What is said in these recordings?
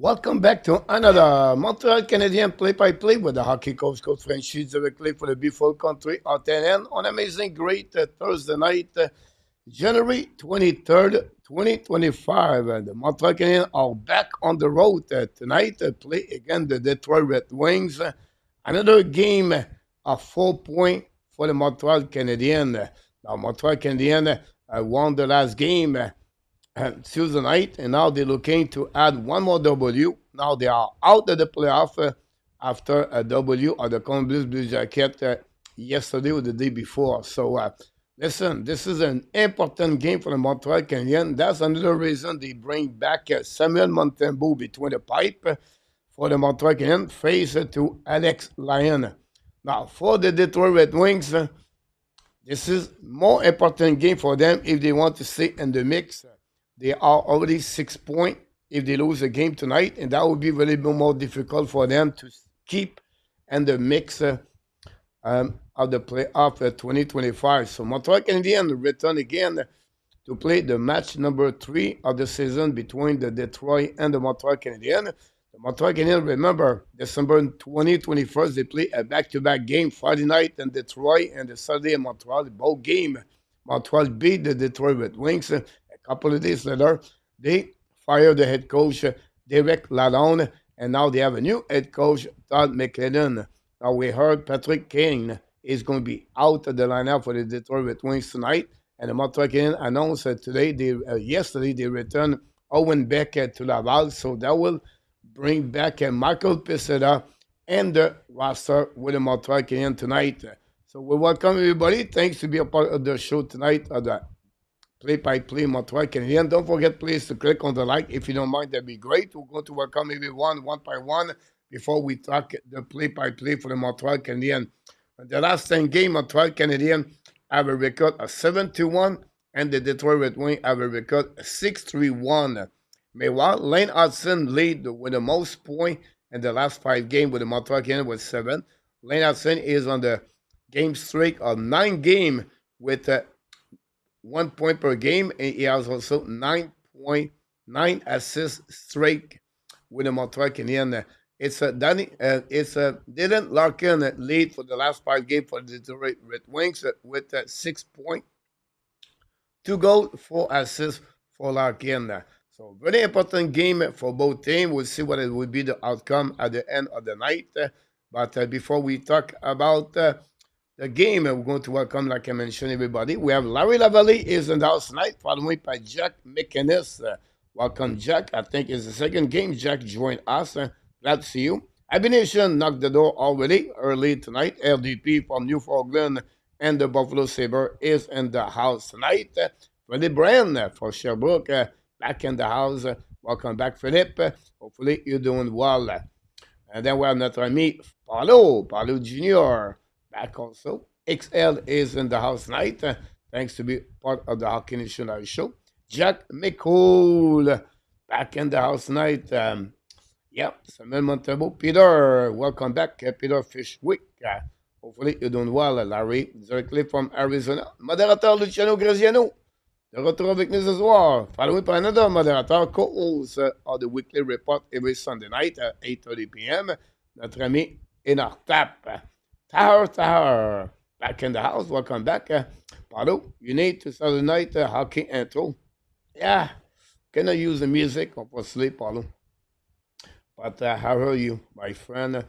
Welcome back to another Montreal Canadiens play-by-play with the hockey coach, Coach Frenchie, directly for the beautiful country of TNN on amazing great Thursday night, January 23rd, 2025. The Montreal Canadiens are back on the road tonight to play against the Detroit Red Wings. Another game of 4 points for the Montreal Canadiens. Now, Montreal Canadiens won the last game Tuesday night, and now they're looking to add one more W. Now they are out of the playoff after a W of the Columbus Blue Jacket yesterday or the day before. So, listen, this is an important game for the Montreal Canadiens. That's another reason they bring back Samuel Montembeault between the pipe for the Montreal Canadiens, face to Alex Lyon. Now, for the Detroit Red Wings, this is more important game for them if they want to stay in the mix. They are already 6 points if they lose a game tonight, and that would be really more difficult for them to keep in the mix of the playoff 2025. So Montreal Canadiens return again to play the match number 3 of the season between the Detroit and the Montreal Canadiens. The Montreal Canadiens, remember, December 21st, they play a back-to-back game, Friday night in Detroit and the Saturday in Montreal. Both game, Montreal beat the Detroit Red Wings. Couple of days later, they fired the head coach, Derek Lalonde, and now they have a new head coach, Todd McLellan. Now, we heard Patrick Kane is going to be out of the lineup for the Detroit Red Wings tonight, and the Montreal Canadiens announced yesterday they returned Owen Beck to Laval, so that will bring back Michael Picetta and the roster with the Montreal Canadiens tonight. So we welcome everybody. Thanks to be a part of the show tonight of the play-by-play Montreal Canadiens. Don't forget, please, to click on the like. If you don't mind, that'd be great. We're going to welcome everyone one by one before we talk the play-by-play for the Montreal Canadiens. The last 10 games, Montreal Canadiens have a record of 7-1, and the Detroit Red Wings have a record of 6-3-1. Meanwhile, Lane Hutson lead with the most points in the last 5 games with the Montreal Canadiens with 7. Lane Hutson is on the game streak of 9 games with 1 point per game, and he has also 9.9 assists straight with the Montreal Canadiens. It's a Dylan Larkin lead for the last 5 games for the Detroit Red Wings with 6 points, 2 goals, 4 assists for Larkin. So very important game for both teams. We'll see what it will be the outcome at the end of the night. But before we talk about the game, we're going to welcome, like I mentioned, everybody. We have Larry Lavallee is in the house tonight, followed by Jack McInnes. Welcome, Jack. I think it's the second game Jack joined us. Glad to see you. Habs Nation knocked the door already early tonight. LDP from Newfoundland and the Buffalo Sabre is in the house tonight. Philippe Brand for Sherbrooke back in the house. Welcome back, Philippe. Hopefully you're doing well. And then we have notre ami Paulo Jr. back also. XL is in the house tonight. Thanks to be part of the Hockey Nation Live show. Jack McCool back in the house tonight. Samuel Montembeault. Peter, welcome back. Peter Fishwick. Hopefully you're doing well, Larry. Directly from Arizona. Modérateur Luciano Graziano. De retour avec nous ce soir. Following by another modérateur, co-host of the weekly report every Sunday night at 8:30 p.m. Notre ami Enar Tap. Tahar, back in the house. Welcome back. Paulo, you need to Saturday night hockey intro. Yeah, cannot use the music for sleep, Paulo. But how are you, my friend?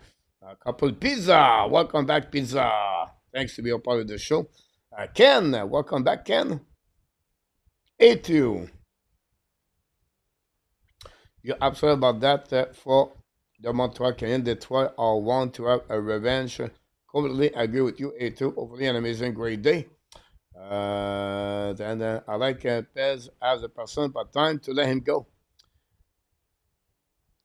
Couple Pizza. Welcome back, Pizza. Thanks to be a part of the show. Ken, welcome back, Ken. A2. You're absolutely about that for the Montreal Canadiens. Detroit are want to have a revenge. Completely agree with you, A2. Hopefully an amazing, great day. Then I like Pez as a person, but time to let him go.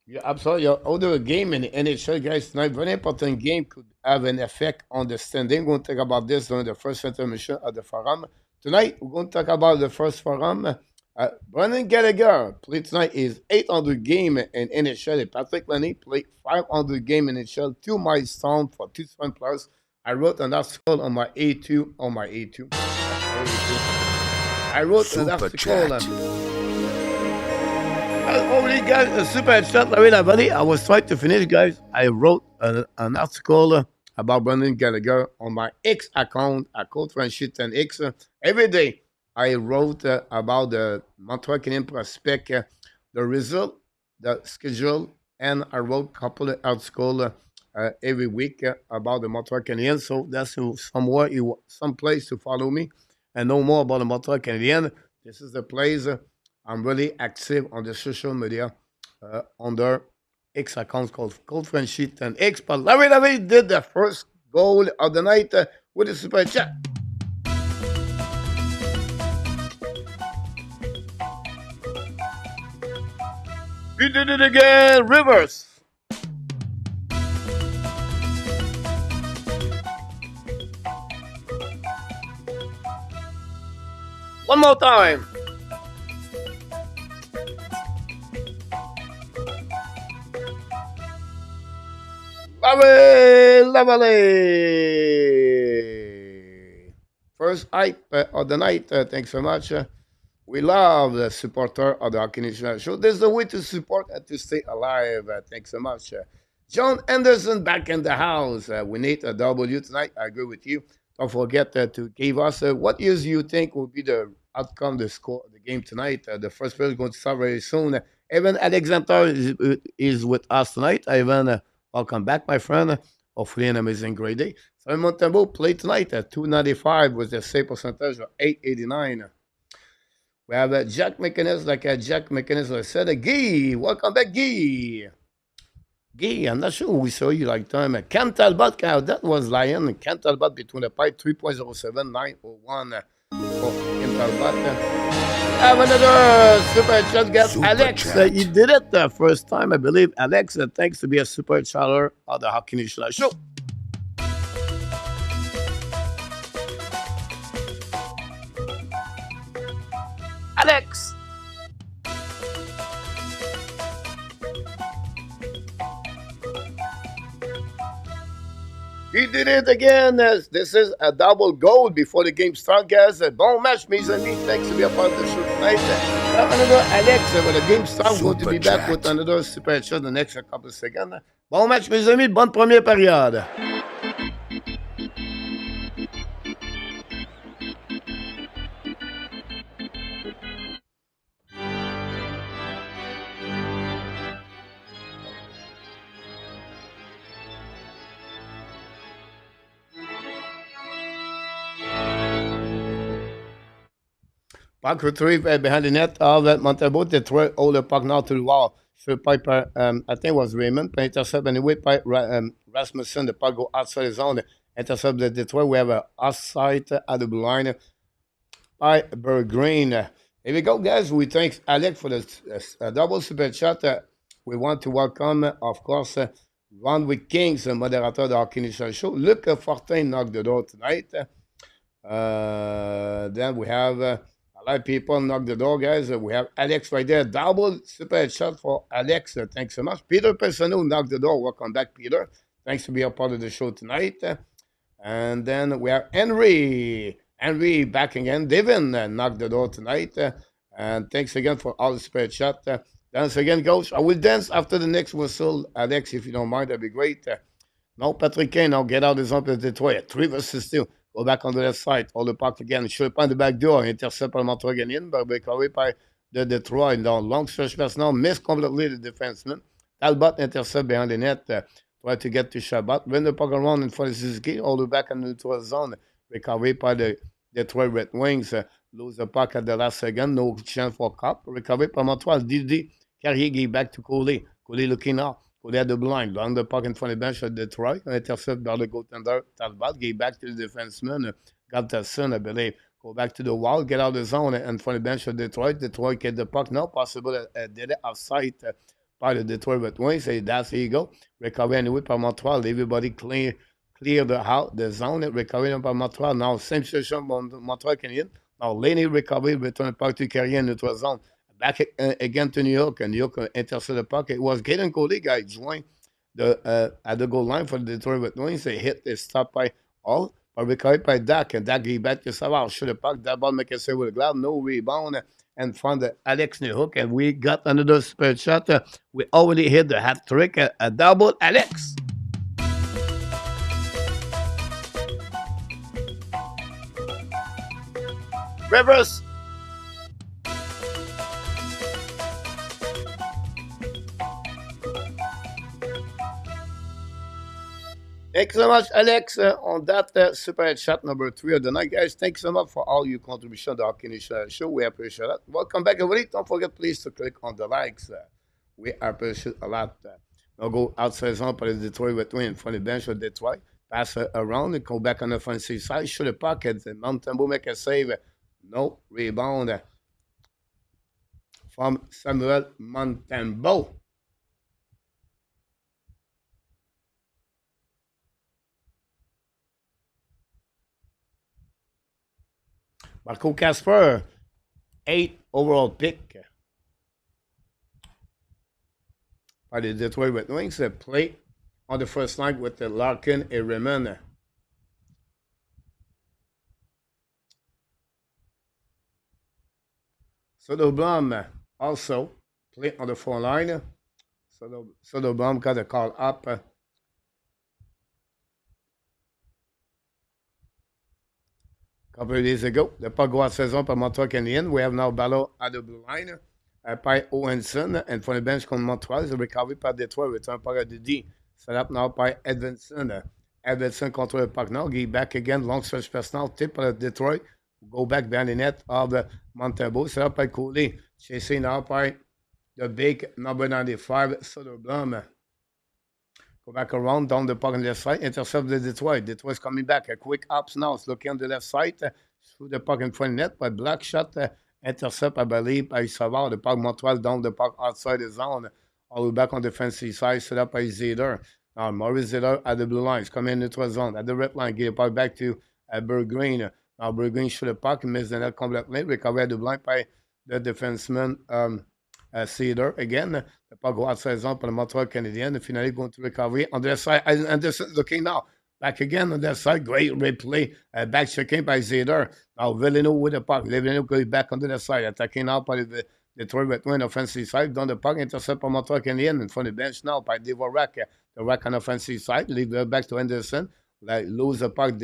Yeah, absolutely. Your older game in the NHL, guys, tonight, very important game could have an effect on the standing. We're going to talk about this during the first intermission of the forum. Tonight, we're going to talk about the first forum. Brendan Gallagher played tonight his 800 game in NHL. And Patrick Lenny played 500 game in NHL. 2 milestones for 2 different players. I wrote an article on my A2. I wrote an article. Only guys, a super chat, Larry Lavalley. I was trying to finish, guys. I wrote an article about Brendan Gallagher on my X account, I called Friendship and X. Every day, I wrote about the Montreal Canadiens prospect, the result, the schedule, and I wrote a couple of articles every week about the Montreal Canadiens. So that's somewhere, some place to follow me and know more about the Montreal Canadiens. This is the place. I'm really active on the social media under X account called Cold Friendship and X. But Larry did the first goal of the night with a super chat. He did it again, Rivers. One more time. Lovely. First hype of the night. Thanks so much. We love the supporter of the Hockey Nation show. There's a way to support and to stay alive. Thanks so much. John Anderson back in the house. We need a W tonight. I agree with you. Don't forget to give us what years you think will be the outcome, the score of the game tonight. The first period is going to start very soon. Evan Alexander is with us tonight. Evan, welcome back, my friend. Hopefully, an amazing great day. Samuel Montembeault played tonight at 295 with a save percentage of 889. We have Jack McInnes, like Jack McInnes said. Guy, welcome back, Guy. Guy, I'm not sure we saw you like time. Ken Talbot, that was Lyon. Ken Talbot between the pipe 3.07, 901 for Ken Talbot. Have another super chat, guys. Alex, he did it the first time, I believe. Alex, thanks to be a super chatter of the Hockey Nation show. Alex. He did it again. This is a double goal before the game starts, guys. Bon match, mes amis. Thanks to be a part of the show tonight. Another Alex, when the game starts, going to be back with another super chat the next couple of seconds. Bon match, mes amis. Bonne première période. Puck retrieve behind the net of Montembeault. They throw all the puck now to the wall. So Piper, I think it was Raymond, but intercept anyway. Rasmussen, the puck go outside the zone. Intercept the Detroit. We have a offside at the blue line by Bergreen. Here we go, guys. We thank Alex for the double super chat. We want to welcome, of course, Ron with Kings, moderator of the Hockey Nation show. Luc Fortin knocked the door tonight. Then we have a lot of people knock the door, guys. We have Alex right there. Double super shot for Alex. Thanks so much. Peter Persano knocked the door. Welcome back, Peter. Thanks for being a part of the show tonight. And then we have Henry. Henry back again. Devin knocked the door tonight. And thanks again for all the super chat. Dance again, coach. I will dance after the next whistle. Alex, if you don't mind, that'd be great. No, Patrick Kane, now get out of zone for Detroit. 3 versus 2. Go back on the left side. Hold the puck again. Shoot on the back door. Intercept par Montreal Canadiens. Recovery by the Detroit. Dans long stretch pass now. Miss completely the defenseman. Talbot intercept behind the net. Try to get to Shabbat. Win the puck around in front of Suzuki. All the way back in the neutral zone. Recovery by the Detroit Red Wings. Lose the puck at the last second. No chance for Cup. Recovery by Montreal. Didi. Carrier back to Coley. Coley looking out. Coley at the blind. Long the puck in front of the bench at Detroit. Intercept by the goaltender. Talbot. Get back to the defenseman. Hutson, I believe. Go back to the wall. Get out of the zone in front of the bench of Detroit. Detroit get the puck. Now possible did it offside by the Detroit Red Wings. That's here you go. Recovery anyway by Montreal. Everybody clear the zone. Recovery by Montreal. Now same situation Montreal Canadiens. Now Laney recovery. Return the puck to Carrier in the neutral zone. Back again to New York, and New York intercepted the puck. It was Gaten Coley guy joined at the goal line for the Detroit Red Wings. They hit, they stopped by all, but recovered by Dak, and Dak gave back to Savard. Shoot the puck, that ball make a save with a glove, no rebound. and found Alex Newhook, and we got another super shot. We already hit the hat trick, a double Alex. Rivers. Thanks so much, Alex, on that super chat number 3 of the night. Guys, thanks so much for all your contribution to the Hockey Nation show. We appreciate it. Welcome back, everybody. Don't forget, please, to click on the likes. We appreciate a lot. Now go out saison pour les Detroit Red Wings from the bench of Detroit. Pass around and go back on the offensive side. Shoot the pocket. Montembeault make a save. No rebound from Samuel Montembeault. Marco Casper, 8 overall pick by the Detroit Red Wings. Play on the first line with Larkin and Raymond. Soderblom also play on the front line. Soderblom got a call up. Couple of days ago, the puck go out saison par Montreal Canadiens. We have now Ballot at the blue line. By Hutson, and from the bench contre Montreal, c'est recovery par Detroit, return par Didi. Set up now by Edvinson. Edvinson contre le puck now. Get back again, long stretch pass now. Tip par Detroit. Go back behind the net of Montembeault. Set up by Cooley. Chasing now by the big number 95, Soderblom. Go back around, down the puck on the left side. Intercept the Detroit. Detroit's coming back. A quick ups now. It's looking on the left side. Through the puck in front of the net. But black shot. Intercept, I believe, by Savard. The puck Montreal down the puck outside the zone. All the way back on the defensive side. Set up by Zeder. Now, Maurice Zeder at the blue line. He's coming in the neutral zone. At the red line. Get the puck back to Berggren. Now, Berggren shoot the puck. Miss the net completely. Recover at the blind by the defenseman Zeder. Again, the puck go outside the zone for the Montreal Canadiens. Finally going to recovery. On the left side, Anderson looking now. Back again on that side. Great replay. Back checking by Zeder. Now Villeneuve with the puck. Villeneuve going back on the side. Attacking now by the Detroit Red Wings offensive side. Down the puck. Intercept by Montreal Canadiens. In front of the bench now by Dvorak. The rack on offensive side. Leave it back to Anderson. Lose the puck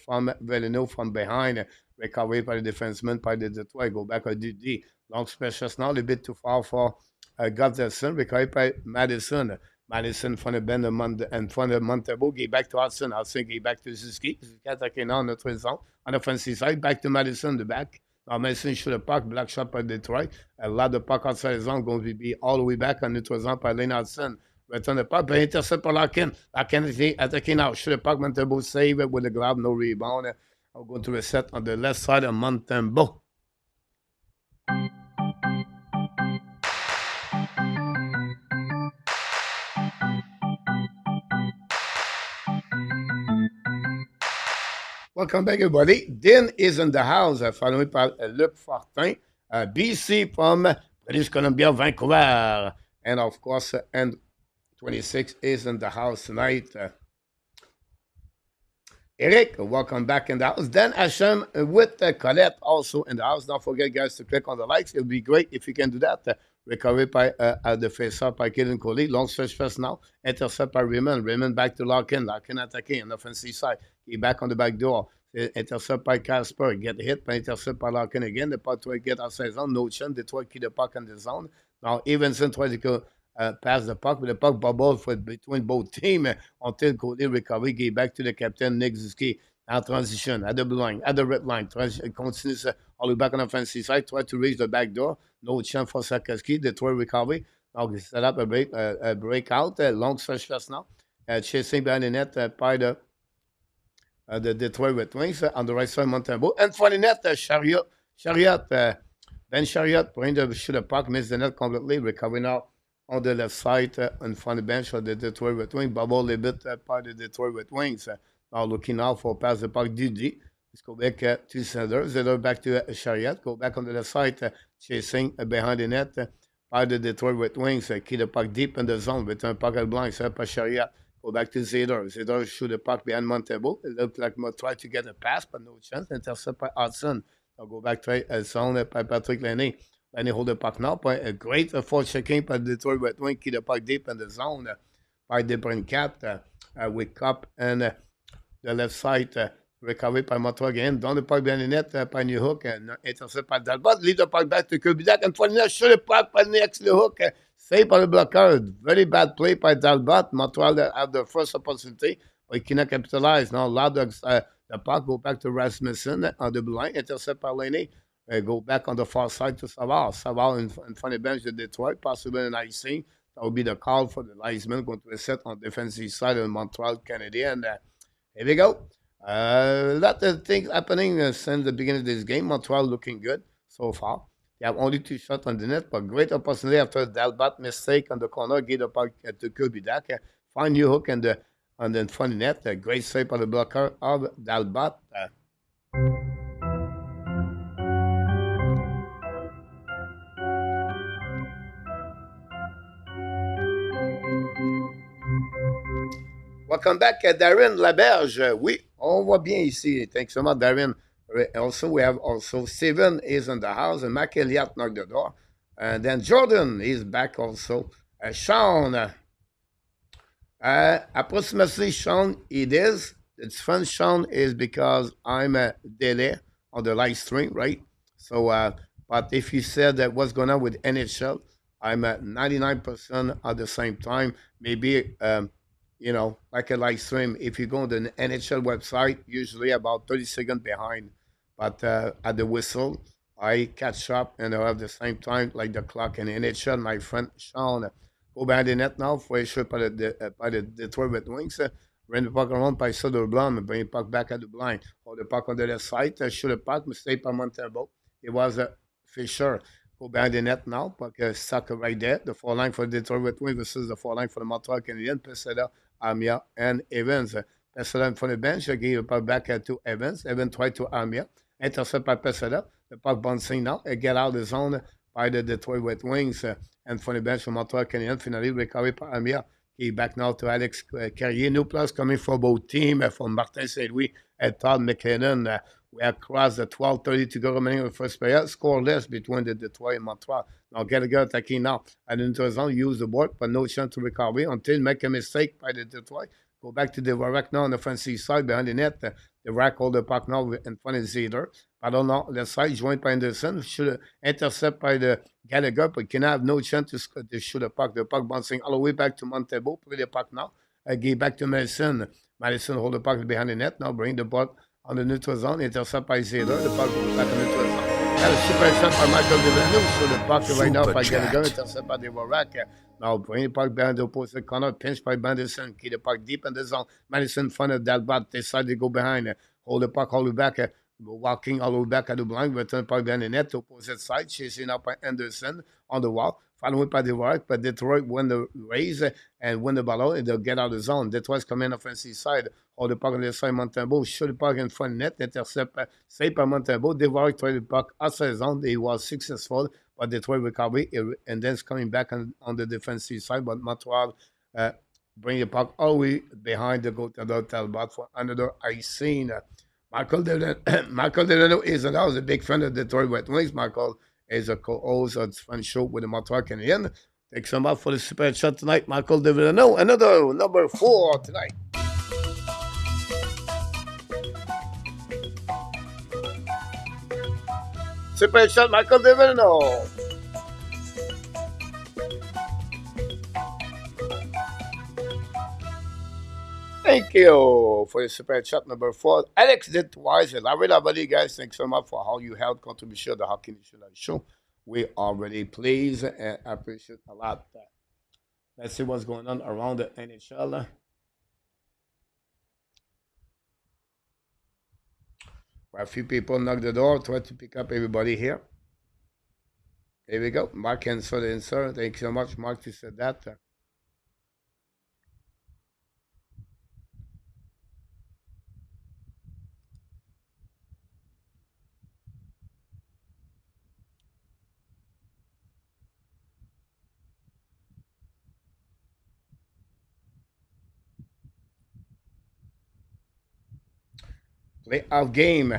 from Villeneuve from behind. Recovery by the defenseman by the Detroit. Go back on DD. Long specials now. A little bit too far for Gustafsson. Recovery by Madison. Madison from the bend and from the Montembeault, get back to Hutson. Hutson get back to Suzuki. Suzuki attacking now on notre zone. On the offensive side, back to Madison, the back. Now Madison shoot the puck, black shot by Detroit. A lot of puck outside the zone, going to be all the way back on notre zone by Lane Hutson. Return the puck, but intercept by Larkin. Larkin attacking now. Shoot the puck, Montembeault save it with the glove, no rebound. I'll go to reset on the left side of Montembeault. Welcome back, everybody. Din is in the house, followed by Luc Fortin, BC from British Columbia, Vancouver. And of course, N26 is in the house tonight. Eric, welcome back in the house. Dan Hashem with Colette also in the house. Don't forget, guys, to click on the likes. It would be great if you can do that. Recovery by the face-up by Kaden Coley. Long stretch pass now. Intercept by Raymond. Raymond back to Larkin. Larkin attacking on the offensive side. He back on the back door. Intercept by Casper. Get hit by intercept by Larkin again. The puck to get outside zone. No chance. Detroit keep the puck in the zone. Now Evanson tries to go pass the puck, but the puck bubble between both teams until Coley recovery. Get back to the captain, Nick Suzuki. Now transition at the blue line, at the red line. Continues all the way back on the offensive side. Try to reach the back door. No chance for Sakaski. Detroit recovery. Now he set up a breakout. Long stretch pass now. Chasing behind the net by the Detroit Red Wings on the right side, Montembeault. And for the net, Chariot, Ben Chariot trying to shoot a puck, missed the net completely. Recovery now on the left side in front of the bench of the Detroit Red Wings. Bubble a little bit by the Detroit Red Wings. Now looking now for pass the puck, Didi. Let's go back to Zeder. Zeder back to Chariot. Go back on the left side, chasing behind the net by the Detroit Red Wings. Keep the puck deep in the zone. Return puck at blind. Set by Chariot. Go back to Zeder. Zeder shoot the puck behind Montembeault. It looked like Mo tried to get a pass, but no chance. Intercept by Hutson. I'll go back to zone by Patrick Lenny. Lenny hold the puck now. By a great effort checking by Detroit Red Wings. Keep the puck deep in the zone by the Brincat with Cup and the left side. Recovery by Montreal again. Dans le puck behind the net by New Hook. Intercept by Dalbot. Leave the puck back to Kubidak. And 29 sur le puck by next New Hook. Saved by the blocker. Very bad play by Dalbot. Montreal have the first opportunity. But he cannot capitalize. Now, Loud the puck go back to Rasmussen on the blue line. Intercept by Laney. Go back on the far side to Savard. Savard in front of the bench of Detroit. Possibly an icing. That would be the call for the linesman going to be set on the defensive side of the Montreal Canadiens. Here we go. A lot of things happening since the beginning of this game. Montreal looking good so far. They have only 2 shots on the net, but great opportunity after Dalbat mistake on the corner. Get the puck to Kubidak. Find new hook on the front net. A great save on the blocker of Dalbat. Welcome back, Darren Laberge. Oui, on voit bien ici. Thanks so much, Darren. Also, we have also Steven is in the house, and Mac Elliott knocked the door. And then Jordan is back also. Sean, approximately Sean, it is. It's fun, Sean, is because I'm a delay on the live stream, right? So, but if you said that what's going on with NHL, I'm at 99% at the same time. Maybe like a live stream. If you go on the NHL website, usually about 30 seconds behind. But at the whistle, I catch up and I have the same time like the clock in NHL. My friend Sean, go behind the net now for a shot by the Detroit Red Wings. Ran the puck around by Soderblom and bring the puck back at the blind. Hold the puck on the left side. Shoot the puck, mistake by Montembeault. It was a Fisher. Go behind the net now. Puck stuck right there. The four line for the Detroit Red Wings versus the four line for the Montreal Canadiens. Peseda, Armia, and Evans. Peseda in front of the bench. Gave the puck back to Evans. Evans tried to Armia. Intercept by Peseda. The puck bouncing now. Get out of the zone by the Detroit Red Wings. And from the bench for Montreal Canadiens. Finally, recovered by Armia. He back now to Alex Carrier. New plus coming for both teams. From Martin Saint-Louis and Todd McKinnon. We have crossed the 12:30 to go remaining in the first period. Scoreless between the Detroit and Montreal. Now Gallagher attacking now. And into the zone, use the board, but no chance to recover until make a mistake by the Detroit. Go back to the Varak now on the offensive side behind the net. The Varak hold the puck now in front of Zeder. I don't know. Left side joined by Anderson. Should intercept by the Gallagher, but can have no chance to shoot the puck. The puck bouncing all the way back to Montembeault. Play the puck now. Give back to Madison. Madison hold the puck behind the net now. Bring the puck on the neutral zone. Intercept by Zeder. The puck goes back on the neutral zone. That was super shot by Michael Devereux. So the puck right now by Gallagher. Intercept by the Varak. Now bring the puck behind the opposite corner. Pinch by Madison. Keep the puck deep in the zone. Madison in front of Dalbat. Decide to go behind. Hold the puck all the way back. Walking all the way back at the blind, return puck behind the net to opposite side, chasing up by Anderson on the wall, following by the work, but Detroit win the race and win the ball, and they'll get out of the zone. Detroit's coming offensive side, hold the puck on the side, Montembeault, shoot the puck in front of the net, intercept, saved by Montembeault, Detroit tried the puck outside the zone, he was successful, but Detroit recovery, and then it's coming back on the defensive side, but Montreal bring the puck all the way behind the goaltender Talbot for another icing. Michael Delano is a big fan of the Detroit Red Wings. Michael is a co-host of the fun show with the Montreal Canadiens. Thanks so much for the super chat tonight, Michael Delano. Another number 4 tonight. Super chat, Michael Delano. Thank you for your super chat number 4. Alex did twice. I really love you guys. Thanks so much for how you helped contribute to the Hockey Nation show. We are really pleased and appreciate a lot. Let's see what's going on around the NHL. A few people knock the door, try to pick up everybody here. Here we go. Mark answered the answer. Thank you so much, Mark, to say that. Playoff game.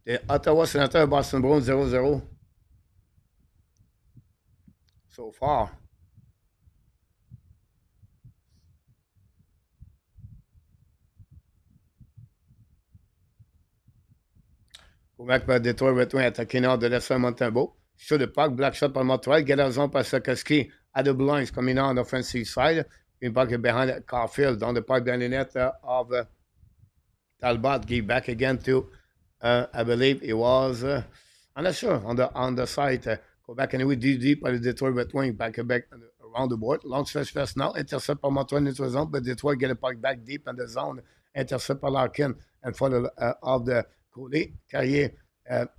Les Ottawa Senators, Boston Bruins 0-0 so far. Quebec par Detroit Red attaqué nord de l'Est Montembeault. Show the puck, black shot par Montreal, get out zone par Suzuki at the blinds coming on the offensive side. Green puck behind Caulfield down the puck down the net of Talbot. Give back again to, I believe it was, I'm not sure, on the side. Go back anyway, deep by the Detroit Red Wing, back around the board. Long stretch pass now, intercept par Montreal into the zone, but Detroit get a puck back deep in the zone. Intercept par Larkin and follow of the Collet. Carrier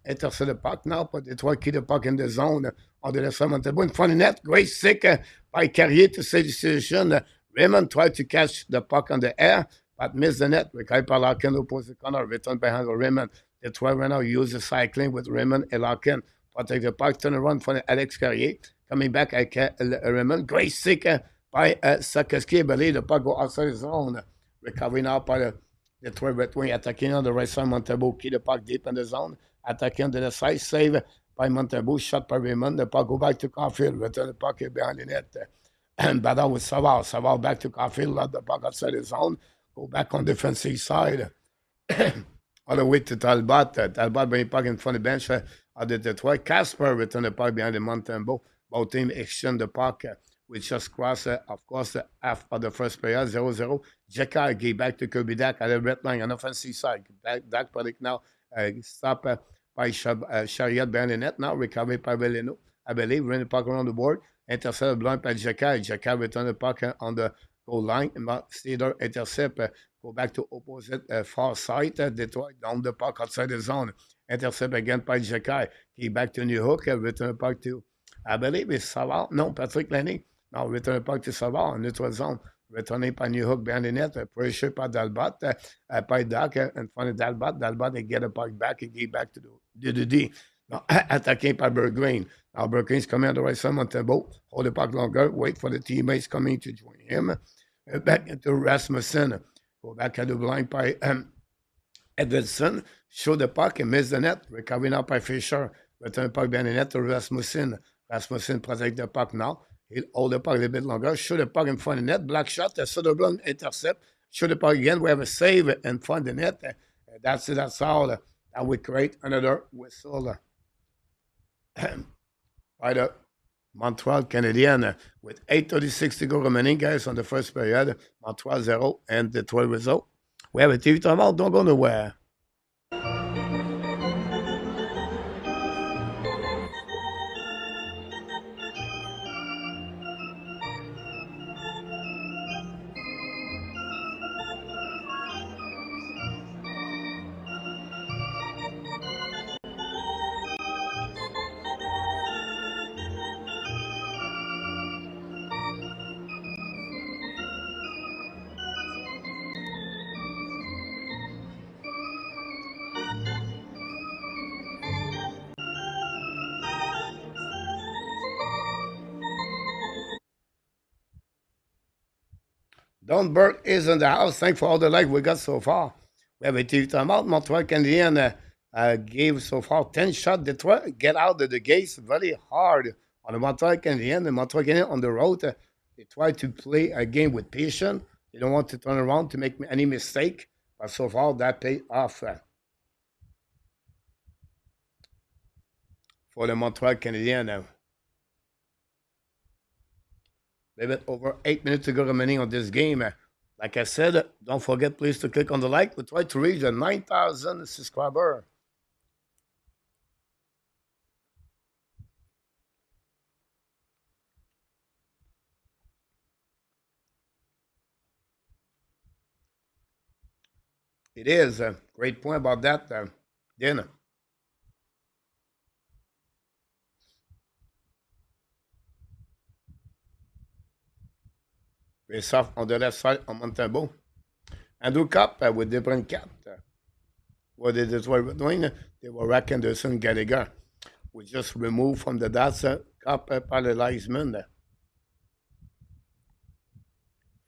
intercept the puck now, but Detroit keep the puck in the zone on the left side. Montembeault in front of the net. Great stick by Carrier to save the situation. Raymond tried to catch the puck on the air, but missed the net. Recovered by Larkin, opposite corner, return behind Raymond. Detroit right now uses cycling with Raymond and Larkin. Protect the puck, turn around for Alex Carrier. Coming back avec Raymond. Great stick by Suzuki. I believe the puck go outside the zone. Recovery now by the Detroit Red Wing. Attacking on the right side, Montembeault. Keep the puck deep in the zone. Attacking on the left side. Save by Montembeault. Shot by Raymond. The puck go back to Caulfield. Return the puck behind the net. And battle with Savard. Savard back to Caulfield. Let the puck outside the zone. Go back on defensive side. All the way to Talbot. Talbot bring the puck in front of the bench of the Detroit. Casper return the puck behind the Montembeault. Both teams exchange the puck. We just cross, of course, half of the first period, 0-0. Jekar gave back to Kirby Dak at the red line on offensive side. Dak product now stopped by Chariot behind the net. Now recovered by Veleno. I believe, ran the puck around the board. Intercept blind by Jekar. Jekar return the puck on the goal line. Steeder intercept. Go back to opposite far side. Detroit down the puck outside the zone. Intercept again by Jekar. He back to New Hook. Return the puck to, I believe it's Savard. No, Patrick Lenny. Now return the puck to Savard en neutral zone. Retourné par New Hook behind the net. Pressure par Dalbot. By Dak in front of Dalbot. Dalbot, they get the puck back. He gave back to the D. Now, attaqué par Berggreen. Now, Berggreen's coming on the right side. Montembeault. Hold the puck longer. Wait for the teammates coming to join him. Back into Rasmussen. Go back at the line by Edvidson. Show the puck and miss the net. Recovery now by Fisher. Return the puck behind the net to Rasmussen. Rasmussen protect the puck now. He'll hold the puck a little bit longer. Shoot the puck in front of the net. Black shot. Soderblom intercept. Shoot the puck again. We have a save in front of the net. That's it. That's all. That would create another whistle by the Montreal Canadiens with 8:36 to go remaining, guys, on the first period. Montreal 0 and Detroit result. We have a TV timeout. Don't go nowhere. Don Burke is in the house. Thanks for all the like we got so far. We have a TV timeout. Montreal Canadiens gave so far 10 shots. Detroit get out of the gates very hard on the Montreal Canadiens. The Montreal Canadiens on the road, they try to play a game with patience. They don't want to turn around to make any mistake. But so far, that paid off for the Montreal Canadiens now. A little bit over 8 minutes to go remaining on this game. Like I said, don't forget, please, to click on the like. We try to reach the 9,000 subscriber. It is a great point about that, Dana. Face off on the left side on Montembeault. Andrew Cup with different cat. What they were doing, they were Rack Anderson Gallagher. We just removed from the data Cup paralysement.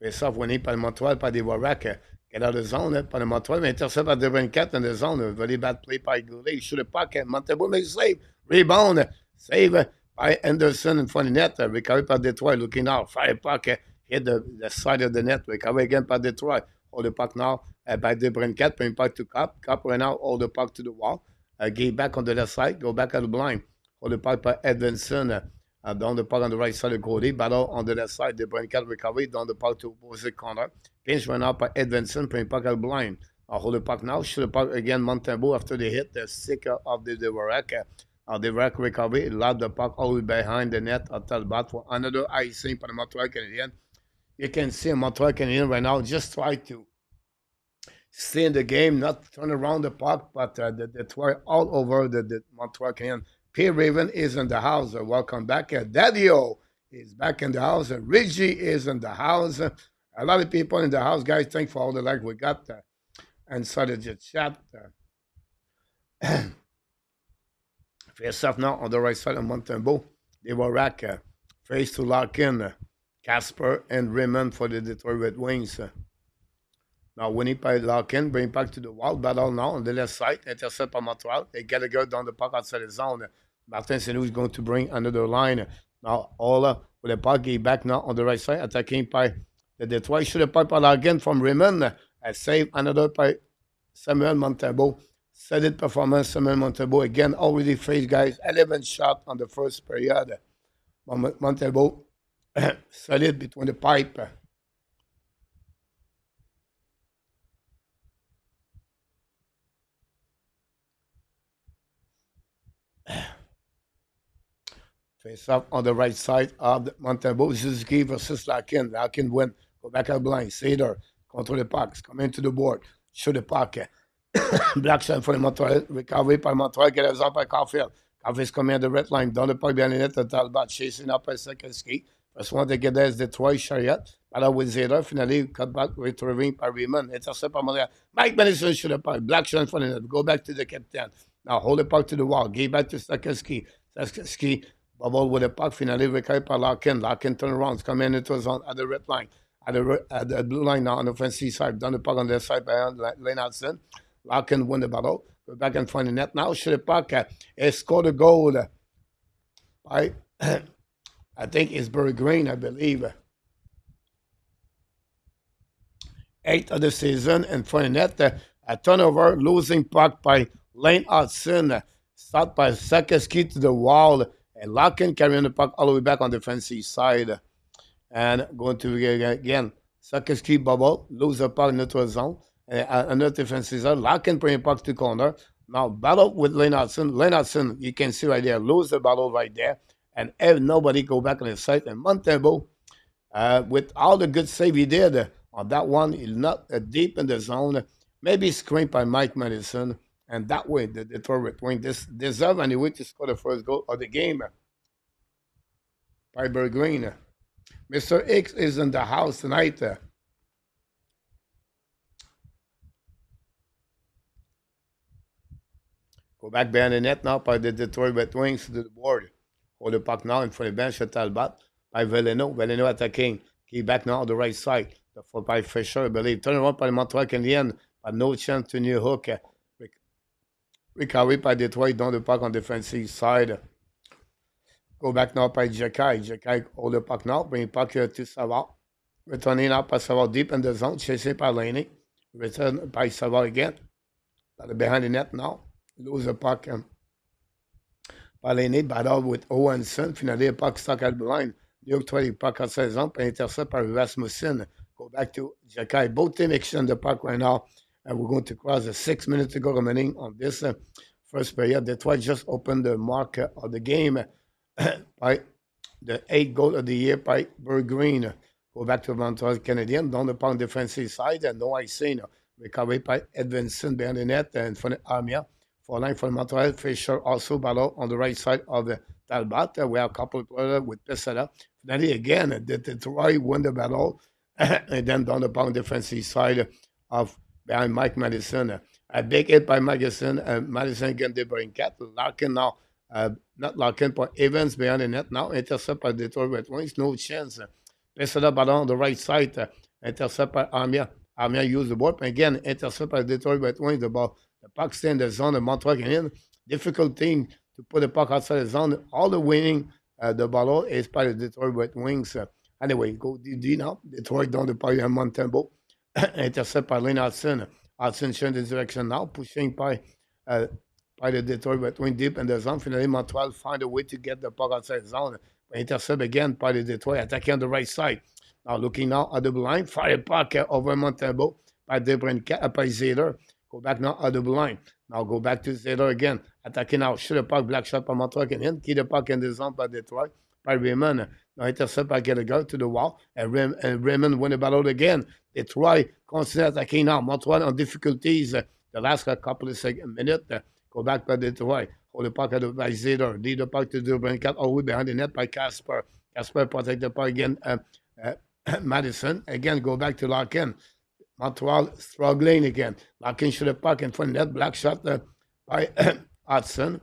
Face off winné par Montreal par des Warrack. get out of the zone par le Montreal, mais intercept par Debrincat in the zone. Very bad play by Goulet. Shoot the puck, Montembeault makes a save. Rebound, save by Anderson in front of the net. Recovery by Detroit, looking out. Fire puck, hit the side of the net. Recovery again by Detroit. Hold the puck now by Debrincat, bring puck to Cup. Cup right now, hold the puck to the wall. Get back on the left side, go back at the blind. Hold the puck by Edvinson. Down the puck on the right side of Cody. Battle on the left side. The Brincat recovery. Down the puck to opposite corner. Pinch run out by Edvinson. Bring puck out blind. Hold the puck now. Shoot the puck again. Montembeault after the hit. The stick of the Dvorak. The Dvorak recovery. Lob the puck all the way behind the net. At Talbot for another icing for the Montreal Canadiens. You can see Montreal Canadiens right now just try to stay in the game, not turn around the puck, but the try all over the Montreal Canadiens. Pierre Raven is in the house. Welcome back. Daddy-O is back in the house. Reggie is in the house. A lot of people in the house, guys. Thanks for all the like we got inside of the chat. Face off now on the right side of Montembeault. They were rack face to lock in Casper and Raymond for the Detroit Red Wings. Now, Winnipeg lock in, bring back to the wall, battle now on the left side, intercept by Montreal. They get a go down the puck outside the zone. Martin Saint-Louis is going to bring another line. Now, Ola with the puck, he back now on the right side, attacking by the Detroit. Shoot the puck again from Raymond. Save another by Samuel Montembeault. Solid performance, Samuel Montembeault. Again, already faced, guys, 11 shots on the first period. Montembeault, solid between the pipe. Face up on the right side of the Montembeault. Suzuki versus Larkin. Larkin win. Go back out blind. Sader control the pucks. Come into the board. Shoot the puck. Black shot for the Montreal. Recovery by Montreal. Get us up by Caulfield. Caulfield's coming at the red line. Down the puck behind the net. Talbot chasing up by second ski. First one to get there is Detroit Chariot. Battle with Sader. Finally cut back. Retrieving by Raymond. Intercept by Montreal. Mike Madison shoot the puck. Black shot for the net. Go back to the captain. Now hold the puck to the wall. Give back to second ski. Second ski. Bubble with the puck, finally recovered by Larkin. Larkin turn around, come in into zone at the red line, at the blue line now on the offensive side. Down the puck on the side by Lane Hutson. Larkin win the battle. Go back and find the net now. Shoot the puck. Scored a goal by, I think it's Barry Green, I believe. 8th of the season and for the net. A turnover, losing puck by Lane Hutson. Start by second ski to the wall. And Larkin carrying the puck all the way back on the defensive side. And going to again. Second ski bubble. Lose the puck neutral zone. Another defensive side. Larkin bring the puck to corner. Now battle with Lane Hutson. Lane Hutson, you can see right there. Lose the battle right there. And nobody go back on the side. And Montembeault, with all the good save he did on that one, he's not deep in the zone. Maybe screened by Mike Madison. And that way, the Detroit Red Wings deserve anyway to score the first goal of the game. Piper Green. Mr. X is in the house tonight. Go back behind the net now by the Detroit Red Wings to the board. Hold the puck now in front of the bench at Talbot by Veleno. Veleno attacking. Keep back now on the right side. The foot by Fisher, I believe. Turn around by the Montreal Canadiens, but no chance to New Hook. Recovery by Detroit down the puck on the defensive side. Go back now by Jacky. Jacky hold the puck now. Bring the puck here to Savard. Returning out by Savard deep in the zone. Chasing by Laney. Return by Savard again. Behind the net now. Lose the puck. By Laney. Battle with Owenson. Finally, the puck stuck at the line. New York 20 puck outside the zone. Intercept by Rasmussen. Go back to Jacky. Both teams exchange the puck right now. And we're going to cross the 6 minutes to go remaining on this first period. Detroit just opened the mark of the game by the 8th goal of the year by Bird Green. Go back to Montreal Canadiens down the puck defensive side and no icing. Recovery by Edvinson behind the net and for the Armia. For line for Montreal, Fisher also battle on the right side of the Talbot. We have a couple of players with Pesada. Finally, again, the Detroit won the battle and then down the puck defensive side of behind Mike Madison. A big hit by Madison. Madison again, they bring Cat. Larkin now. Not Larkin, but Evans behind the net now. Intercept by Detroit Red Wings. No chance. Pesada battle on the right side. Intercept by Armia. Armia use the board. Again, intercept by Detroit Red Wings. The puck stay in the zone of Montreal Canadiens. Difficult thing to put the puck outside the zone. All the winning the ball is by the Detroit Red Wings. Anyway, go DD now. Detroit down the puck and Montembeault. Intercept by Lane Hutson. Hutson change the direction now, pushing uh, by the Detroit Red Wings deep in the zone. Finally, Montreal find a way to get the puck outside the zone. Intercept again by the Detroit, attacking on the right side. Now looking now at the line, fire puck over Montembeault by Debrincat, by Zeder. Go back now at the line. Now go back to Zeder again. Attacking now, shoot the puck, black shot by Montreal Canadiens. Keep the puck in the zone by Detroit, by Raymond. Now intercept by Gallagher to the wall. And Raymond win the battle again. Detroit continue attacking now. Montreal on difficulties the last couple of minutes. Go back by Detroit. Hold the puck by Zeder. Lead the puck to Debrincat all the way behind the net by Casper. Casper protect the puck again. Madison. Again, go back to Larkin. Montreal struggling again. Larkin shoot the puck in front of net. Black shot by Hutson.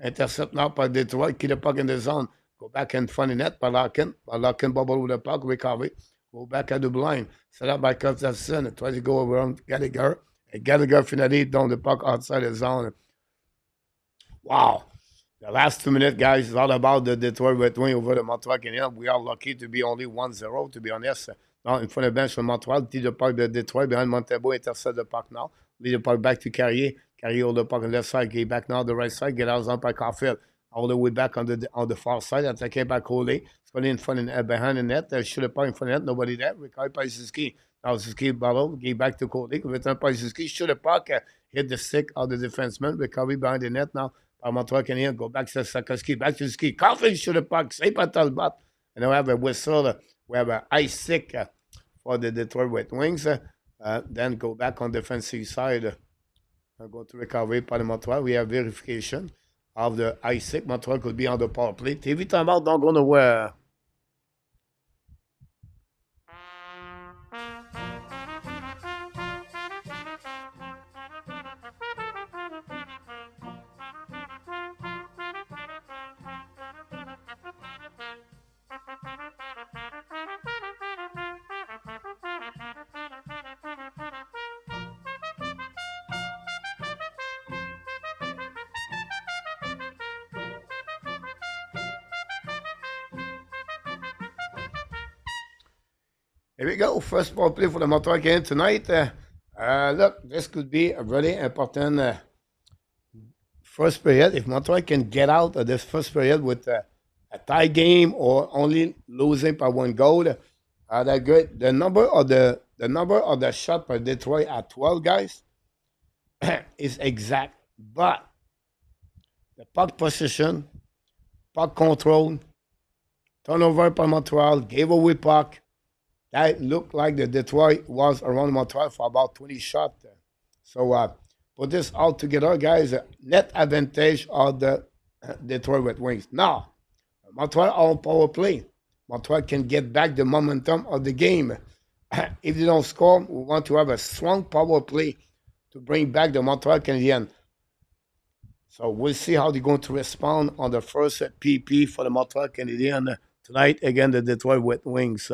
Intercept now by Detroit. Keep the puck in the zone. Go back in front of net by Larkin. Larkin bubble with the puck. Recovery. Go back at the blind. Set up by Hutson. Try to go around Gallagher. And Gallagher finally down the puck outside the zone. Wow. The last 2 minutes, guys, is all about the Detroit Red Wings over the Montreal Canadiens. We are lucky to be only 1-0, to be honest. Now, in front of the bench from Montreal, lead the puck to Detroit behind Montembeault, intercept the puck now. Lead the puck back to Carrier. Carrier hold the puck on the left side, get back now on the right side, get out on by Caulfield. All the way back on the far side, attacking by Coley. Scoring in front of behind the net. Shoot the puck in front of the net, nobody there. Recovered by Suzuki. Now Suzuki battle, get back to Coley. Return by Suzuki, shoot the puck, hit the stick of the defenseman. Recovery behind the net now. Par Montreal Canadiens, go back to Sakoski, back to ski. Caulfield shoot the puck, save by Talbot. And now we have a whistle, we have an ice stick for the Detroit Red Wings. Then go back on defensive side. Go to recovery by Montreal. We have verification of the ice stick. Montreal could be on the power play. TV timeout, don't go nowhere. Here we go. First ball play for the Montreal game tonight. Look, this could be a really important first period. If Montreal can get out of this first period with a tie game or only losing by one goal, that's good. The number of the shot by Detroit at 12, guys, is exact. But the puck position, puck control, turnover by Montreal, gave away puck. That looked like the Detroit was around Montreal for about 20 shots. So put this all together, guys. Net advantage of the Detroit Red Wings. Now, Montreal on power play. Montreal can get back the momentum of the game. If they don't score, we want to have a strong power play to bring back the Montreal Canadiens. So we'll see how they're going to respond on the first PP for the Montreal Canadiens tonight against the Detroit Red Wings.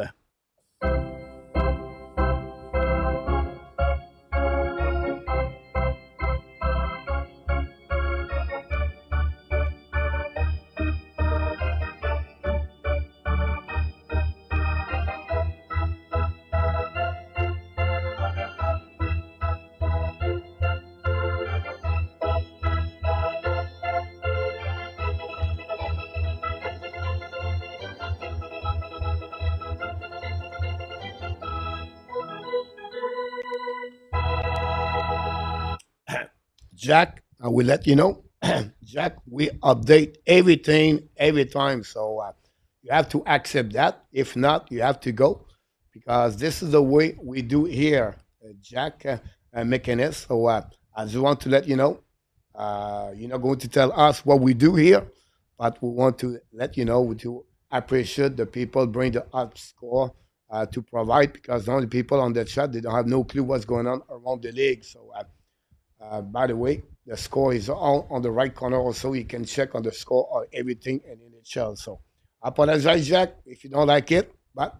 Jack, I will let you know. Jack, we update everything every time. So you have to accept that. If not, you have to go because this is the way we do here, Jack Mechanist. So I just want to let you know. You're not going to tell us what we do here, but we want to let you know to appreciate the people bring the up score to provide because the only people on the chat, they don't have no clue what's going on around the league. So by the way, the score is all on the right corner also. You can check on the score or everything in NHL. So I apologize, Jack, if you don't like it, but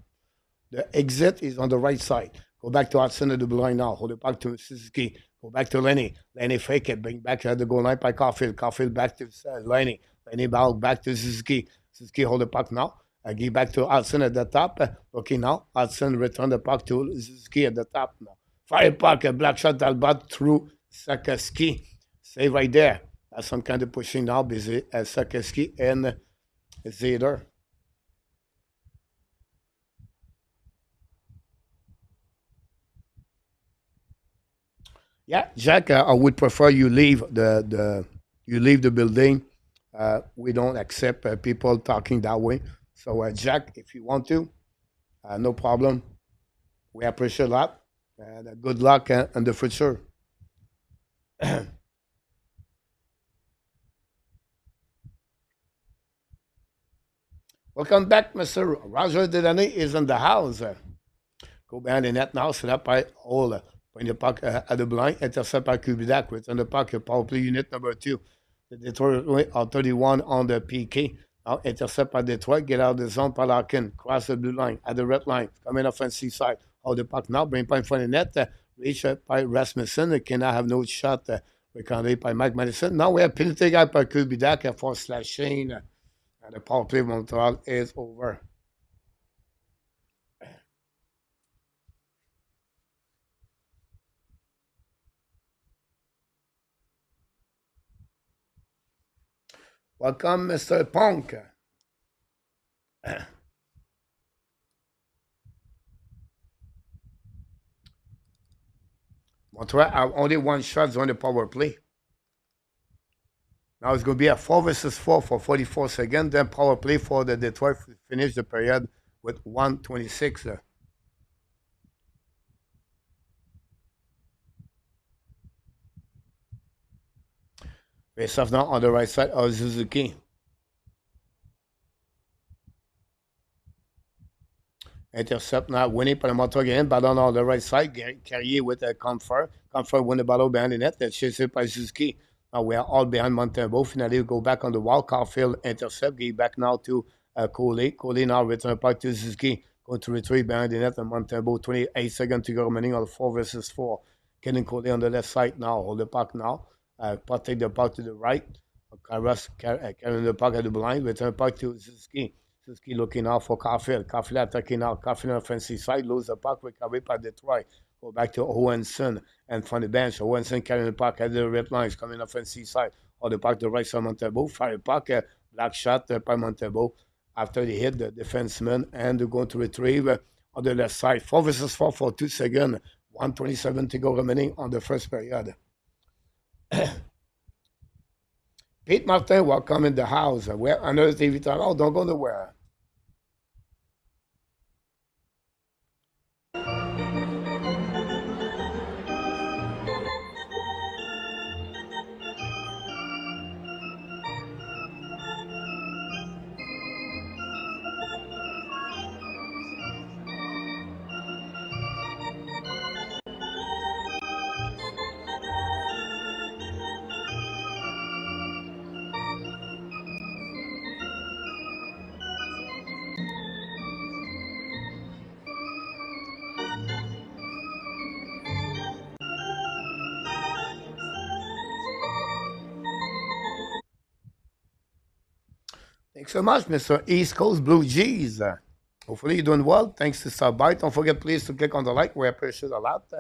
the exit is on the right side. Go back to Hutson at the blue line now. Hold it back to Suzuki. Go back to Lenny. Lenny fake it. Bring back at the goal line by Caulfield. Caulfield back to Lenny. Lenny back to Suzuki. Suzuki hold the puck now. Give back to Hudson at the top. Okay, now Hudson return the puck to Suzuki at the top now. Fire puck, a black shot Talbot through Sakaski. Save right there. That's some kind of pushing now. Busy Sakaski and Zader. Yeah, Jack, I would prefer you leave the building. We don't accept people talking that way. So, Jack, if you want to, no problem. We appreciate that. And good luck in the future. Welcome back, Mr. Roger Delaney is in the house. Go behind the net now, set up by Ola. Point the puck at the blind, intercept by Kubidak, return the puck, power play unit number 2. The Detroit are 31 on the PK. Now intercept by Detroit, get out of the zone by Larkin, cross the blue line, at the red line, coming offensive side. Hold the puck now, bring point for the net, reach by Rasmussen, cannot have no shot, recounted by Mike Madison. Now we have penalty guy by Kubidak for slashing, and the power play of Montreal is over. Welcome, Mr. Punk. Montreal have only one shot on the power play. Now it's going to be a 4 versus 4 for 44 seconds. Then power play for the Detroit finish the period with 1:26. Face off now on the right side of Suzuki. Intercept now, winning par le Montreal Canadiens. Ballon on the right side. Carrier with a Comfort. Comfort win the ballon behind the net. That's chased by Suzuki. Now we are all behind Montembeault. Finally, we go back on the wall. Caulfield intercept. Give back now to Coley. Coley now return back to Suzuki. Going to retrieve behind the net. And Montembeault, 28 seconds to go remaining on the 4 versus 4. Getting Coley on the left side now. Hold the puck now. Take the puck to the right. Carrying the puck at the blind. Return back to Suzuki. Suzuki looking out for Caulfield. Caulfield attacking out. Caulfield on the offensive side. Lose the puck. Recovered by Detroit. Go back to Hutson and from the bench. Hutson carrying the puck at the red lines. Coming offensive side. Or the puck to the right side of Montembeault. Fire puck. Black shot by Montembeault. After they hit the defenseman. And they're going to retrieve on the left side. 4 versus 4 for 2 seconds. 1:27 to go remaining on the first period. Pete Martin, welcome in the house. We're another TV talk. Oh, don't go nowhere. Thanks so much, Mr. East Coast Blue Jays. Hopefully you're doing well. Thanks to stop by. Don't forget, please, to click on the like. We appreciate a lot.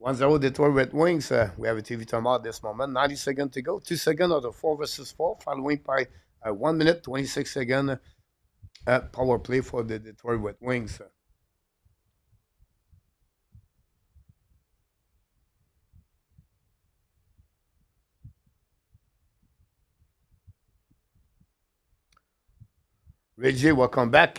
1-0 Detroit Red Wings. We have a TV timeout at this moment. 90 seconds to go. 2 seconds of the 4 versus 4, following by 1 minute, 26 seconds power play for the Detroit Red Wings. Reggie, welcome back.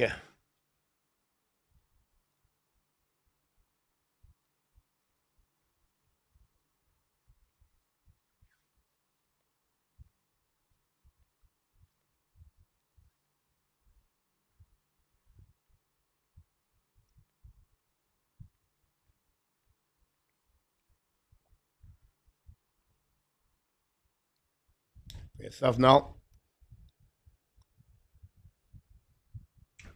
Face off now.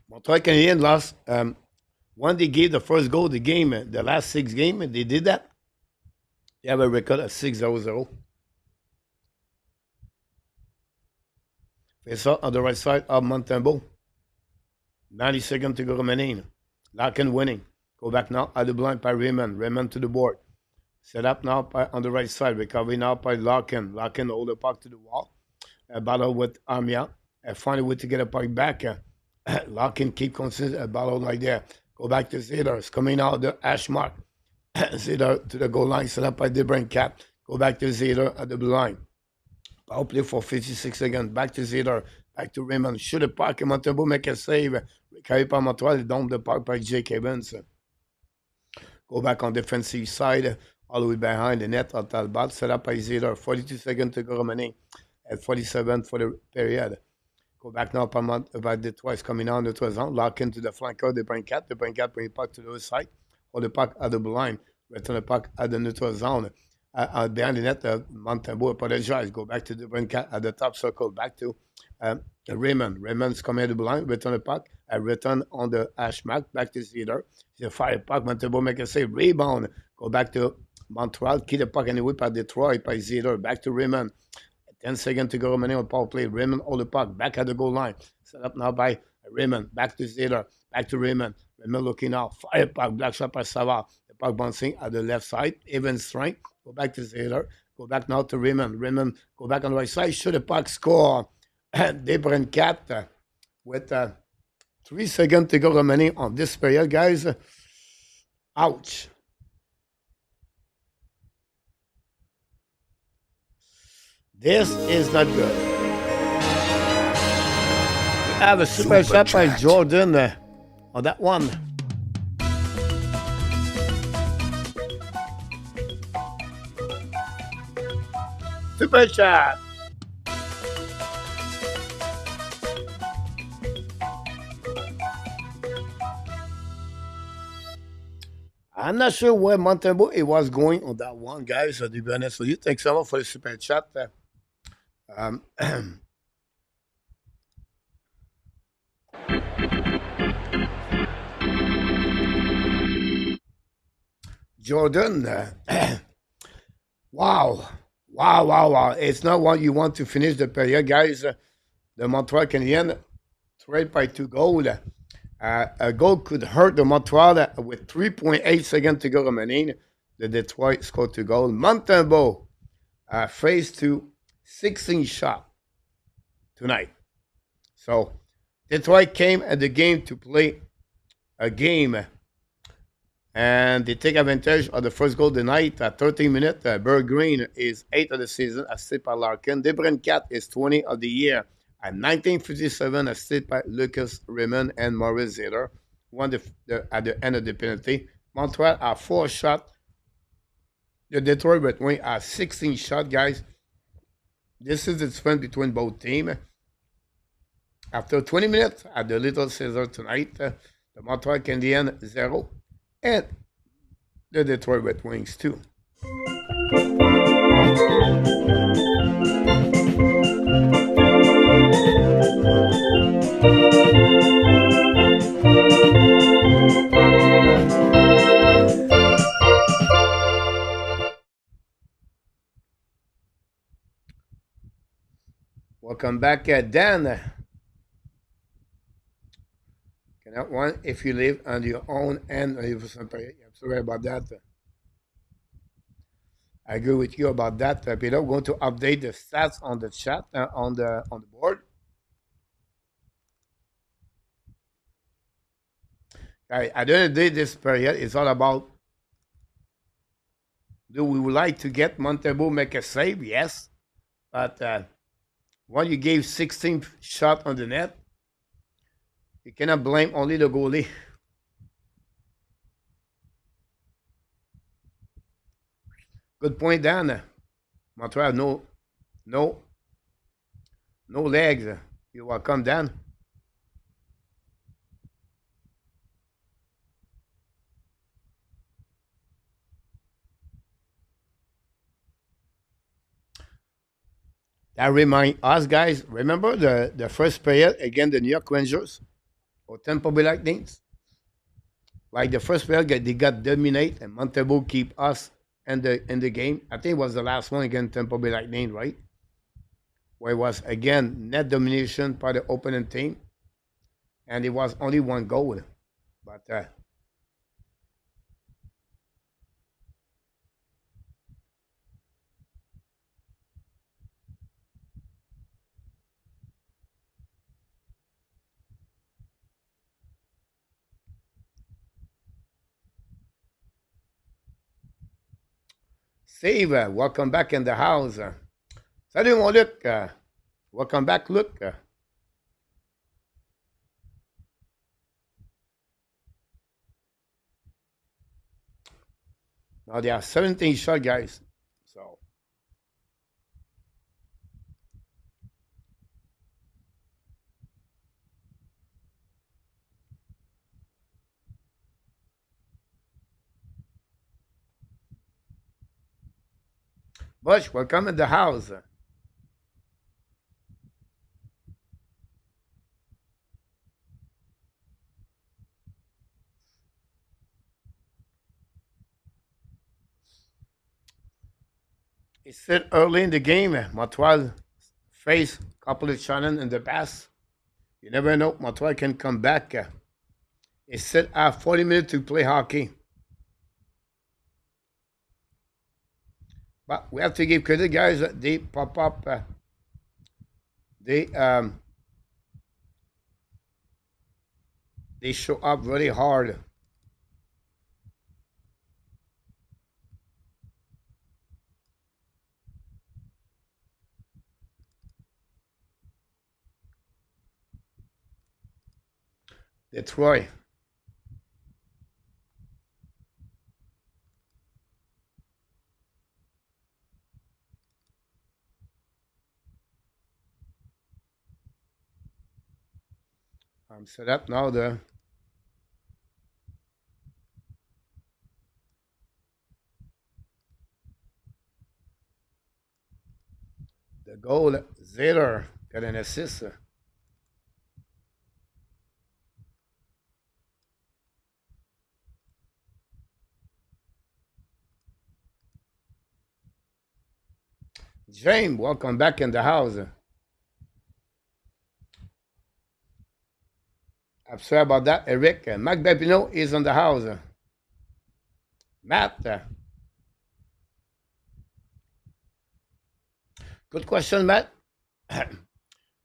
Montreal Canadiens lost When they gave the first goal, the game, the last six games, they did that. They have a record of 6-0. Face out on the right side of Montembeault. 90 seconds to go remaining. Larkin winning. Go back now at the blind by Raymond. Raymond to the board. Set up now on the right side. Recovery now by Larkin. Larkin hold the puck to the wall. A battle with Armia. Find a way to get a puck back. Larkin keep consistent. A battle like that. Go back to Zeder. It's coming out the hash mark. Zeder to the goal line. Set up by DeBrincat. Go back to Zeder at the blue line. Power play for 56 seconds. Back to Zeder. Back to Raymond. Shoot the puck. Montembeault make a save. Recovery par Montreal. Dump the puck by Jake Evans. Go back on defensive side. All the way behind the net at Talbot. Set up by Zeder. 42 seconds to go remaining. At 47 for the period. Go back now by Detroit. Coming on the 12 zone. Lock into the flanker. The Brincat. The Brincat bring the puck to the other side. Hold the puck at the blue line. Return the puck at the neutral zone. Behind the net, Montembeault apologize. Go back to the Brincat at the top circle. Back to Raymond. Raymond's coming at the blue line. Return the puck. Return on the hash mark. Back to Zeder. The fire puck. Montembeault make a save. Rebound. Go back to Montreal. Keep the puck anyway by Detroit by Zeder. Back to Raymond. 10 seconds to go remaining on power play. Raymond hold the puck. Back at the goal line. Set up now by Raymond. Back to Zeder. Back to Raymond. Raymond looking out. Fire puck. Black shot by Savard. The puck bouncing at the left side. Even strength. Go back to Zeder. Go back now to Raymond. Raymond go back on the right side. Shoot the puck. Score. Debrincat with 3 seconds to go remaining on this period, guys. Ouch. This is not good. We have a super shot by Jordan on that one. Super chat. I'm not sure where Montembeault it was going on that one, guys. To be honest with you, thanks so much for the super chat. Um, Jordan, wow. Wow. It's not what you want to finish the period, guys. The Montreal Canadiens trade by 2 goals. A goal could hurt the Montreal with 3.8 seconds to go remaining. The Detroit scored 2 goals. Montembeault faced to 16 shot tonight. So Detroit came at the game to play a game, and they take advantage of the first goal of the night at 13 minutes. Berg Green is 8th of the season, assisted by Larkin. DeBrincat is 20 of the year. At 1957, assisted by Lucas Raymond and Maurice Zeder. Won at the end of the penalty. Montreal are 4 shots. The Detroit Red Wings are 16 shots, guys. This is the difference between both teams. After 20 minutes at the Little Caesar tonight, the Montreal Canadiens 0 and the Detroit Red Wings 2. Welcome back, Dan. Cannot one if you live on your own and I'm sorry about that. I agree with you about that, Peter. We're going to update the stats on the chat on the board. Right, at the end of the day, this period is all about: do we would like to get Montembeault make a save? Yes, but when you gave 16 shot on the net, you cannot blame only the goalie. Good point, Dan. Montreal, no legs. You're welcome, Dan. That remind us, guys, remember the first period against the New York Rangers or Tampa Bay Lightning Like the first period, they got dominate, and Montembeault keep us in the game. I think it was the last one against Tampa Bay Lightning, right? Where it was again net domination by the opponent team, and it was only one goal. But Save, welcome back in the house. Salut mon Luc, welcome back, Luc. Now they are 17 shot, guys. So Bush, welcome in the house. It's still early in the game. Montreal faced a couple of challenges in the past. You never know. Montreal can come back. It's still at 40 minutes to play hockey. But we have to give credit, guys. They pop up. They they show up really hard. Detroit. I'm set up now. The goal. Zeller got an assist. James, welcome back in the house. I'm sorry about that, Eric. Mac Bepino is on the house. Matt, good question, Matt.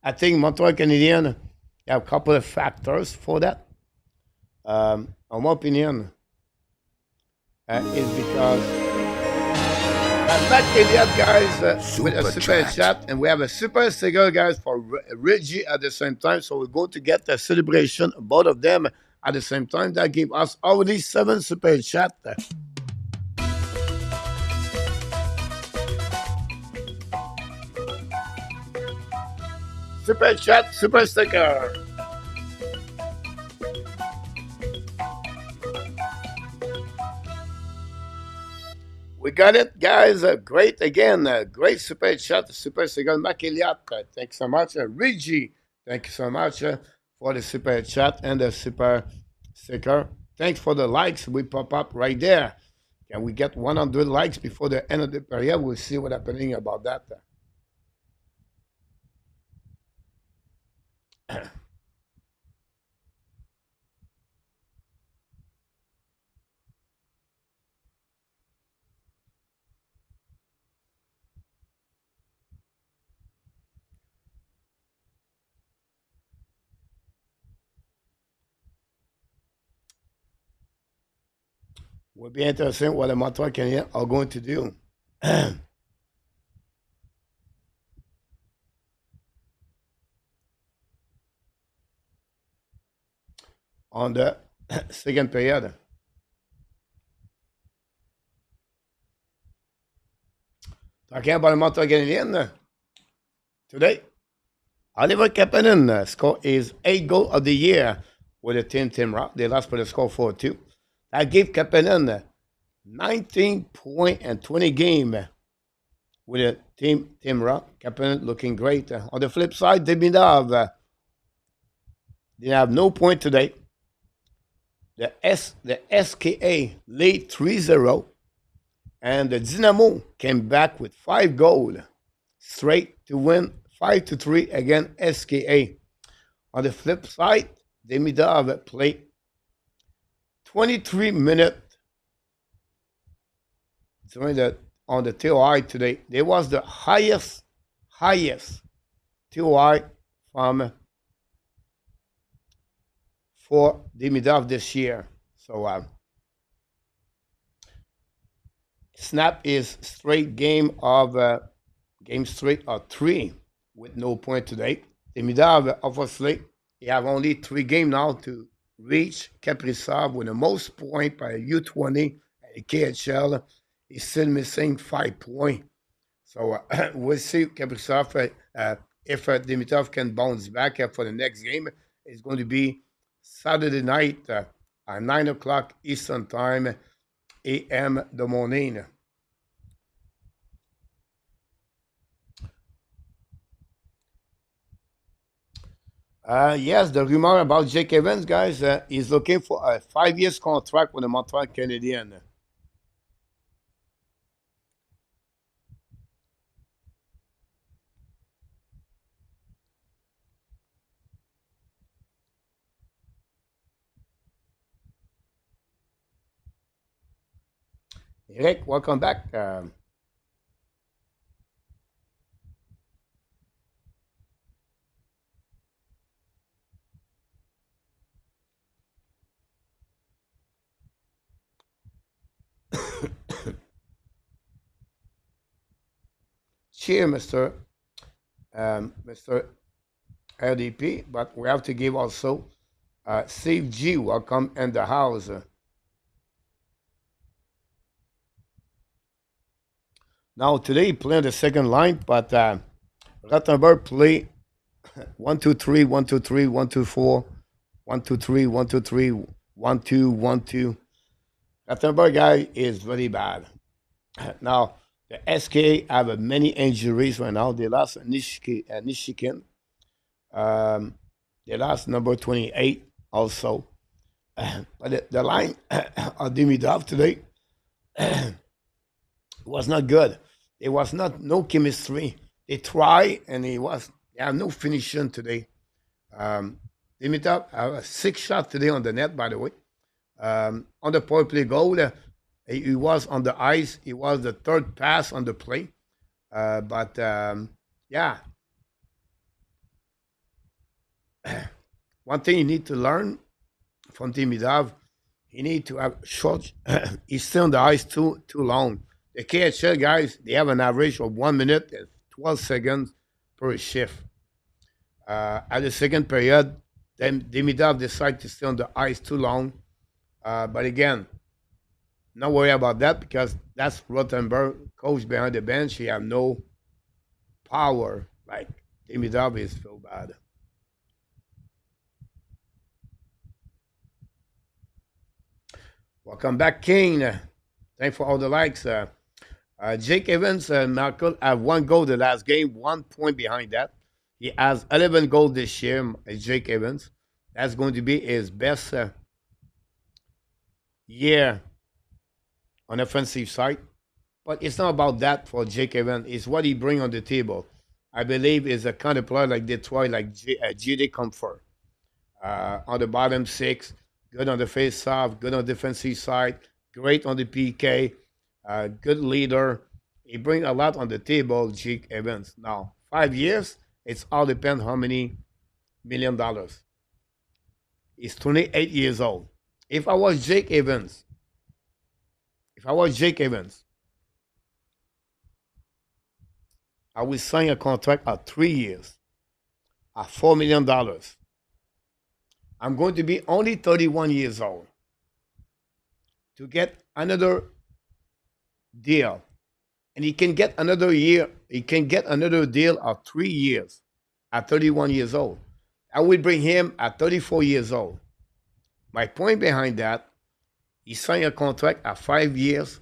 I think Montreal Canadiens have a couple of factors for that. In my opinion, is because Matt Elliott, guys, with a super chat, and we have a super sticker, guys, for Reggie at the same time. So we're going to get the celebration, both of them at the same time. That gave us already 7 super chat. Super chat, super sticker. We got it, guys. Great again. Great super chat, super sticker. Makiliat, thanks so much. Reggie, thank you so much for the super chat and the super sticker. Thanks for the likes. We pop up right there. Can we get 100 likes before the end of the period? We'll see what's happening about that. Will be interesting what the Montreal Canadiens are going to do. On the second period. Talking about the Montreal Canadiens today, Oliver Kapanen score is 8 goal of the year with the team rock. They lost by the score 4-2. That gave Kapanen 19 point and 20 game with a team rock. Kapanen looking great. On the flip side, they have no point today. The SKA lead 3-0, and the Dynamo came back with 5 goals straight to win 5-3 against SKA. On the flip side, Demidov played 23 minutes during the on the TOI today. They was the highest TOI from for Demidov this year. So Snap is straight game straight of 3 with no point today. Demidov obviously he have only 3 games now to reach Kaprizov with the most point by U20 at the KHL. He's still missing 5 points. So we'll see Kaprizov if Dimitrov can bounce back for the next game. It's going to be Saturday night at 9 o'clock Eastern Time, a.m. the morning. Yes, the rumor about Jake Evans, guys, he's looking for a 5 years contract with the Montreal Canadiens. Eric, welcome back. Cheer, Mr. LDP, but we have to give also Steve G. Welcome in the house. Now today playing the second line, but Rottenberg play 1-2-3, 1-2-3, 1-2-4, 1-2-3, 1-2-3, 1-2, 1-2. Rottenberg guy is very bad. Now the SK have many injuries right now. They lost Nishikin. They lost number 28 also. But the line of Demidov today was not good. It was not no chemistry. They try and they have no finishing today. Dimitrov have a 6 shot today on the net, by the way. On the power play goal, he was on the ice. He was the third pass on the play. But yeah, one thing you need to learn from Dimitrov, he need to have short. He's still on the ice too long. The KHL guys, they have an average of 1 minute and 12 seconds per shift. At the second period, then Demidov decided to stay on the ice too long. But again, not worry about that because that's Rottenberg, coach behind the bench. He have no power. Like Demidov is so bad. Welcome back, King. Thanks for all the likes. Jake Evans and Malcolm have 1 goal the last game, 1 point behind that. He has 11 goals this year, Jake Evans. That's going to be his best year on offensive side. But it's not about that for Jake Evans. It's what he brings on the table. I believe is a kind of player like Detroit, like J.D. Comfort. On the bottom 6, good on the face-off, good on the defensive side, great on the PK, good leader. He brings a lot on the table, Jake Evans. Now, 5 years, it's all depends how many $1 million. He's 28 years old. If I was Jake Evans, I would sign a contract at 3 years at $4 million. I'm going to be only 31 years old to get another deal. And he can get another year, he can get another deal of 3 years at 31 years old. I will bring him at 34 years old. My point behind that, he signed a contract at 5 years.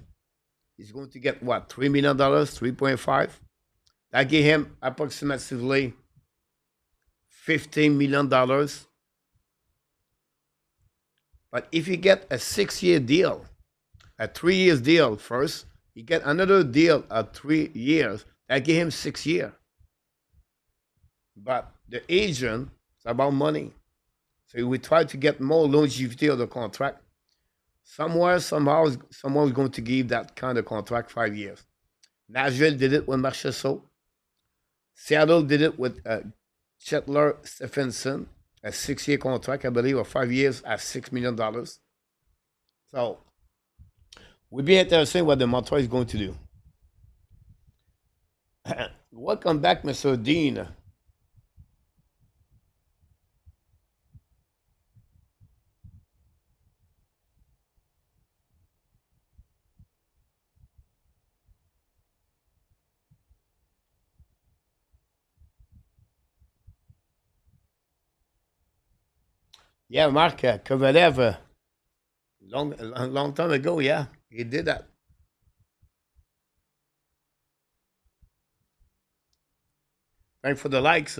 He's going to get what, $3 million, 3.5? That gave him approximately $15 million But if you get a 6 year deal, a 3 years deal first, you get another deal of 3 years, that give him 6 years. But the agent, it's about money. So we try to get more longevity of the contract. Somewhere, somehow, someone's going to give that kind of contract 5 years. Nashville did it with Marchessault. Seattle did it with Chetler Stephenson, a 6 year contract, I believe, or 5 years at $6 million. So we'll be interesting what the Montreal is going to do. Welcome back, Mr. Dean. Yeah, Mark Kovalev, long time ago, yeah, he did that. Thanks for the likes.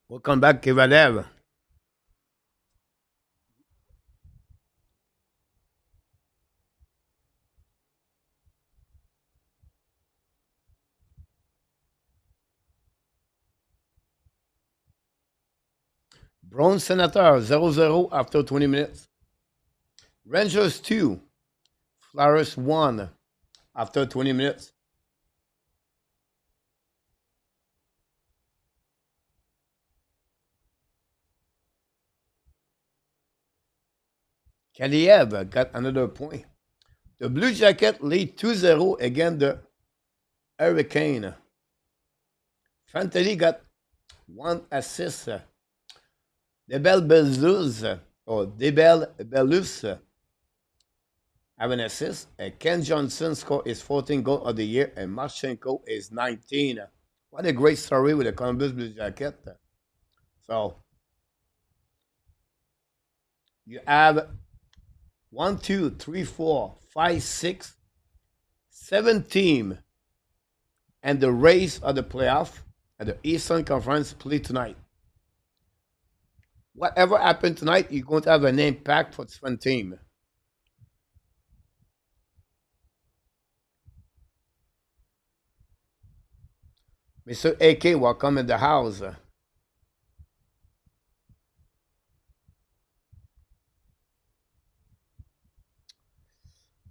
Welcome back, Kovalev. Brown Senator 0-0 after 20 minutes. Rangers 2, Flyers 1 after 20 minutes. Kaliev got another point. The Blue Jacket lead 2-0 against the Hurricane. Fantilli got one assist. Debel Belus or Debel Belus have an assist. Ken Johnson scored his 14th goal of the year, and Marchenko is 19. What a great story with the Columbus Blue Jacket. So you have 1, 2, 3, 4, 5, 6, 7 team and the race of the playoff at the Eastern Conference play tonight. Whatever happened tonight, you're going to have an impact for this one team. Mr. AK, welcome in the house.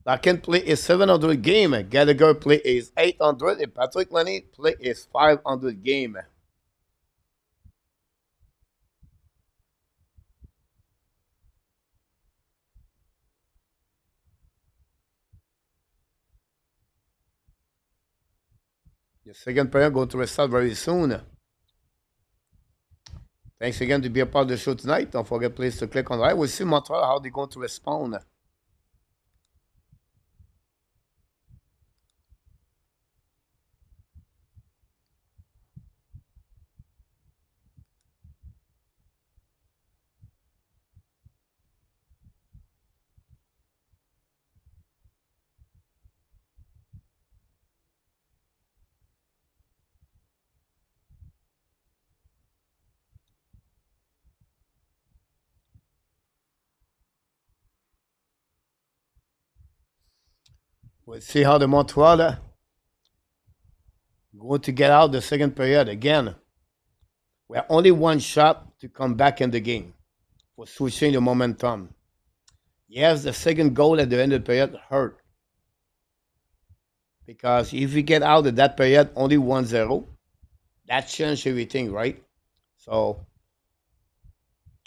Larkin play is 700 game. Gallagher play is 800. And Patrick Lenny play is 500 game. The second period going to restart very soon. Thanks again to be a part of the show tonight. Don't forget, please, to click on the like. We'll see Montreal how they're going to respond. We'll see how the Montreal going to get out the second period again. We have only one shot to come back in the game for switching the momentum. Yes, the second goal at the end of the period hurt. Because if we get out of that period only 1-0, that changed everything, right? So,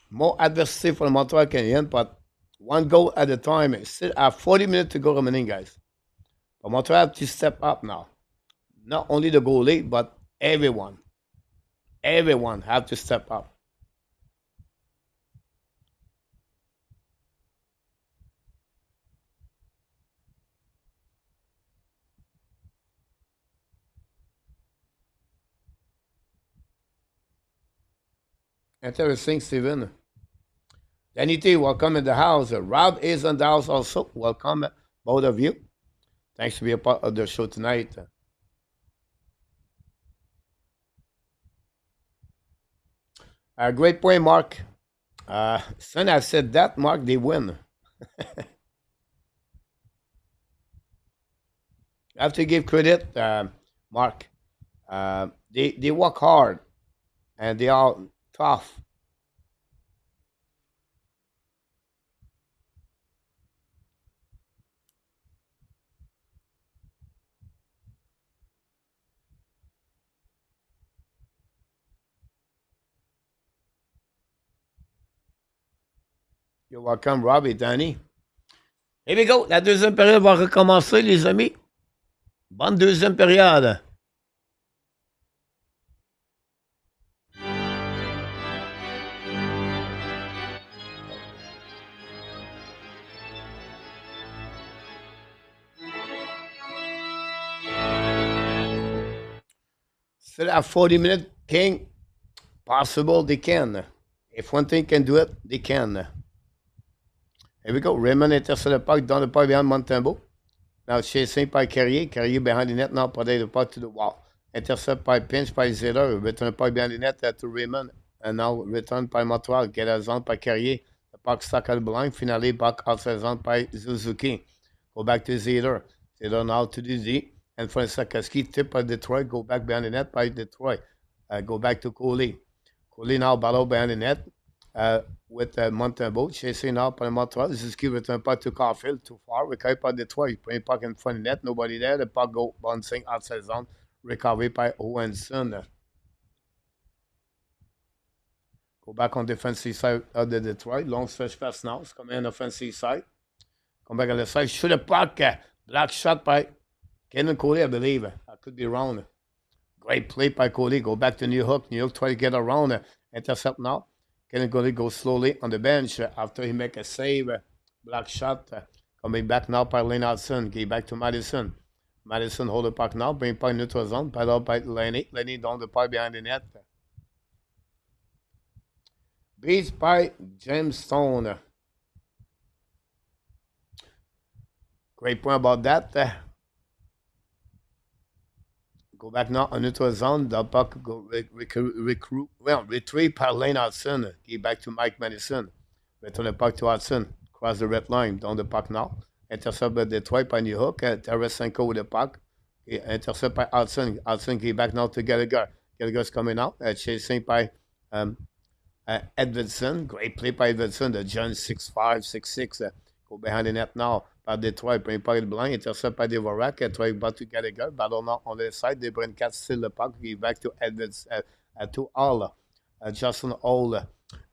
more adversity for the Montreal Canadiens, but one goal at a time. Still have 40 minutes to go remaining, guys. But Montreal have to step up now. Not only the goalie, but everyone. Everyone have to step up. Interesting, Steven. Danny T, welcome in the house. Rob is in the house also. Welcome, both of you. Thanks to be a part of the show tonight. Great point, Mark. Soon I said that, Mark, they win. I have to give credit, Mark. They work hard and they are tough. You're welcome, Robbie, Danny. Here we go. La deuxième période va recommencer, les amis. Bonne deuxième période. Still at 40 minutes, King. Possible they can. If one thing can do it, they can. Here we go. Raymond intercepts the puck down the puck behind Montembeault. Now chasing by Carrier. Carrier behind the net now, protect the puck to the wall. Intercept by Pinch by Zeder. Return the puck behind the net to Raymond. And now return by Montreal. Get a zone by Carrier. The puck stuck at the blind. Finally back outside zone by Suzuki. Go back to Zeder. Zeder now to the Z. And for a Sakaski, tip by Detroit. Go back behind the net by Detroit. Go back to Coley. Coley now battle behind the net. With Montembeault, chasing now by Montreal. Suzuki return puck to Caulfield, too far. Recovered by Detroit. Putting puck in front of the net. Nobody there. The puck go bouncing outside zone. Recovered by Hutson. Go back on defensive side of the Detroit. Long stretch pass now. It's coming on offensive side. Come back on the side. Shoot the puck. Black shot by Kenan Coley, I believe. I could be wrong. Great play by Coley. Go back to New York. New York try to get around. Intercept now. Kenan Coley goes slowly on the bench after he make a save. Black shot. Coming back now by Lane Hutson. Get back to Madison. Madison hold the puck now. Bring puck neutral zone. Pass out by Lenny. Lenny down the puck behind the net. Beats by James Stone. Great point about that. Go back now on neutral zone. The puck go retrieve by Lane Hutson. Get back to Mike Madison. Return the puck to Hutson. Cross the red line. Down the puck now. Intercept by Detroit by New Hook. Tarasenko with the puck. Intercept by Hutson. Hutson get back now to Gallagher. Gallagher's coming out. Chasing by Edvardson. Great play by Edvardson. The John 6'5", 6'6". Go behind the net now by Detroit. Bring puck in blind. Intercept by Devorak. Try back to Gallagher. Battle now on the side. They bring cat still the puck. Give back to Edwards. To Hall. Justin Hall.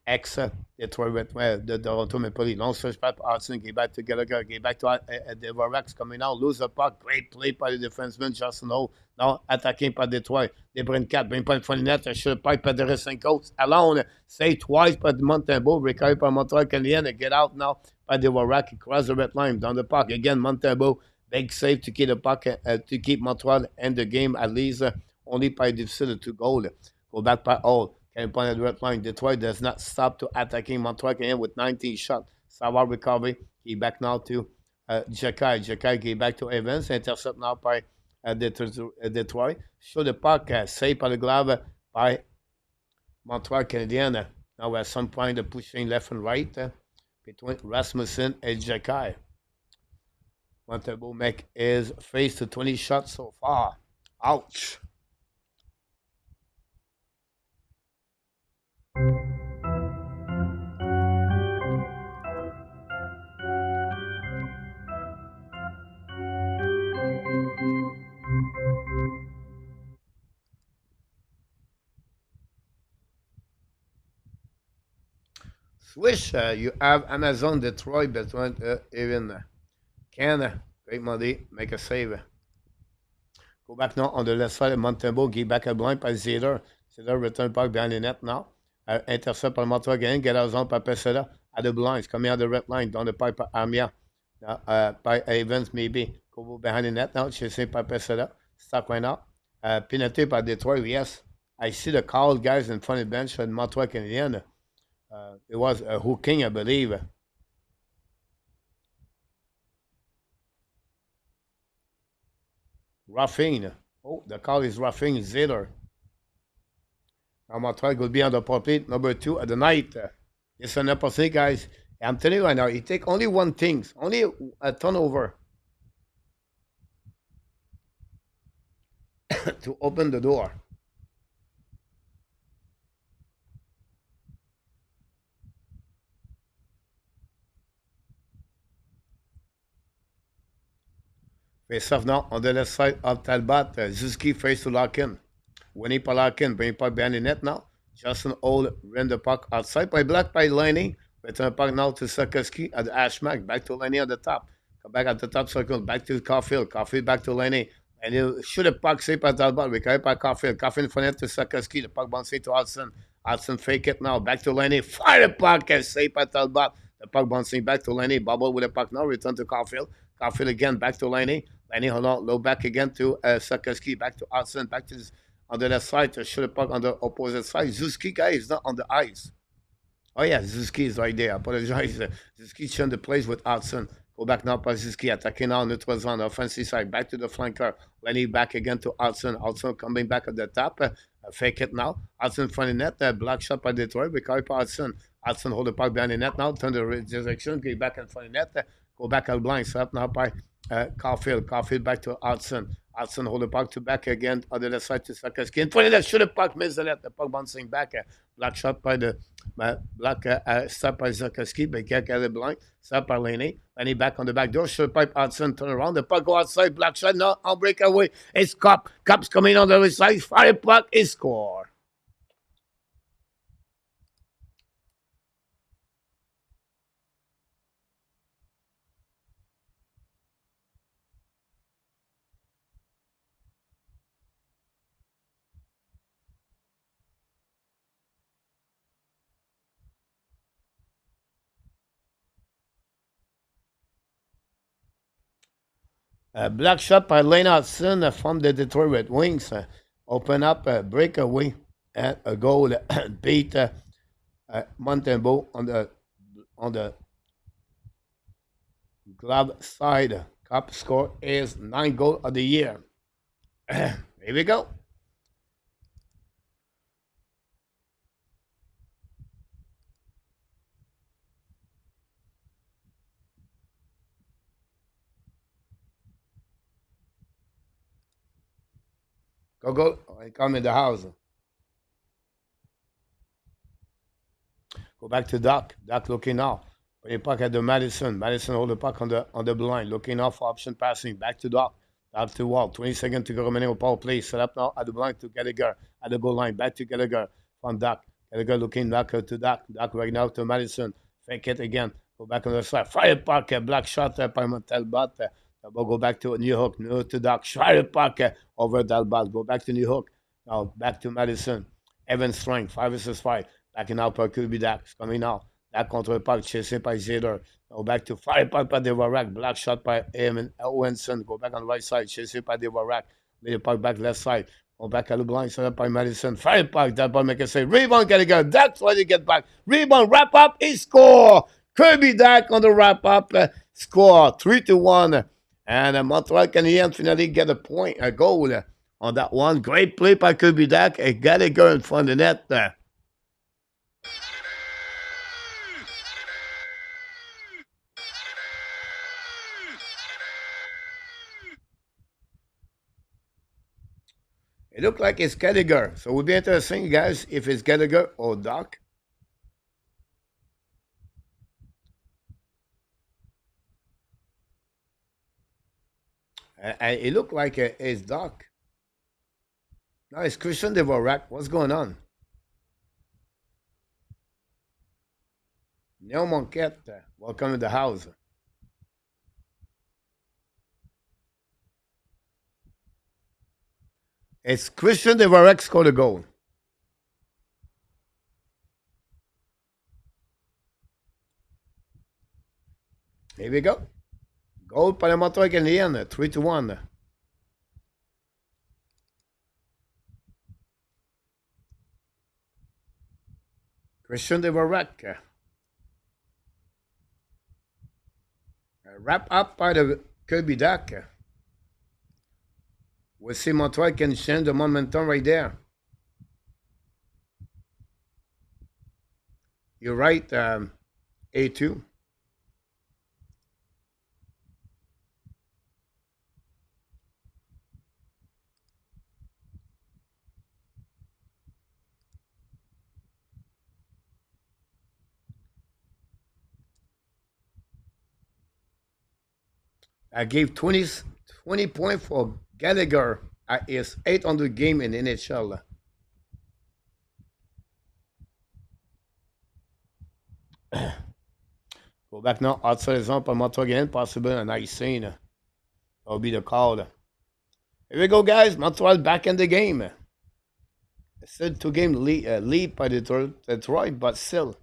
Ex Detroit the Toronto Maple Leafs. Long stretch back. Hudson. Give back to Gallagher. Give back to Devorak. Coming out. Lose the puck. Great play by the defenseman Justin Hall. Now attacking by Detroit. They bring cat. Bring puck in front of the net. Shoot pipe by the Tarasenko. Alone. Save twice by Montembeault. Recovered by Montreal Canadiens. Get out now by Devorak. Cross the red line. Down the puck. Again, Montembeault. Big save to keep the puck. To keep Montreal in the game. At least only by difficile to goal. Go back by Hall. Can point at the red line. Detroit does not stop to attacking Montreal Canadiens with 19 shots. Savard recovery. He back now to Jacky. Jacky get back to Evans. Intercept now by Detroit. Show the puck. Saved by the glove by Montreal Canadiens. Now at some point they're pushing left and right between Rasmussen and Jacky. Montembeault make his face to 20 shots so far. Ouch. Swish, you have Amazon Detroit, but even can great money, make a save. Go back now on the left side of Montembeault, get back at blind by Zeder. Zeder return back behind the net now. Intercept par Montreal again, get out zone par Pesera at the blinds, coming out the red line, down the pipe by Armia. By Evans maybe. Go behind the net now, chasing by Pesera. Stuck right now. Penalty by Detroit, yes. I see the call guys in front of the bench at Montreal Canadiens. It was hooking, I believe. Roughing. Oh, the call is roughing Ziller. Now Montreal will be on the puppet number 2 at the night. It's an opportunity, guys. I'm telling you right now, it take only one thing, only a turnover to open the door. Face off now on the left side of Talbot. Suzuki face to Larkin. Winnie par Larkin, bring puck behind the net now. Justin Old ran the puck outside by blocked by Laney. Return the puck now to Sakoski at the ash mark. Back to Laney at the top. Come back at the top circle. Back to Caulfield. Caulfield back to Laney. And he'll shoot a puck saved by Talbot. Recovered by Caulfield. Caulfield in front to Sakoski. The puck bouncing to Hutson. Hutson fake it now. Back to Laney. Fire the puck. Saved by Talbot. The puck bouncing back to Laney. Bubble with the puck now. Return to Caulfield. Caulfield again back to Laney. Laney hold on. Low back again to Sakoski. Back to Hutson. Back to on the left side to shoot the puck on the opposite side. Zuski guy is not on the ice. Oh yeah, Zuski is right there. I apologize. Zuski showing the plays with Hudson. Go back now by Zuski. Attacking now neutral zone, the offensive side. Back to the flanker. Lenny back again to Hudson. Hudson coming back at the top. Fake it now. Hudson in front of the net. Block shot by Detroit. Recovery by Hudson. Hudson hold the puck behind the net now. Turn the direction. Go back in front of the net. Go back out blind. Set up now by Caulfield. Caulfield back to Hudson. Hudson hold the puck to back again on the left side to Sakoski. In front of that, shoot the puck, miss the net. The puck bouncing back. Block shot by the block stop by Sakoski, but get out of the blind. Stop by Laney. Laney back on the back door. Shoot pipe Hudson, turn around. The puck go outside. Block shot. No, on breakaway. It's Cup. Cup's coming on the other side. Fire puck is score. Black shot by Lane Hudson from the Detroit Red Wings. Open up a breakaway and a goal beat Montembeault on the glove side. Cup score is 9 goal of the year. Here we go. Go. I come in the house. Go back to Doc. Doc looking now. Put the puck at the Madison. Madison hold the puck on the blind. Looking off for option passing. Back to Doc. Doc to Wall. 20 seconds to go remaining with power play. Set up now at the blind to Gallagher. At the goal line. Back to Gallagher. From Doc. Gallagher looking back to Doc. Doc right now to Madison. Fake it again. Go back on the side. Fire puck. Black shot by Talbot. The ball go back to New Hook. New Hook to Doc. Fire puck over Talbot. Go back to New Hook. Now back to Madison. Evan strength. 5 versus 5. Backing out par Kirby Dak. It's coming now. Dak contre le puck. Chasé by Zader. Go back to fire puck by Devorak. Black shot by Owenson. Go back on the right side. Chasé by Devorak. Lay the puck back left side. Go back at the blind. Set up by Madison. Fire puck. That ball make a save. Rebound Gallagher. That's why they get back. Rebound. Wrap up. He score. Kirby Dak on the wrap up. Score. 3-1. And Montreal Canadiens finally get a goal on that one. Great play by Kirby Dak. Gallagher in front of the net there. It looked like it's Gallagher. So it would be interesting, guys, if it's Gallagher or Doc. It looked like it's Doc. No, it's Christian Devorak. What's going on? Neil Monquette, welcome to the house. It's Christian Devorak scored a goal. Here we go. Goal para Montreal Canadiens, 3-1. Christian Devorak. Wrap up by the Kirby Duck. We'll see Montreal can change the momentum right there. You're right, A2. I gave 20 points for Gallagher at his 800 game in NHL. Go back now, outside zone pour Montreal again, possible a nice scene. That'll be the call. Here we go, guys. Montreal back in the game. Still 2-game lead by Detroit, but still.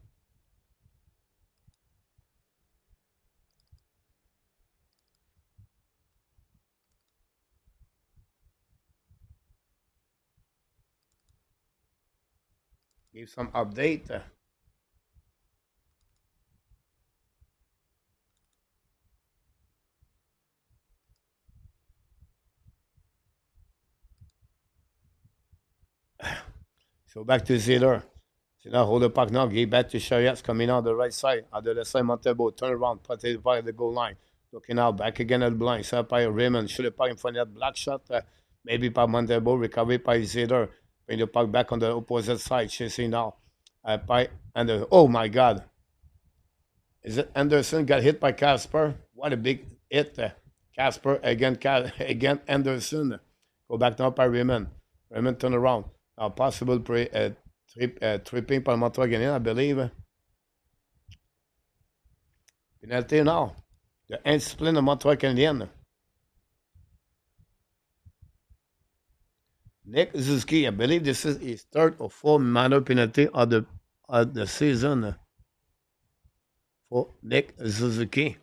Give some update. So back to Ziller. Ziller hold the puck now. Give back to Chariot's coming on the right side. On the left side, Montembeault. Turn around. Put it by the goal line. Looking out. Back again at the blind. Set by Raymond. Shoot the puck in front of that black shot. Maybe by Montembeault. Recovered by Ziller. Bring the puck back on the opposite side. Chasing now. By Anderson. Oh my God. Is it Anderson got hit by Casper? What a big hit. Casper again Anderson. Go back now by Raymond. Raymond turn around. Now possible tripping par Montreal Canadiens, I believe. Penalty now. The indiscipline of Montreal Canadiens. Nick Suzuki, I believe this is his third or fourth minor penalty of the season for Nick Suzuki.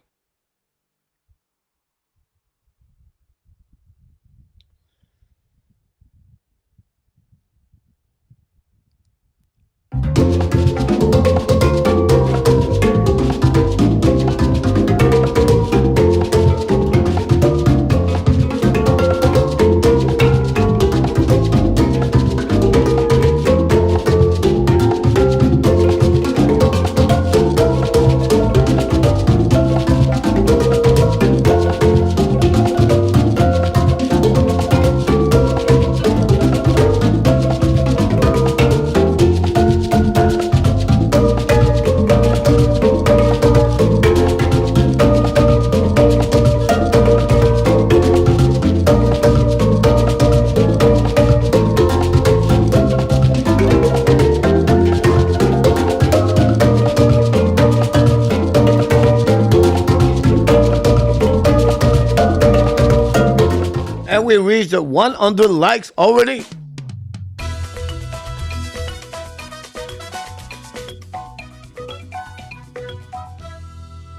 And we reached the 100 likes already.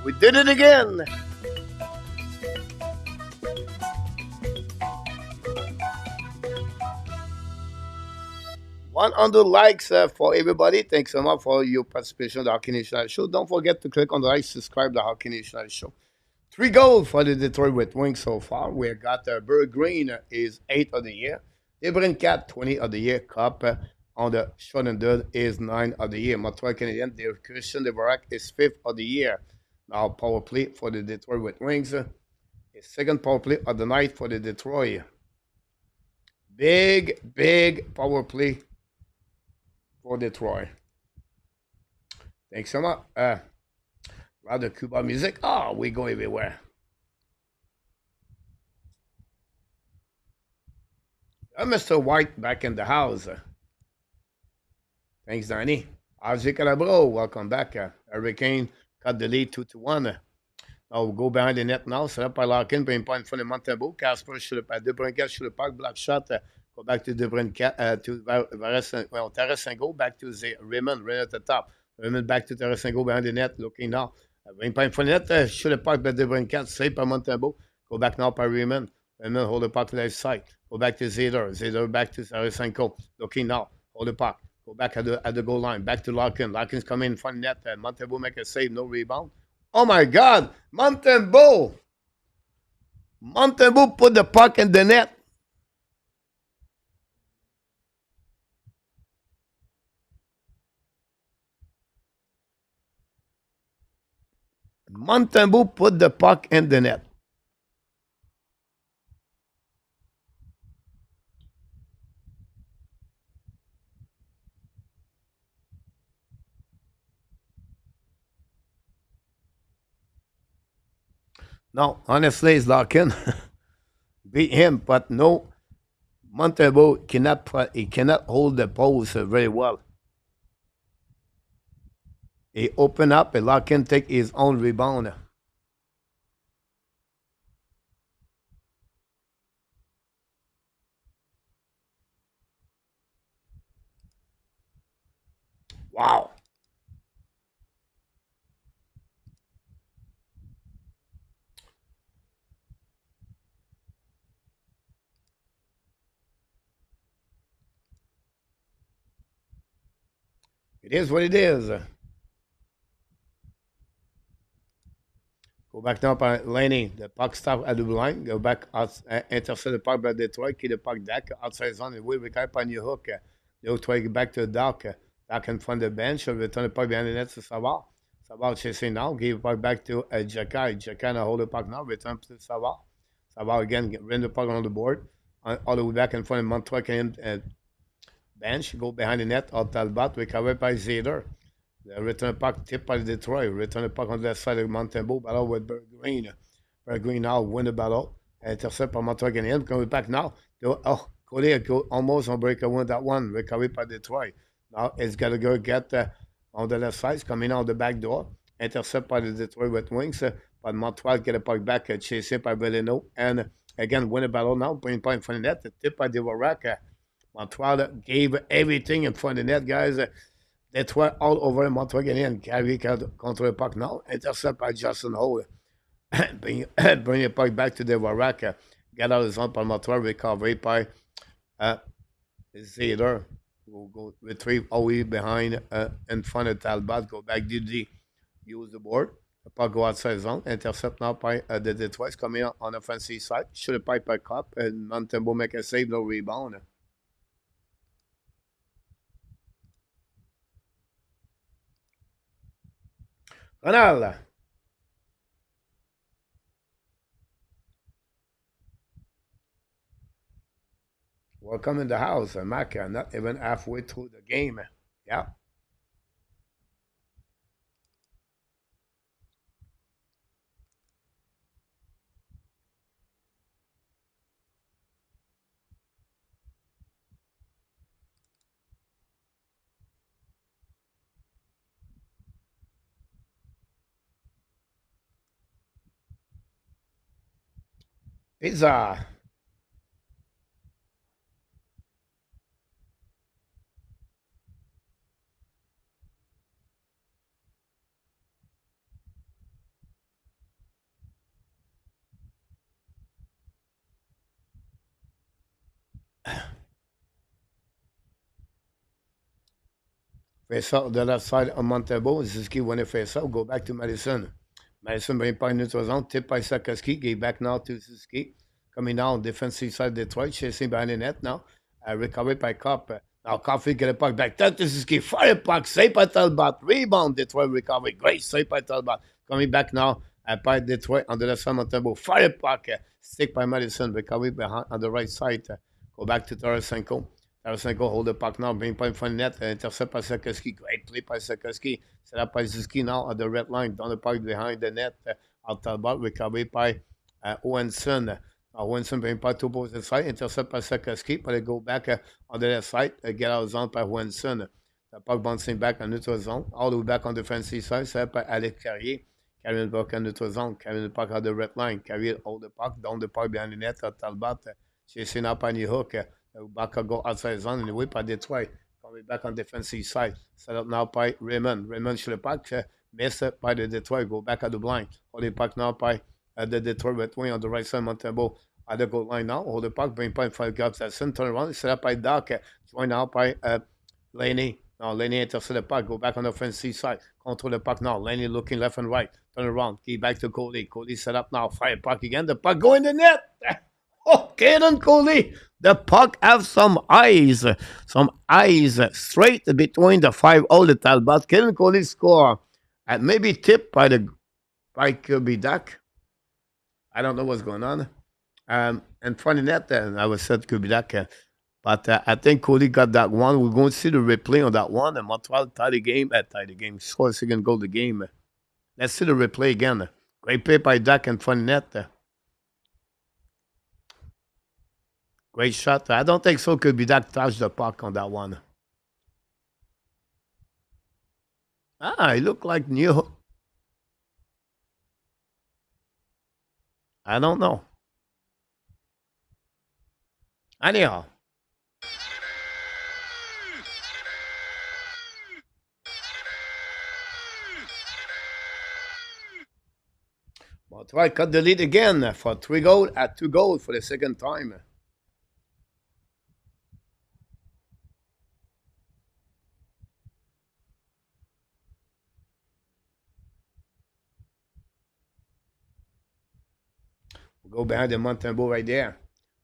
We did it again. One hundred likes for everybody. Thanks so much for your participation in the Hockey Nation Show. Don't forget to click on the like, subscribe to the Hockey Nation Show. 3 goals for the Detroit Red Wings so far. We got Bird Green is 8 of the year. Debrincat, 20 of the year. Cup on the short and dirt is 9 of the year. Montreal Canadiens, Christian Devorak is 5th of the year. Now power play for the Detroit Red Wings. His second power play of the night for the Detroit. Big power play for Detroit. Thanks so much. Rather Cuba music. Oh, we go everywhere. Mr. White back in the house. Thanks, Danny. Arji Calabro, welcome back. Hurricane cut the lead 2-1. Now we'll go behind the net now. Set up by Larkin, bring point in front of Montembeault. Casper should have Debrincat should have parked black shot. Go back to Debrincat to Tarasenko. Back to Raymond at the top. Raymond back to Tarasenko behind the net. Looking now. Bring point in front of the net. Should have parked by Debrincat. Saved by Montembeault. Go back now by Raymond. Raymond hold the puck to the left side. Go back to Zeder. Zeder back to Tarasenko. Looking now. Hold the puck. Go back at the goal line. Back to Larkin. Larkin's coming in front of net. Montembeault make a save. No rebound. Oh my God. Montembeault. Montembeault put the puck in the net. Montembeault put the puck in the net. No, honestly, it's Larkin. Beat him, but no, Montembeault cannot hold the post very well. He open up and Larkin take his own rebound. Wow. It is what it is. Go back now by Laney. The puck stop at the line. Go back out, intercept the puck by Detroit. Keep the puck deck outside zone. And we can't on your hook. Detroit back to Doc. Doc in front of the bench. Return the puck behind the net to Savard. Savard chasing now. Give the puck back to Jacky. Jacky now hold the puck now. Return to Savard. Savard again. Bring the puck on the board. All the way back in front of Montreal Canadiens bench. Go behind the net. Out Talbot. Recovered by Zader. The return puck tipped by Detroit. Return the puck on the left side of Montembeault. Battle with Green. Green now win the battle. Intercept by Montreal Canadiens. Coming back now. Collier almost on breakaway that one. Recovered by Detroit. Now it's got to go get on the left side. It's coming out the back door. Intercept by the Detroit Red Wings. But Montreal get a puck back. Chased by Bellino. And again, win the battle now. Bring point in front of the net. The tip by Dvorak. Montreal gave everything in front of the net, guys. Detroit all over Montreal Canadiens. Carry contre the puck now. Intercept by Justin Hole. bring the puck back to Dvorak. Get out of zone by Montreal. Recovery by Zader. We'll go retrieve all the way behind in front of Talbot. Go back DD. Use the board. The puck go outside zone. Intercept now by the Detroit coming out on the offensive side. Shoot a pipe by Cup. And Montembeault make a save. No rebound. Ronald. Welcome in the house, Mac. Not even halfway through the game. Yeah. Pizza. Face out the left side of Montembeault. Suzuki when it face out, go back to Madison. Madison bring pas neutral zone, tip by Sakaski, get back now to Suzuki. Coming down, defensive side of Detroit, chasing behind the net now. Recovered by Cup. Now Coffee get a puck back. That to Suzuki, fire puck, save by Talbot. Rebound, Detroit recovery. Great save by Talbot. Coming back now by Detroit on the left side of Montembeault. Fire puck, stick by Madison, recovery behind on the right side. Go back to Tarasenko. Tarasenko hold the puck now, bring point from net, intercept by Sakaski. Great play by Sakaski. Set up by Suzuki now on the red line, down the puck behind the net. Out Talbot, recovery by Owenson. Owenson bring puck to both side, intercept by Sakaski, but they go back on the left side, get out of zone by Owenson. The puck bouncing back on neutral zone, all the way back on the defensive side, set up by Alex Carrier. Carrying the puck on neutral zone, carrying the puck on the red line. Carrier hold the puck, down the puck behind the net. Talbot chasing up on the hook. Back go outside zone and whip by Detroit. Coming back on defensive side. Set up now by Raymond. Raymond should the puck. Missed by the Detroit. Go back at the blind. Hold the puck now by the Detroit Red Wing on the right side. Montembeault at the goal line now. Hold the puck. Bring point for Gutson. Turn around. Set up by Doc. Joined out by Laney. No, Laney intercepts the puck. Go back on the offensive side. Control the puck now. Laney looking left and right. Turn around. Key back to Coley. Coley set up now. Fire puck again. The puck go in the net. Oh, Caden Coley. The puck have some eyes. Some eyes straight between the 5 the Talbot. Caden Coley score. And maybe tipped by Kirby Duck. I don't know what's going on. And funny net, I was said Kirby Duck. But I think Cody got that one. We're going to see the replay on that one. And Montreal tied the game. Tied the game. Score a second goal the game. Let's see the replay again. Great play by Dak and funny net. Great shot. I don't think so. Could be Dak touched the puck on that one. It looked like new. I don't know. Anyhow. Montreal cut the lead again for 3 goals at 2 goals for the second time. We'll go behind the Montembeault right there.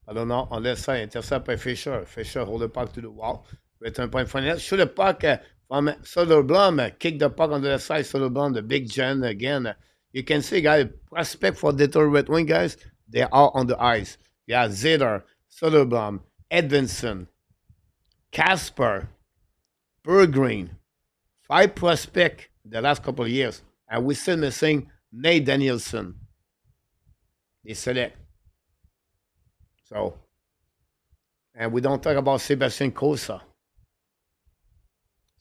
I don't know, on left side, intercept by Fisher. Fisher hold the puck to the wall. Return point for net. Shoot the puck from Soderblom. Kick the puck on the left side. Soderblom, the big gen again. You can see, guys, prospect for Detroit Red Wing, guys, they are on the ice. Yeah, Zeder, Soderblom, Edvinson, Casper, Bergreen. 5 prospect the last couple of years. And we're still missing Nate Danielson. They select. So, and we don't talk about Sebastian Kosa.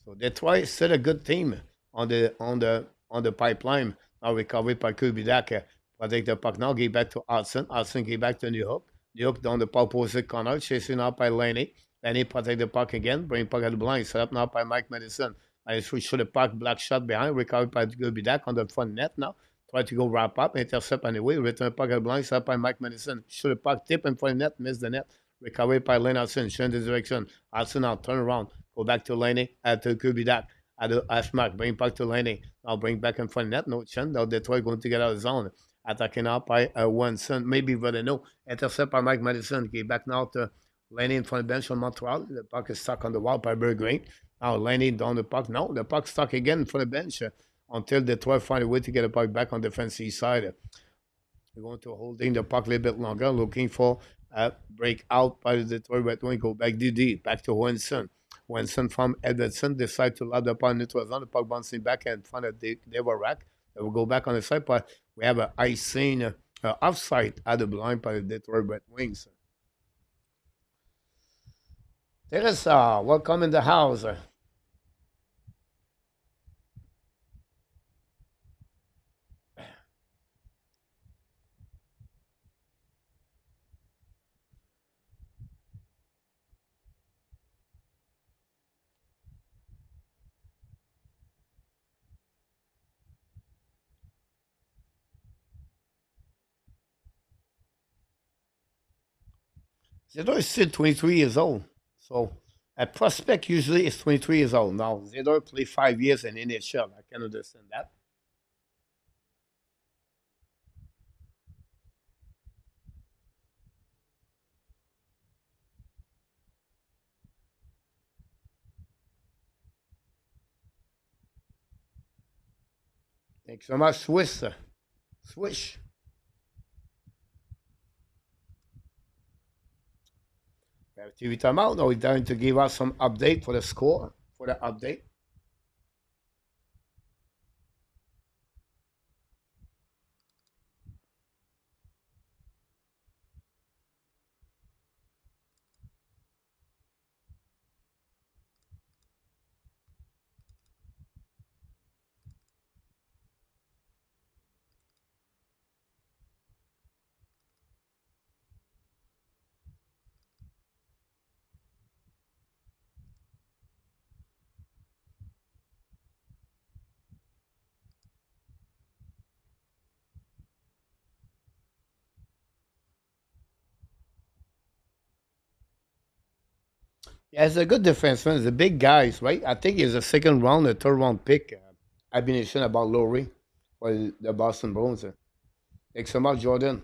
So Detroit is still a good team on the pipeline. Now recovered by Kubidak. Protect the puck now. Give back to Hutson. Hutson give back to New Hook. New Hook down the power opposite corner. Chasing out by Laney. Laney protect the puck again. Bring puck at the blind. Set up now by Mike Madison. And shoot the puck. Black shot behind. Recovered by Kubidak on the front net now. Try to go wrap up. Intercept anyway. Return puck at the blind. Set up by Mike Madison. Shoot the puck. Tip in front of net. Miss the net. Recovered by Lane Hutson. Showing the direction. Hutson now turn around. Go back to Laney. To Kubidak. At the Ashmark. Bring back to Laney. Now bring back in front of net. No chance. Now Detroit going to get out of zone. Attacking out by Wilson. Maybe Vedeno. Intercept by Mike Madison. Get back now to Laney in front of the bench on Montreal. The puck is stuck on the wall by Bergreen. Now Laney down the puck. No, the puck stuck again in front of the bench until Detroit find a way to get the puck back on the defensive side. We're going to holding the puck a little bit longer, looking for a breakout by the Detroit Red Wings. Go back DD, back to Wilson. Wilson from Edmondson decide to lob the puck neutral zone. The puck bouncing back in front of the rack. They will go back on the side, but we have an icing offside at the blind by the Detroit Red Wings. Teresa, welcome in the house. Zedor is still 23 years old. So a prospect usually is 23 years old. Now, Zedor played 5 years in NHL. I can understand that. Thanks so much, Swiss. Swish. We have TV timeout. Now we're going to give us some update for the score, for the update. Yeah, he's a good defenseman. He's a big guys, right? I think he's a second round, a third round pick. I've been mentioned about Lowry for the Boston Bruins. Thanks so much, Jordan.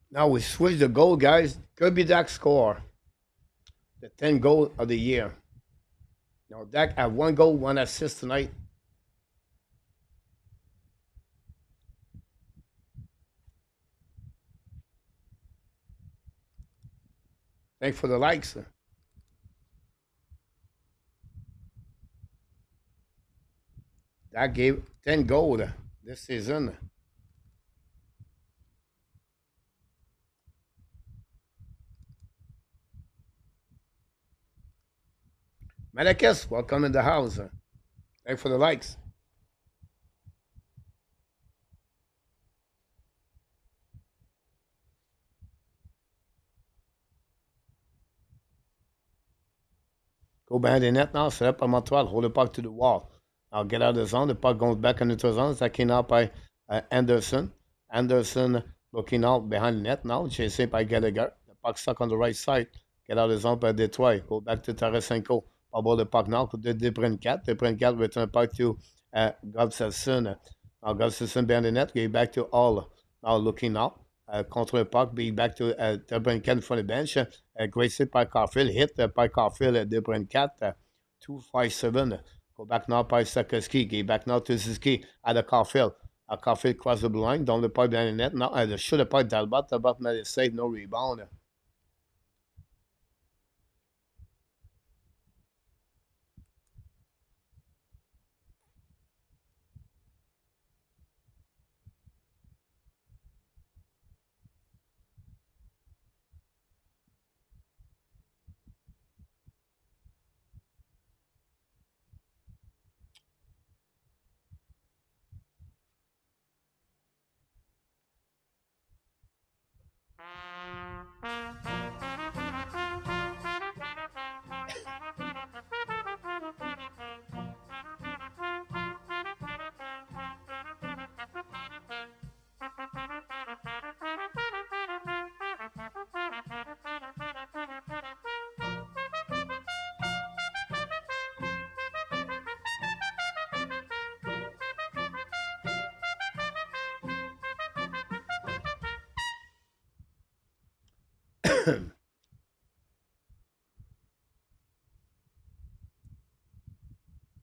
Now we switch the goal, guys. Could be Dak score the 10 goal of the year. Now Dak had one goal, one assist tonight. Thanks for the likes. Dak gave 10 goal this season. Malakis, welcome in the house. Thanks for the likes. Go behind the net now, set up à Montreal, hold the puck to the wall. Now get out of the zone, the puck goes back into the zone, it's taken out by Anderson. Anderson looking out behind the net now, chasing by Gallagher. The puck stuck on the right side. Get out of the zone by Detroit, go back to Tarasenko. Pas the puck now, de Debrincat. Debrincat return the puck to Gustafsson. Now Gustafsson behind the net, get back to All. Now looking out. Contre le puck, be back to Debrincat from the bench. Great save by Caulfield. Hit by Caulfield at Debrincat. 257. Go back now by Sakoski. Get back now to Suzuki at the Caulfield. Caulfield cross the blue line. Down the puck behind the net. Now the shoot the puck Talbot. Talbot made a save. No rebound.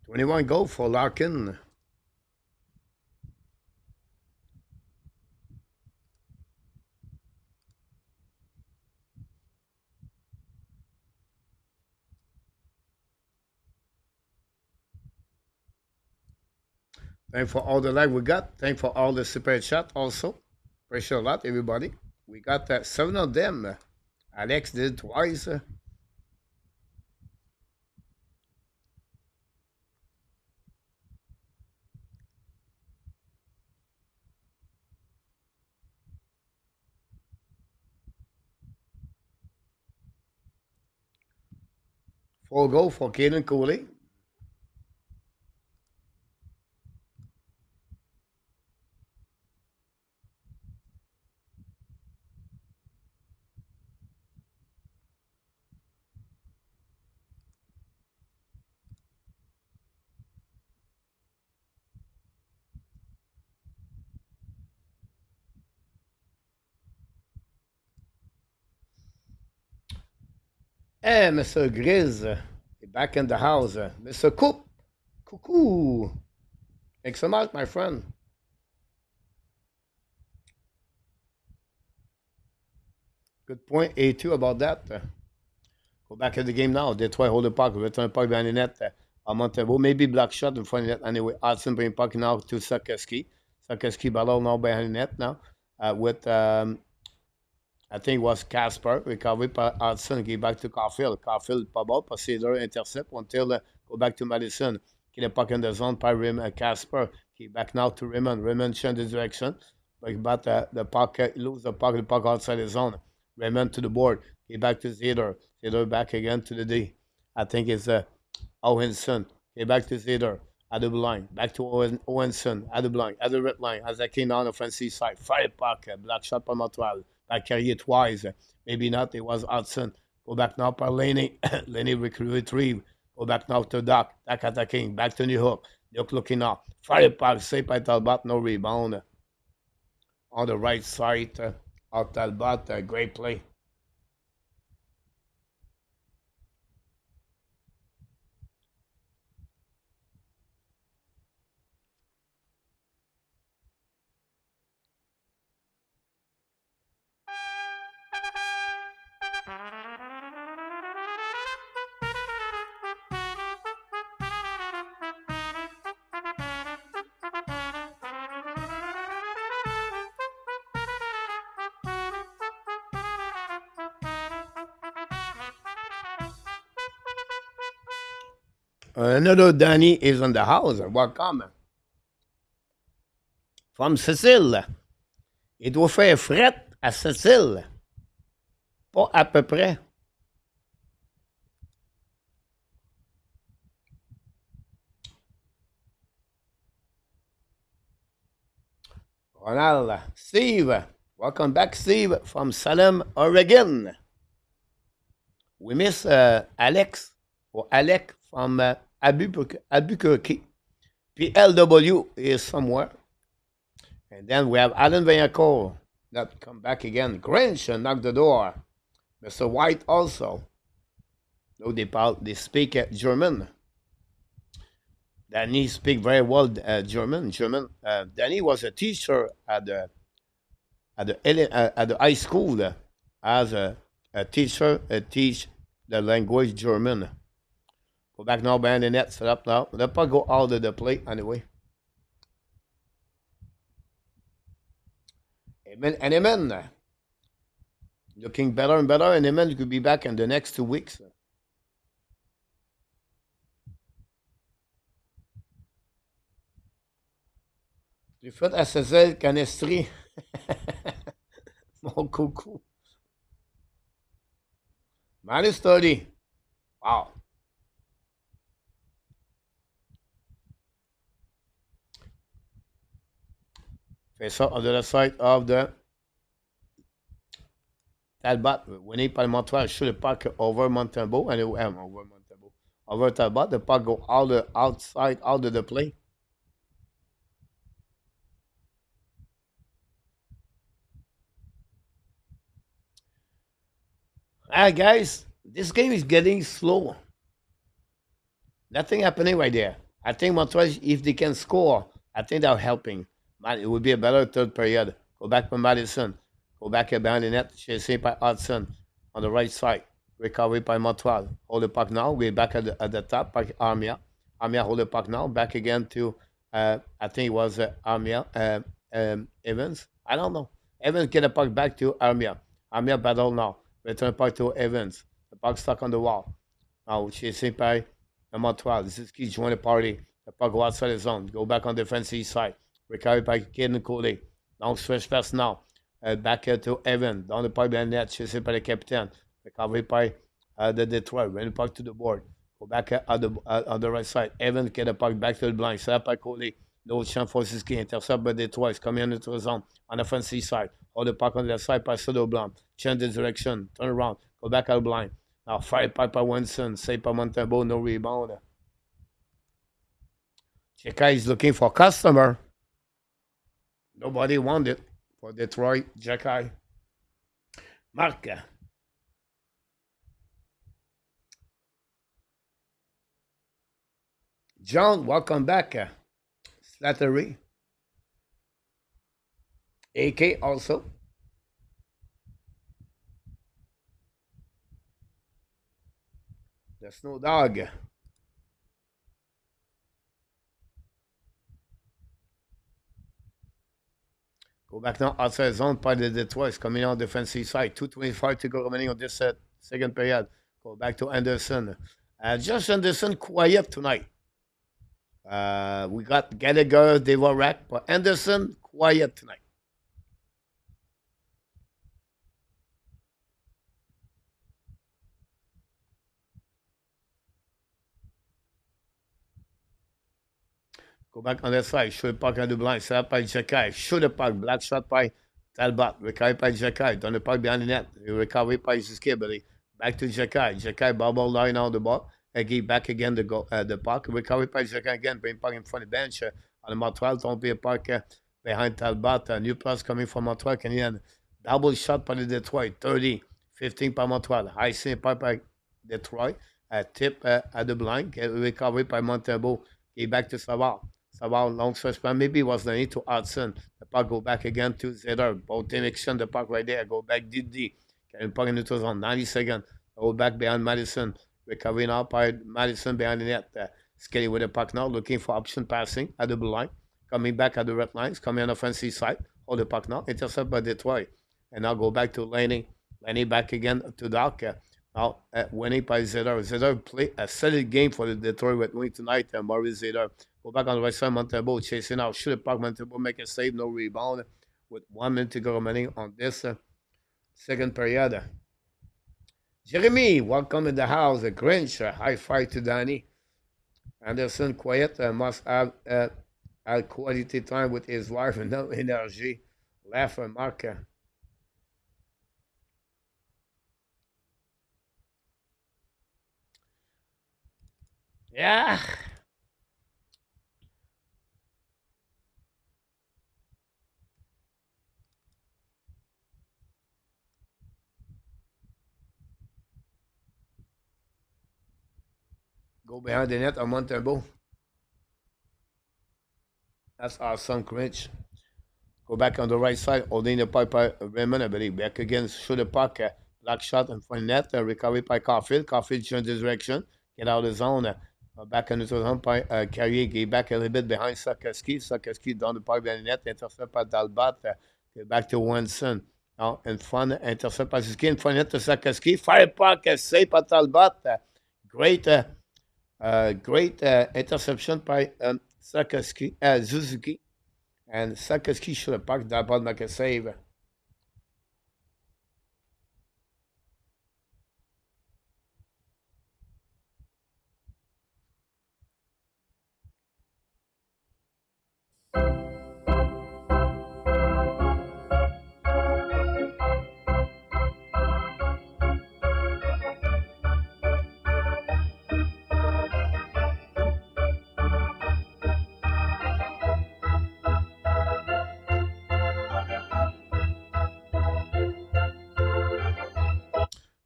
Twenty 21 goal for Larkin. Thank for all the like we got. Thank for all the super chat also. Appreciate a lot, everybody. We got 7 of them. Alex did twice. 4 goal for Caden Cooley. Hey, Mr. Grizz, back in the house. Mr. Coop, coucou. Thanks so much, my friend. Good point, A2 about that. Go back in the game now. Detroit hold the puck, return the puck behind the net. Montembeault, maybe block shot in front of the net. Anyway, Hutson bring puck now to Sakeski. Sakeski battle now behind the net now with I think it was Casper, recovery by Hudson, give back to Caulfield. Caulfield pas bon, parce que Cedar intercept until go back to Madison. Get a puck in the zone by Raymond, Casper. Keep back now to Raymond. Raymond change the direction. But the puck, lose the puck outside the zone. Raymond to the board. Get back to Cedar. Cedar back again to the D. I think it's Owenson. Get back to Cedar. At the line. Back to Owenson. At the line. At the red line. As I came on the offensive side. Fire puck. Black shot by Montreal. Back carrier twice. Maybe not. It was Hudson. Go back now by Laney. Laney retrieve. Go back now to Doc. Doc attacking. Back to New Hook. New Hook looking up. Fire puck. Save by Talbot. No rebound. On the right side of Talbot. Great play. Another Danny is on the house. Welcome. From Cécile. Il doit faire fret à Cécile. Pas à peu près. Ronald. Steve. Welcome back, Steve, from Salem, Oregon. We miss Alex or Alec from Albuquerque. PLW is somewhere. And then we have Alan Vaillancourt that come back again. Grinch knock the door. Mr. White also. No, they speak German. Danny speak very well German. Danny was a teacher at the high school as a teacher teach the language German. Go back now behind the net, set up now. The puck go out of the plate anyway. Amen and amen. Looking better and better, and amen could be back in the next 2 weeks. J'ai fait à Césaire Canestri. Mon coucou. Man study. Wow. Face up on the other side of the Talbot. Winning by Montreal. Shoot the puck over Montembeault. And over Montembeault. Over Talbot. The puck go out the outside, out of the play. Guys, this game is getting slow. Nothing happening right there. I think Montreal, if they can score, I think they're helping. Man, it would be a better third period. Go back by Madison. Go back behind the net. Chasing by Hutson on the right side. Recovery by Montreal. Hold the puck now. We're back at the top by Armia. Armia hold the puck now. Back again to, I think it was Armia. Evans. I don't know. Evans get the puck back to Armia. Armia battle now. Return puck to Evans. The puck stuck on the wall. Now chasing by Montreal. Suzuki join the party. The puck go outside the zone. Go back on the defensive side. Recovery by Caden Coley. Long stretch pass now. Back to Evan. Down the puck behind net. Chasing by the captain. Recovery by the Detroit. Run the puck to the board. Go back on the right side. Evan get the puck back to the blind. Set up by Coley. No chance for Suzuki. Intercept by Detroit. Coming into the zone on the offensive side. Hold the puck on the left side by Sodo Blanc. Change the direction. Turn around. Go back out blind. Now fire puck by Winston. Save by Montembeault. No rebound. Cheka is looking for customer. Nobody wanted for Detroit. Cheka. Mark. John, welcome back. Slattery. AK also. The Snow Dog. Go back now outside zone by the Detroit. Coming on defensive side. 2:25 to go remaining on this second period. Go back to Anderson. Josh Anderson quiet tonight. We got Gallagher, Devorak, but Anderson quiet tonight. Go back on that side. Shoot the puck on the blind. Set up by Jacky. Shoot the puck. Black shot by Talbot. Recovery by Jacky. Down the puck behind the net. Recovery by Suzuki. Back to Jacky. Jacky bubble line on the ball. Again, back again the puck. Recovery by Jacky again. Bring puck in front of the bench. On the Montreal. Don't be a puck behind Talbot. New plus coming from Montreal Canadiens. Double shot by the Detroit. 30-15 by Montreal. High sink puck by Detroit. Tip at the blind. Recovery by Montembeault. Back to Savard. Savard long suspend. Maybe it was the need to Hutson. The puck go back again to Zeder. Both team exchange the puck right there. Go back DD. Carry puck in the zone. 90 seconds. Go back behind Madison. Recovery now by Madison behind the net. Skelly with the puck now. Looking for option passing at the blue line. Coming back at the red lines. Coming on the offensive side. Hold the puck now. Intercept by Detroit. And now go back to Laney. Laney back again to Doc. Now winning by Zeder. Zeder play a solid game for the Detroit Red Wings tonight. Maurice Zeder. Go back on the right side, Montembeault chasing out. Shoot the puck, Montembeault make a save, no rebound. With 1 minute to go remaining on this second period. Jeremy, welcome in the house. A Grinch, high five to Danny. Anderson, quiet, must have quality time with his wife and no energy. Laugh, Mark. Yeah. Go behind the net on Montembeault. That's awesome, Grinch. Go back on the right side, holding the puck by Raymond, I believe. Back again, shoot the puck. Black shot in front of net. Recovery by Caulfield. Caulfield change his direction. Get out of the zone. Back into the zone by Carrier. Get back a little bit behind Sakoski. Sakoski down the puck behind the net. Intercept by Dalbat. Get back to Winson. Now in front. Intercept by Suzuki. In front of net to Sakoski. Fire puck. Save by Talbot. Great interception by Sakoski. Suzuki. And Sakoski should have puck. Dalbot make a save.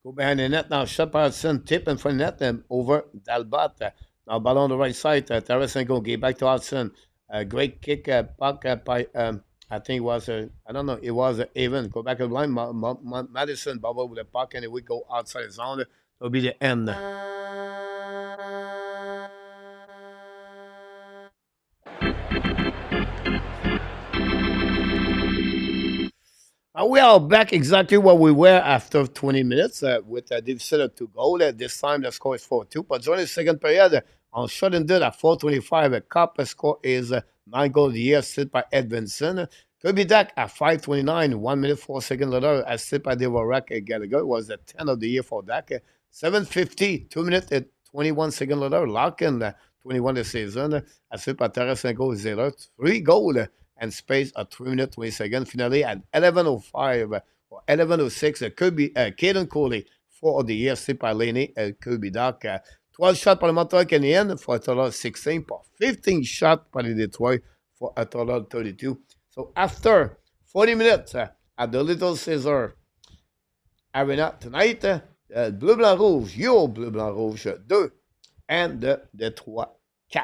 Go behind the net now. Shepardson tip in front of net over Dalbot. Now ball on the right side. Tarasenko get back to Hutson. Great kick puck by I think it was I don't know. It was even. Go back to the line. Madison bubble with the puck and we go outside the zone. It'll be the end. We are back exactly where we were after 20 minutes with a deficit to goal. This time the score is 4-2. But during the second period, on shot and did at 4:25, the cup score is 9 goals a year, set by Edvinson. Kirby Dak at 5:29, 1 minute 4 seconds later, as set by Devorak Gallagher. It was the 10 of the year for Dak. 7:50, 2 minutes and 21 seconds later, Larkin 21 the season, as set by Tarasenko 0, 3 goals and space at 3 minutes 20 seconds. Finally at 11:05 or 11:06, Kirby Caden Coley 4 of the year, set by Laney Kirby Dak. 12 shots par le Montreal Canadiens for a total of 16, par 15 shots par les Detroit for a total of 32. So after 40 minutes at the Little Caesar Arena tonight, Bleu Blanc Rouge, your Bleu Blanc Rouge 2 and the Detroit 4.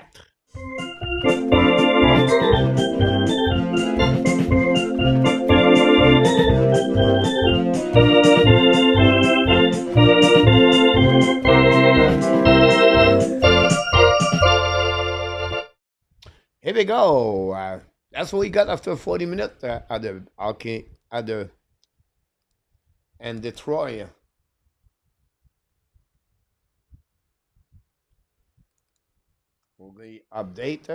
Here we go. That's what we got after 40 minutes at the okay at the and Detroit. We'll be update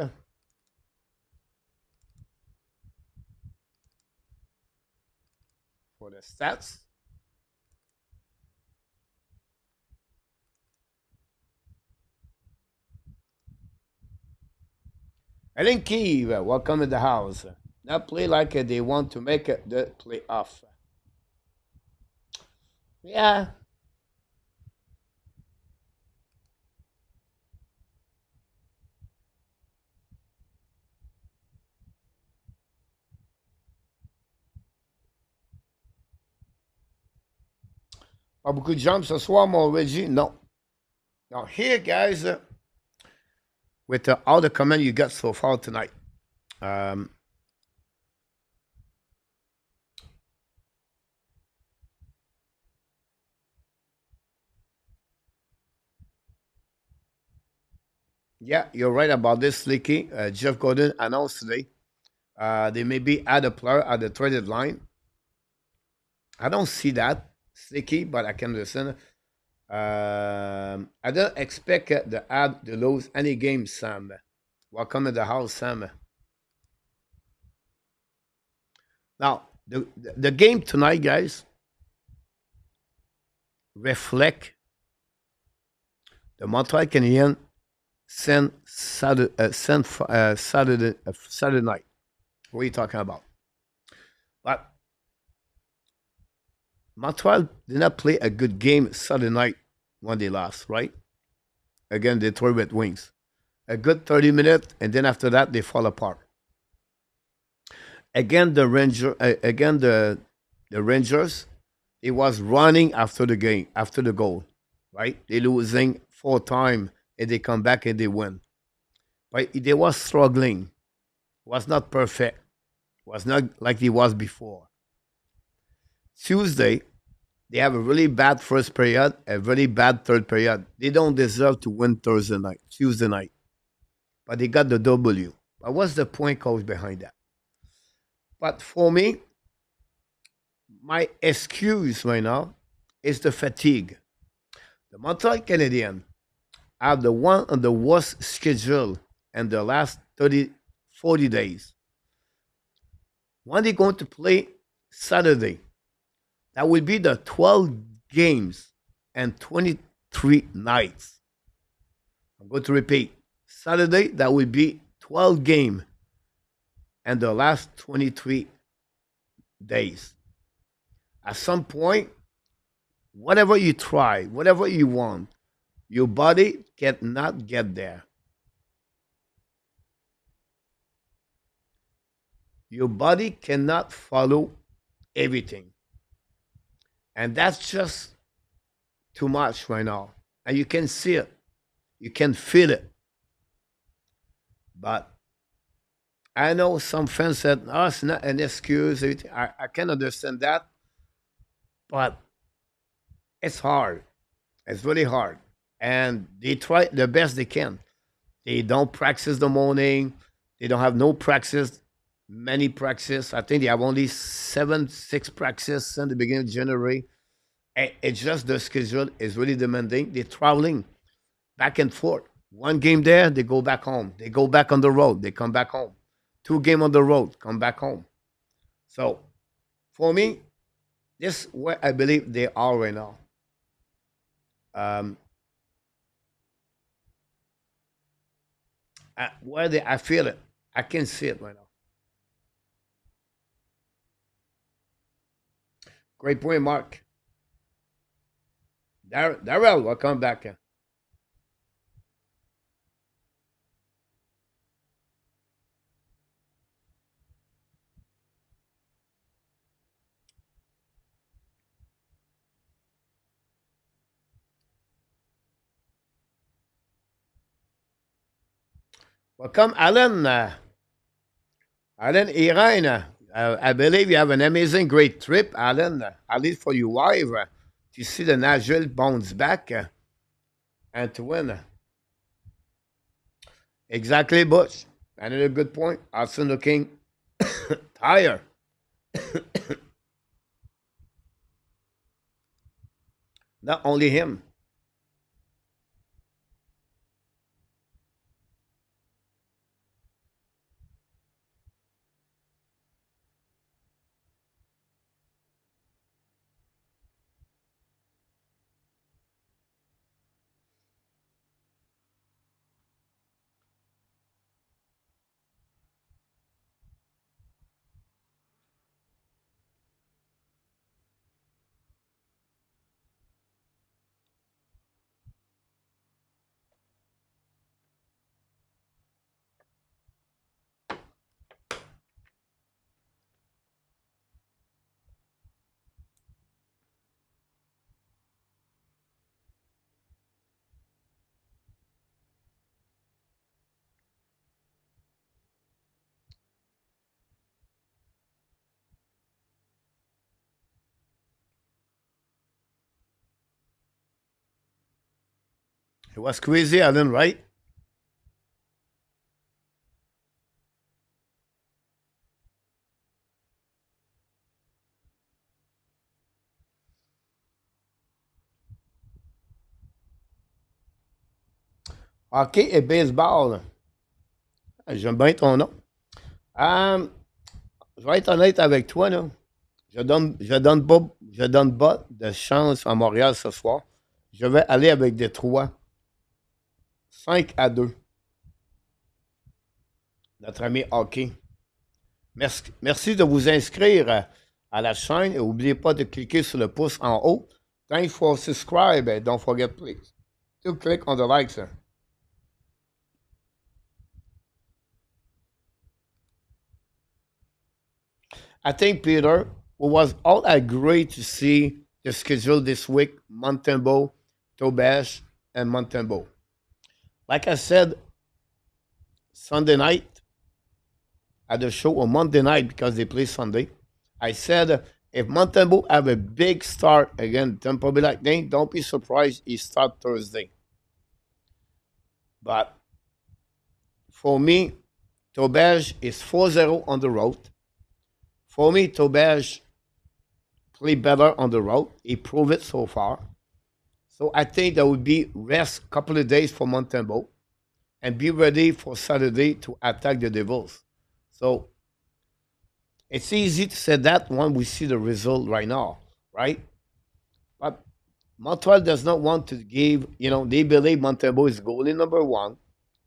for the stats. I think Kiev, welcome in the house. Not play like they want to make the playoff. Yeah, pas beaucoup de jumps ce soir, mon Reggie. No. Now here, guys, with all the comment you got so far tonight. Um, yeah, you're right about this, Slicky. Jeff Gordon announced today they maybe add a player at the traded line. I don't see that, Slicky, but I can listen. I don't expect the ad to lose any game, Sam. Welcome to the house, Sam. Now, the game tonight, guys, reflect the Montreal Canadiens send Saturday night. What are you talking about? But Montreal did not play a good game Saturday night when they lost, right? Again, Detroit Red Wings. A good 30 minutes, and then after that, they fall apart. Again, the Rangers, it was running after the game, after the goal, right? They losing 4 times, and they come back and they win. But they was struggling. Was not perfect. Was not like it was before. Tuesday, they have a really bad first period, a really bad third period. They don't deserve to win Thursday night, Tuesday night. But they got the W. But what's the point coach behind that? But for me, my excuse right now is the fatigue. The Montreal Canadiens have the one on the worst schedule in the last 30, 40 days. When they're going to play Saturday, that will be the 12 games and 23 nights. I'm going to repeat. Saturday, that will be 12 game and the last 23 days. At some point, whatever you try, whatever you want, your body cannot get there. Your body cannot follow everything. And that's just too much right now. And you can see it. You can feel it. But I know some fans said, oh, it's not an excuse. I can understand that. But it's hard. It's really hard. And they try the best they can. They don't practice the morning. They don't have no practice, many practice. I think they have only 6 practice in the beginning of January. It's just the schedule is really demanding. They're traveling back and forth. One game there, they go back home. They go back on the road. They come back home. 2 game on the road, come back home. So for me, this is where I believe they are right now. Um, I feel it. I can see it right now. Great point, Mark. Darrell, welcome back. Welcome, Alan. Alan Iran. I believe you have an amazing, great trip, Alan. At least for your wife, to see the Nashville bounce back and to win. Exactly, Butch. Another good point. Hudson looking. Tire. Not only him. It was crazy, Alan, right? Hockey et baseball. J'aime bien ton nom. Euh, je vais être honnête avec toi, là. Je donne pas de chance à Montréal ce soir. Je vais aller avec Détroit 5-2. Notre ami hockey. Merci de vous inscrire à la chaîne et n'oubliez pas de cliquer sur le pouce en haut. Thanks for subscribe and don't forget please to click on the like, sir. I think, Peter, we was all agree to see the schedule this week, Montembeault, Tobash, and Montembeault. Like I said, Sunday night at the show on Monday night because they play Sunday, I said if Montembeault have a big start again, Tampa Bay Lightning, don't be surprised he start Thursday. But for me, Tobash is 4-0 on the road. For me, Tobash play better on the road. He proved it so far. So I think there would be rest a couple of days for Montembeault and be ready for Saturday to attack the Devils. So it's easy to say that when we see the result right now, right? But Montreal does not want to give, they believe Montembeault is goalie number one.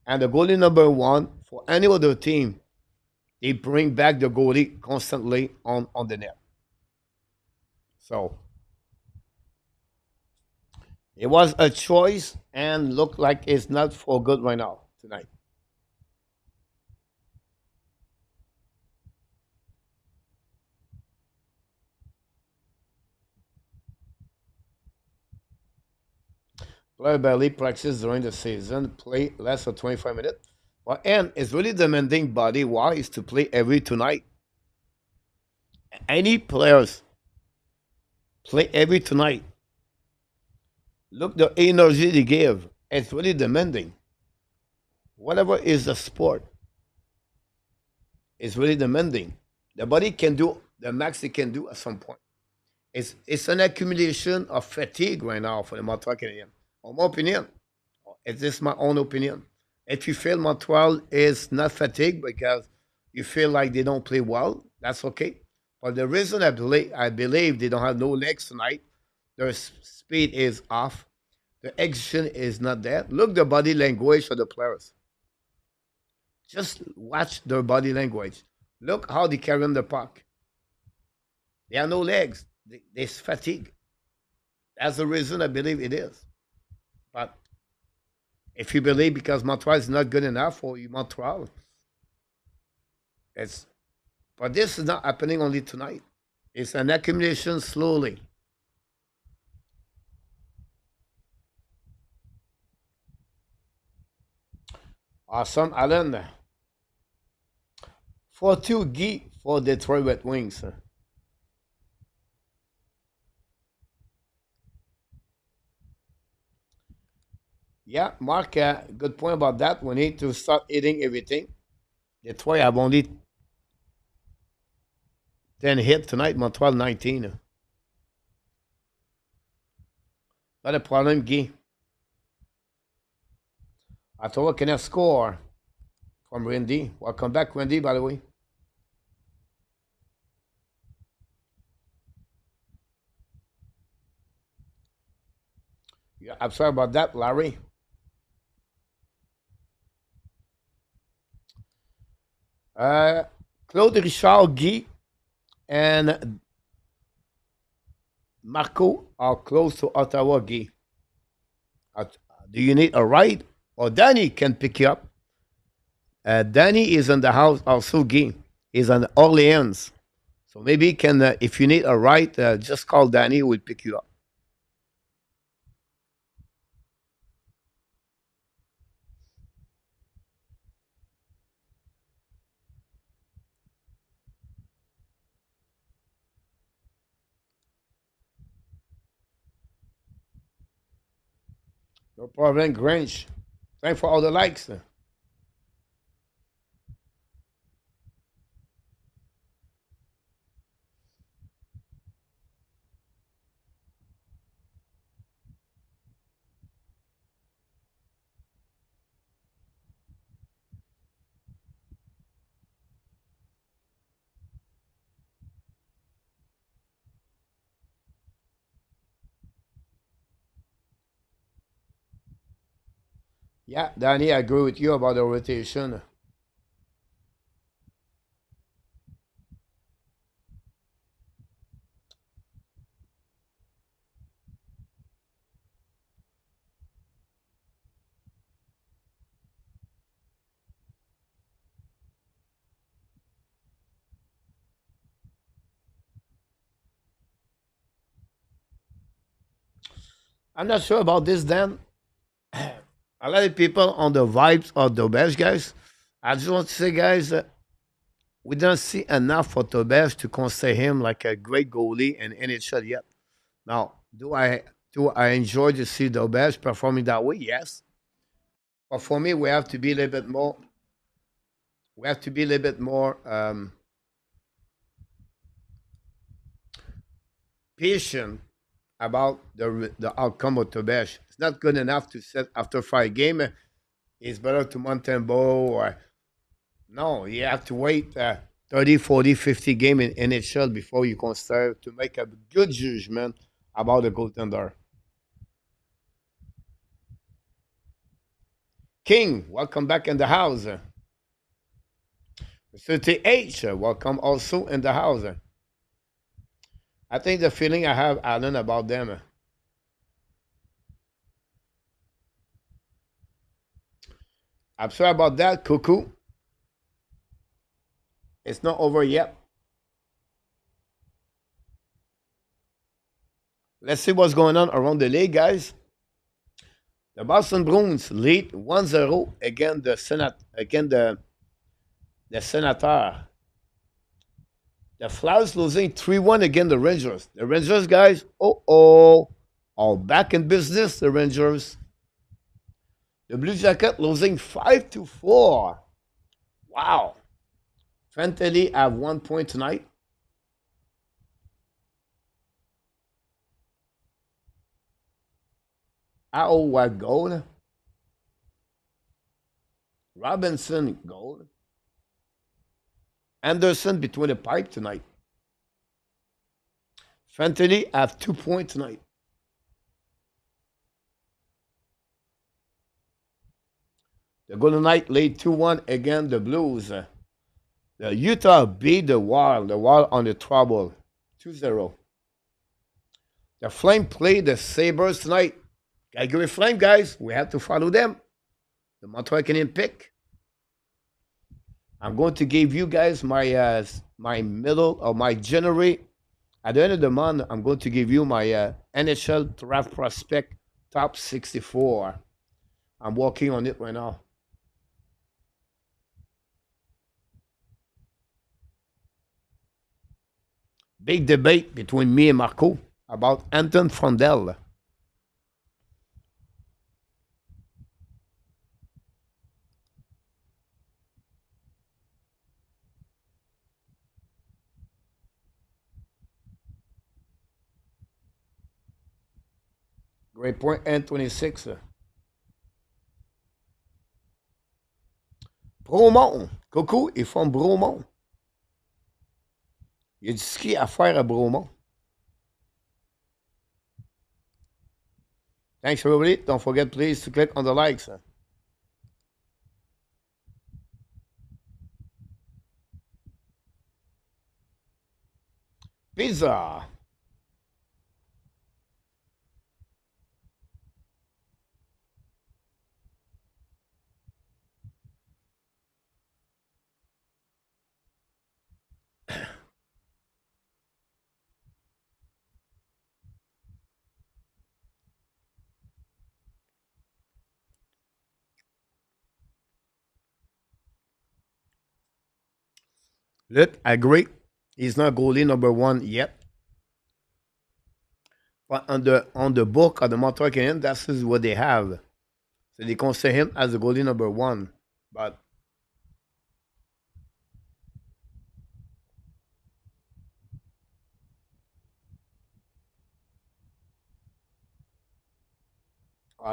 And the goalie number one for any other team, they bring back the goalie constantly on the net. So it was a choice and look like it's not for good right now tonight. Player barely practice during the season, play less than 25 minutes. But and it's really demanding body wise to play every tonight. Any players play every tonight. Look the energy they give. It's really demanding. Whatever is the sport, it's really demanding. The body can do the max it can do at some point. It's an accumulation of fatigue right now for the Montreal Canadiens. In my opinion, it's just my own opinion. If you feel Montreal is not fatigued because you feel like they don't play well, that's okay. But the reason I believe they don't have no legs tonight, their speed is off, the action is not there. Look the body language of the players. Just watch their body language. Look how they carry on the puck. They have no legs. They're fatigued. That's the reason I believe it is. But if you believe because Montreal is not good enough for you, Montreal, it's but this is not happening only tonight. It's an accumulation slowly. Awesome, Alan. 4-2 Guy for Detroit Red Wings. Yeah, Mark, good point about that. We need to start eating everything. Detroit have only 10 hit tonight, Montreal 19. Not a problem, Guy. Ottawa cannot score from Randy. Welcome back, Randy, by the way. Yeah, I'm sorry about that, Larry. Uh, Claude Richard, Guy, and Marco are close to Ottawa, Guy. Uh, Do you need a ride? Or Danny can pick you up. Danny is in the house also, Guy. He's in Orleans. So maybe he can, if you need a ride, just call Danny. We'll pick you up. No problem, Grinch. Thanks for all the likes. Yeah, Danny, I agree with you about the rotation. I'm not sure about this, Dan. A lot of people on the vibes of the best guys. I just want to say, guys, we don't see enough for Tobesh to consider him like a great goalie in NHL yet. Now, do I enjoy to see Tobesh performing that way? Yes. But for me, we have to be a little bit more. We have to be a little bit more patient about the outcome of Tobesh. It's not good enough to set after 5 games. It's better to Montembeault or no. You have to wait 30, 40, 50 game in NHL before you can start to make a good judgment about the goaltender. King, welcome back in the house. Mr. TH, welcome also in the house. I think the feeling I have, Alan, about them. I'm sorry about that, Cuckoo. It's not over yet. Let's see what's going on around the league, guys. The Boston Bruins lead 1-0 against the Senator. The Flyers losing 3-1 against the Rangers. The Rangers, guys, are back in business, the Rangers. The Blue Jacket losing 5-4. Wow. Fantasy have 1 point tonight. Iowa goal. Robinson goal. Anderson between the pipe tonight. Fantasy have 2 points tonight. The Golden Knight lead 2-1 against the Blues. The Utah beat the Wild. The Wild on the trouble. 2-0. The Flame play the Sabres tonight. Calgary Flame, guys. We have to follow them. The Montreal Canadiens pick. I'm going to give you guys my middle or my January. At the end of the month, I'm going to give you my NHL draft prospect top 64. I'm working on it right now. Big debate between me and Marco about Anton Frondel. Great point, N26. Bromont. Coucou, ils font Bromont. Il y a du ski à faire à Bromont. Thanks, everybody. Don't forget, please, to click on the likes. Pizza. Look, I agree. He's not goalie number one yet. But on the book of the Montreal Canadiens, that's what they have. So they consider him as the goalie number one. But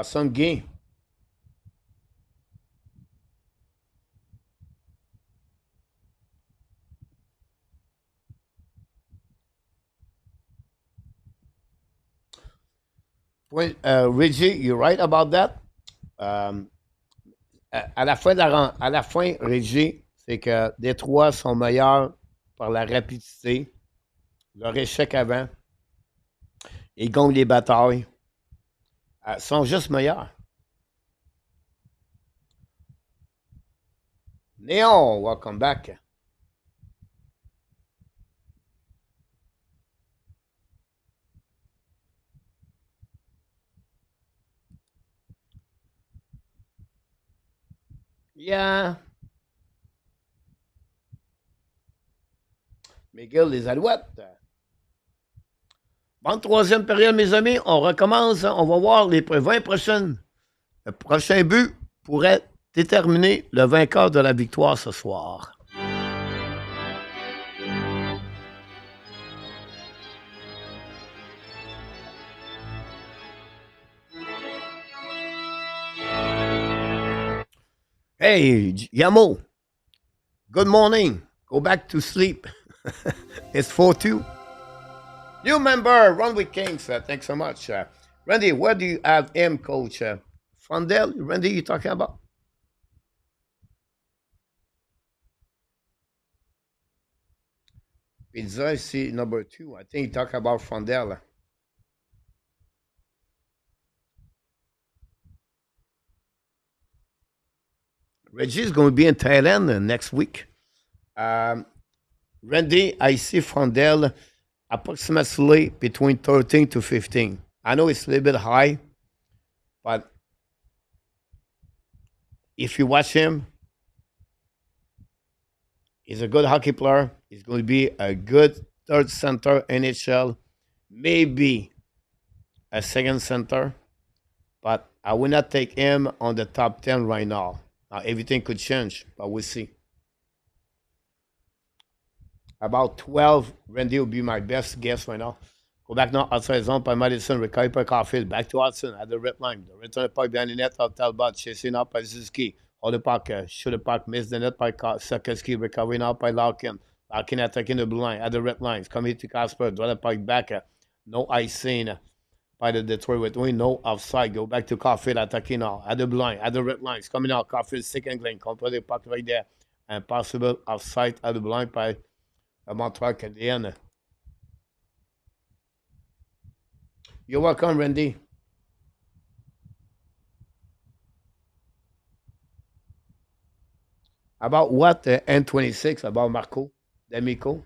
some game. Reggie, you're right about that. Um, à la fin, Reggie, c'est que Détroit sont meilleurs par la rapidité, leur échec avant. Ils gagnent les batailles. Ils sont juste meilleurs. Néon, welcome back. Yeah. Miguel, les Alouettes. Bonne troisième période, mes amis. On recommence. On va voir les 20 prochaines. Le prochain but pourrait déterminer le vainqueur de la victoire ce soir. Hey, Yamo. Good morning. Go back to sleep. It's 4-2. New member, Run with Kings. Thanks so much. Randy, where do you have him, coach? Frondel, Randy, you talking about? Pizza, see number 2. I think you talk about Frondel. Reggie's going to be in Thailand next week. Randy, I see Frondel approximately between 13 to 15. I know it's a little bit high, but if you watch him, he's a good hockey player. He's going to be a good third center NHL, maybe a second center, but I will not take him on the top 10 right now. Now, everything could change, but we'll see. About 12, Randy will be my best guess right now. Go back now, outside zone by Madison, recovery by Caulfield. Back to Hutson at the red line. The return the puck behind the net of Talbot, chasing out by Suzuki. Hold the puck, shoot the puck, miss the net by Sakeski, recovering out by Larkin. Larkin attacking the blue line at the red lines. Coming to Casper, draw the puck back. No icing by the Detroit Red Wings. No offside. Go back to Caulfield attacking now at the blue line, at the red lines. Coming out, Caulfield second lane. Control the puck right there. And possible offside at the blue line by Montreal Canadiens. You're welcome, Randy. About what? N26, about Marco D'Amico.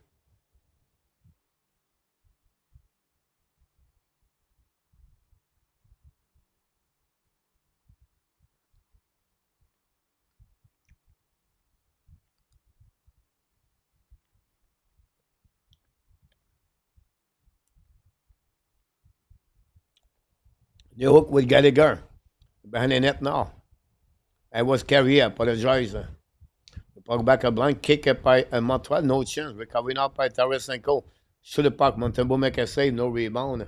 The hook with Gallagher behind the net now. I was Carrier, apologize. The puck back a blank, kick by Montreal, no chance. Recovering out by Tarasenko. Shoot the puck, Montembeault make a save, no rebound.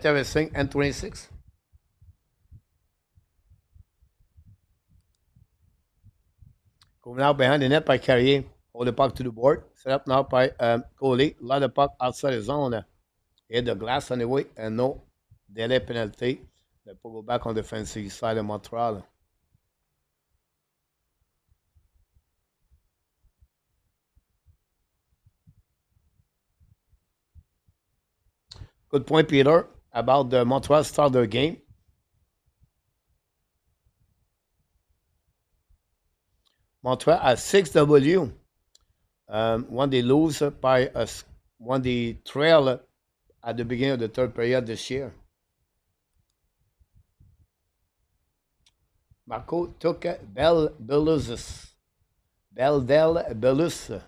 Interesting. And 26. Going out behind the net by Carrier. Hold the puck to the board. Set up now by Coley. Let the puck outside the zone. Hit the glass anyway. And no delay penalty. The puck go back on the defensive side of Montreal. Good point, Peter, about the Montreal start their game. Montreal has 6W. When they lose by us, when they trail at the beginning of the third period this year. Marco took Belus. Belus.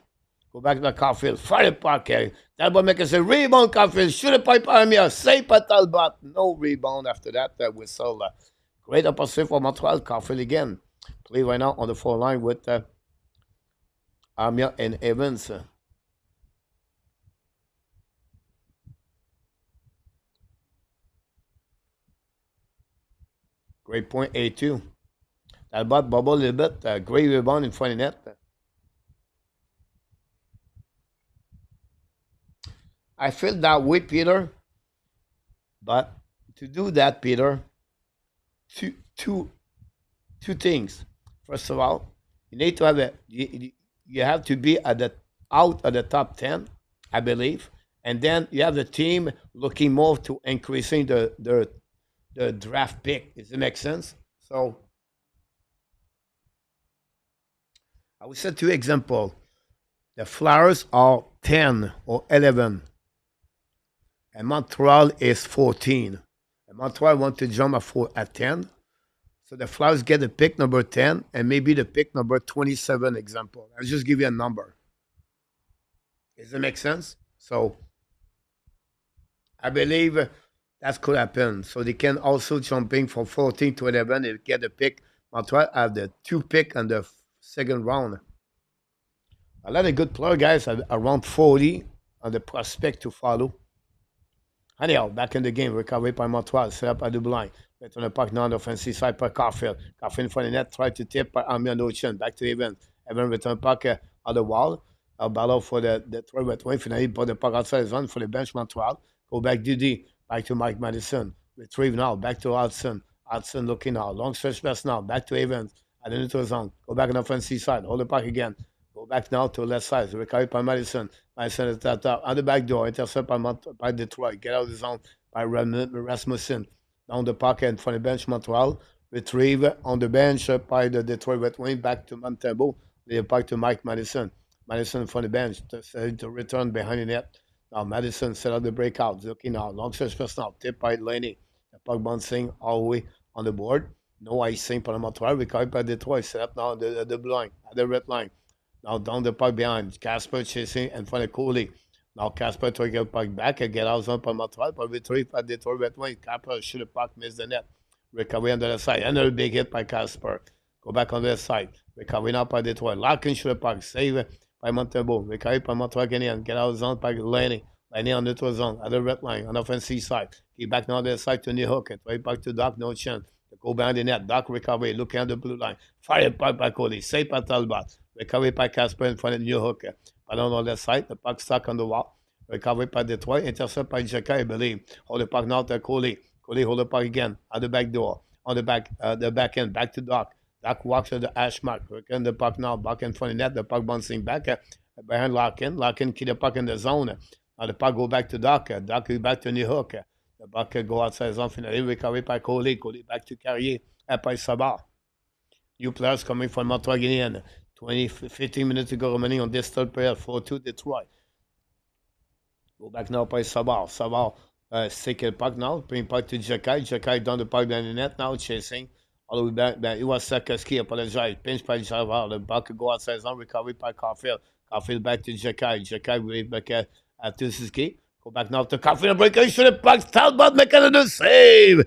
Go back to the Caulfield. Fire puck. That will make us a rebound, Caulfield. Shoot a pipe on me. Safe at Talbot. No rebound after that whistle. Great opportunity for Montreal. Caulfield again. Play right now on the 4 line with Armia and Evans. Great point, A2. Talbot bubble a little bit. Great rebound in front of net. I feel that way, Peter. But to do that, Peter, two, two, two things. First of all, you need to have you have to be at the out of the top 10, I believe, and then you have the team looking more to increasing the draft pick. Does it make sense? So I would say two example. The Flyers are 10 or 11, and Montreal is 14. And Montreal want to jump at 10. So the Flyers get the pick number 10 and maybe the pick number 27 example. I'll just give you a number. Does it make sense? So I believe that could happen. So they can also jumping from 14 to 11 and get the pick. Montreal have the 2 pick on the second round. A lot of good players, guys, around 40 on the prospect to follow. Anyhow, back in the game, recovery by Montreal, set up at the blind. Return the puck now on the offensive side by Caulfield. Caulfield in front of the net, try to tip by Army Ocean. Back to Evans. Evans return puck on the wall. A battle for the throw red wing. Finally, put the puck outside the zone for the bench Montreal. Go back Didi. Back to Mike Madison. Retrieve now. Back to Hutson. Hutson looking now. Long stretch pass now. Back to Evans. At the neutral zone. Go back on the offensive side. Hold the puck again. Go back now to the left side. Recovery by Madison. Madison is at the back door. Intercept by Detroit. Get out of the zone by Rasmussen. Down the pocket in front of the bench, Montreal. Retrieve on the bench by the Detroit Red Wing. Back to Montembeault. They back to Mike Madison. Madison in front of the bench to return behind the net. Now Madison set up the breakout. Looking now. Long stretch pass now. Tip by Laney. The puck bouncing all the way on the board. No icing for Montreal. Recovered by Detroit. Set up now the blue line. At the red line. Now down the puck behind. Casper chasing in front of Cooley. Now Casper trying to get puck back and get out on by Montreal. But retrieve by Detroit Red Wing. Casper shoot the puck, miss the net. Recovery on the other side. Another big hit by Casper. Go back on the other side. Recovery now by Detroit. Larkin shoot the puck. Save by Montembeault. Recovery by Montreal Canadiens. Get out of the zone by Laney. Laney on the neutral zone. At the red line. On the offensive side. Get back now on the other side to New Hook. And right back to Doc. No chance. Go behind the net. Doc recovery. Looking at the blue line. Fire puck by Cody. Save by Talbot. Recovery by Casper in front of New Hook. But on the side. The puck stuck on the wall. Recovery by Detroit. Intercept by Jacka, I believe. Hold the puck now to Coley. Coley hold the puck again. At the back door. On the back end. Back to Doc. Doc walks to the hash mark. Return the puck now. Back in front of net. The puck bouncing back. Behind Larkin. Larkin keep the puck in the zone. Now the puck go back to Doc. Doc is back to New Hook. The puck go outside the zone. Finally recovery by Coley. Coley back to Carrier. By Sabar. New players coming from Montreal Canadiens. 15 minutes ago remaining on this third period. 4-2 Detroit. Go back now by Sabar. Sabar taking the puck now. Bring puck to Jacky. Jacky down the puck down the net now. Chasing. All the way back. It was Sakoski. Apologize. Pinch by Javard. The puck go outside zone. Recovery by Caulfield. Caulfield back to Jakai. Jakai wave back to Suzuki. Go back now to Caulfield. Breaker should have puck. Talbot making another save.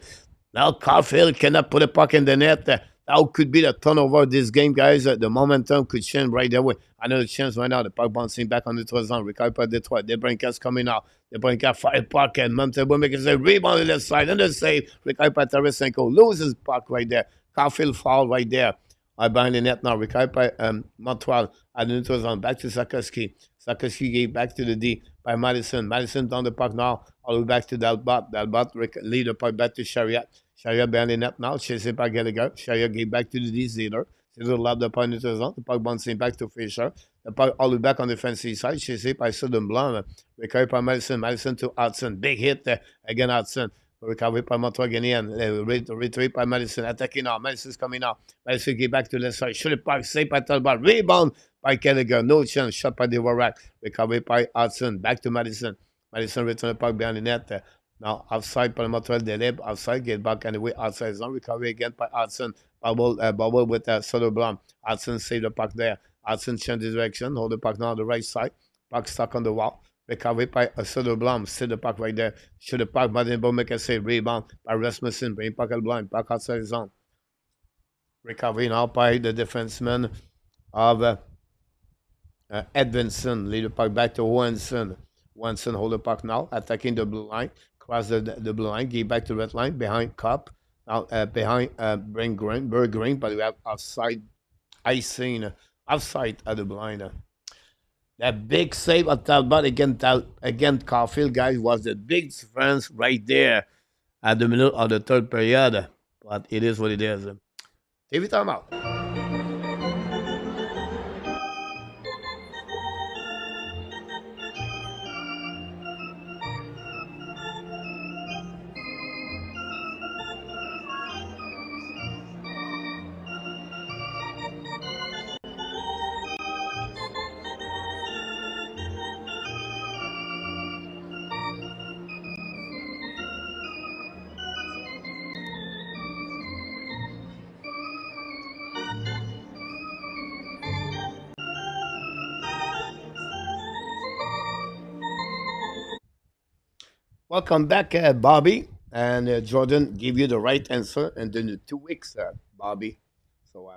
Now Caulfield cannot put a puck in the net. That could be the turnover of this game, guys. The momentum could change right away. Another chance right now. The puck bouncing back on the zone. Recovered by Detroit. Debrinkas coming out. Debrinkas fire puck and Montembeault making a rebound on the left side. And the save. Recovered by Tarasenko. Loses puck right there. Caulfield foul right there. Behind the net now. Recovered by Montreal at the neutral zone. Back to Sakoski. Sakoski gave back to the D by Madison. Madison down the puck now. All the way back to Dalbot. Dalbot lead the puck back to Chariot. Chariot behind the net now. Chased by Gallagher. Chariot gave back to the D Zeder. Zeder lobbed the puck into the zone. The puck bouncing back to Fisher. The puck all the way back on the defensive side. Chased by Southern Blanc. Recovered by Madison. Madison to Hutson. Big hit again Hutson. Recovered by Montreal Canadiens. Retreat by Madison. Attacking now. Madison's coming out. Madison gave back to the left side. Shoot it back. Saved by Talbot. Rebound by Gallagher. No chance. Shot by Dvorak. Recovered by Hutson. Back to Madison. Madison return the puck behind the net. Now outside by Montreal. Deleb. Outside. Get back anyway. Outside zone. Recovery again by Hutson. Bubble with Soderblom. Hutson saved the puck there. Hutson changed the direction. Hold the puck now on the right side. Puck stuck on the wall. Recovered by Soderblom. Sit the puck right there. Shoot the puck. Montembeault make a save. Rebound by Rasmussen. Bring puck out blind. Puck outside zone. Recovery now by the defenseman of Edvinson. Lead the puck back to Wanson. Wanson hold the puck now. Attacking the blue line. Cross the blue line. Give back to red line. Behind Cup. Now behind Berg Green. But we have outside icing. Outside at the blind. That big save at Talbot against Caulfield, guys, was the big difference right there at the middle of the third period. But it is what it is. TV time out. Welcome back, Bobby. And Jordan gave you the right answer in the 2 weeks, Bobby. So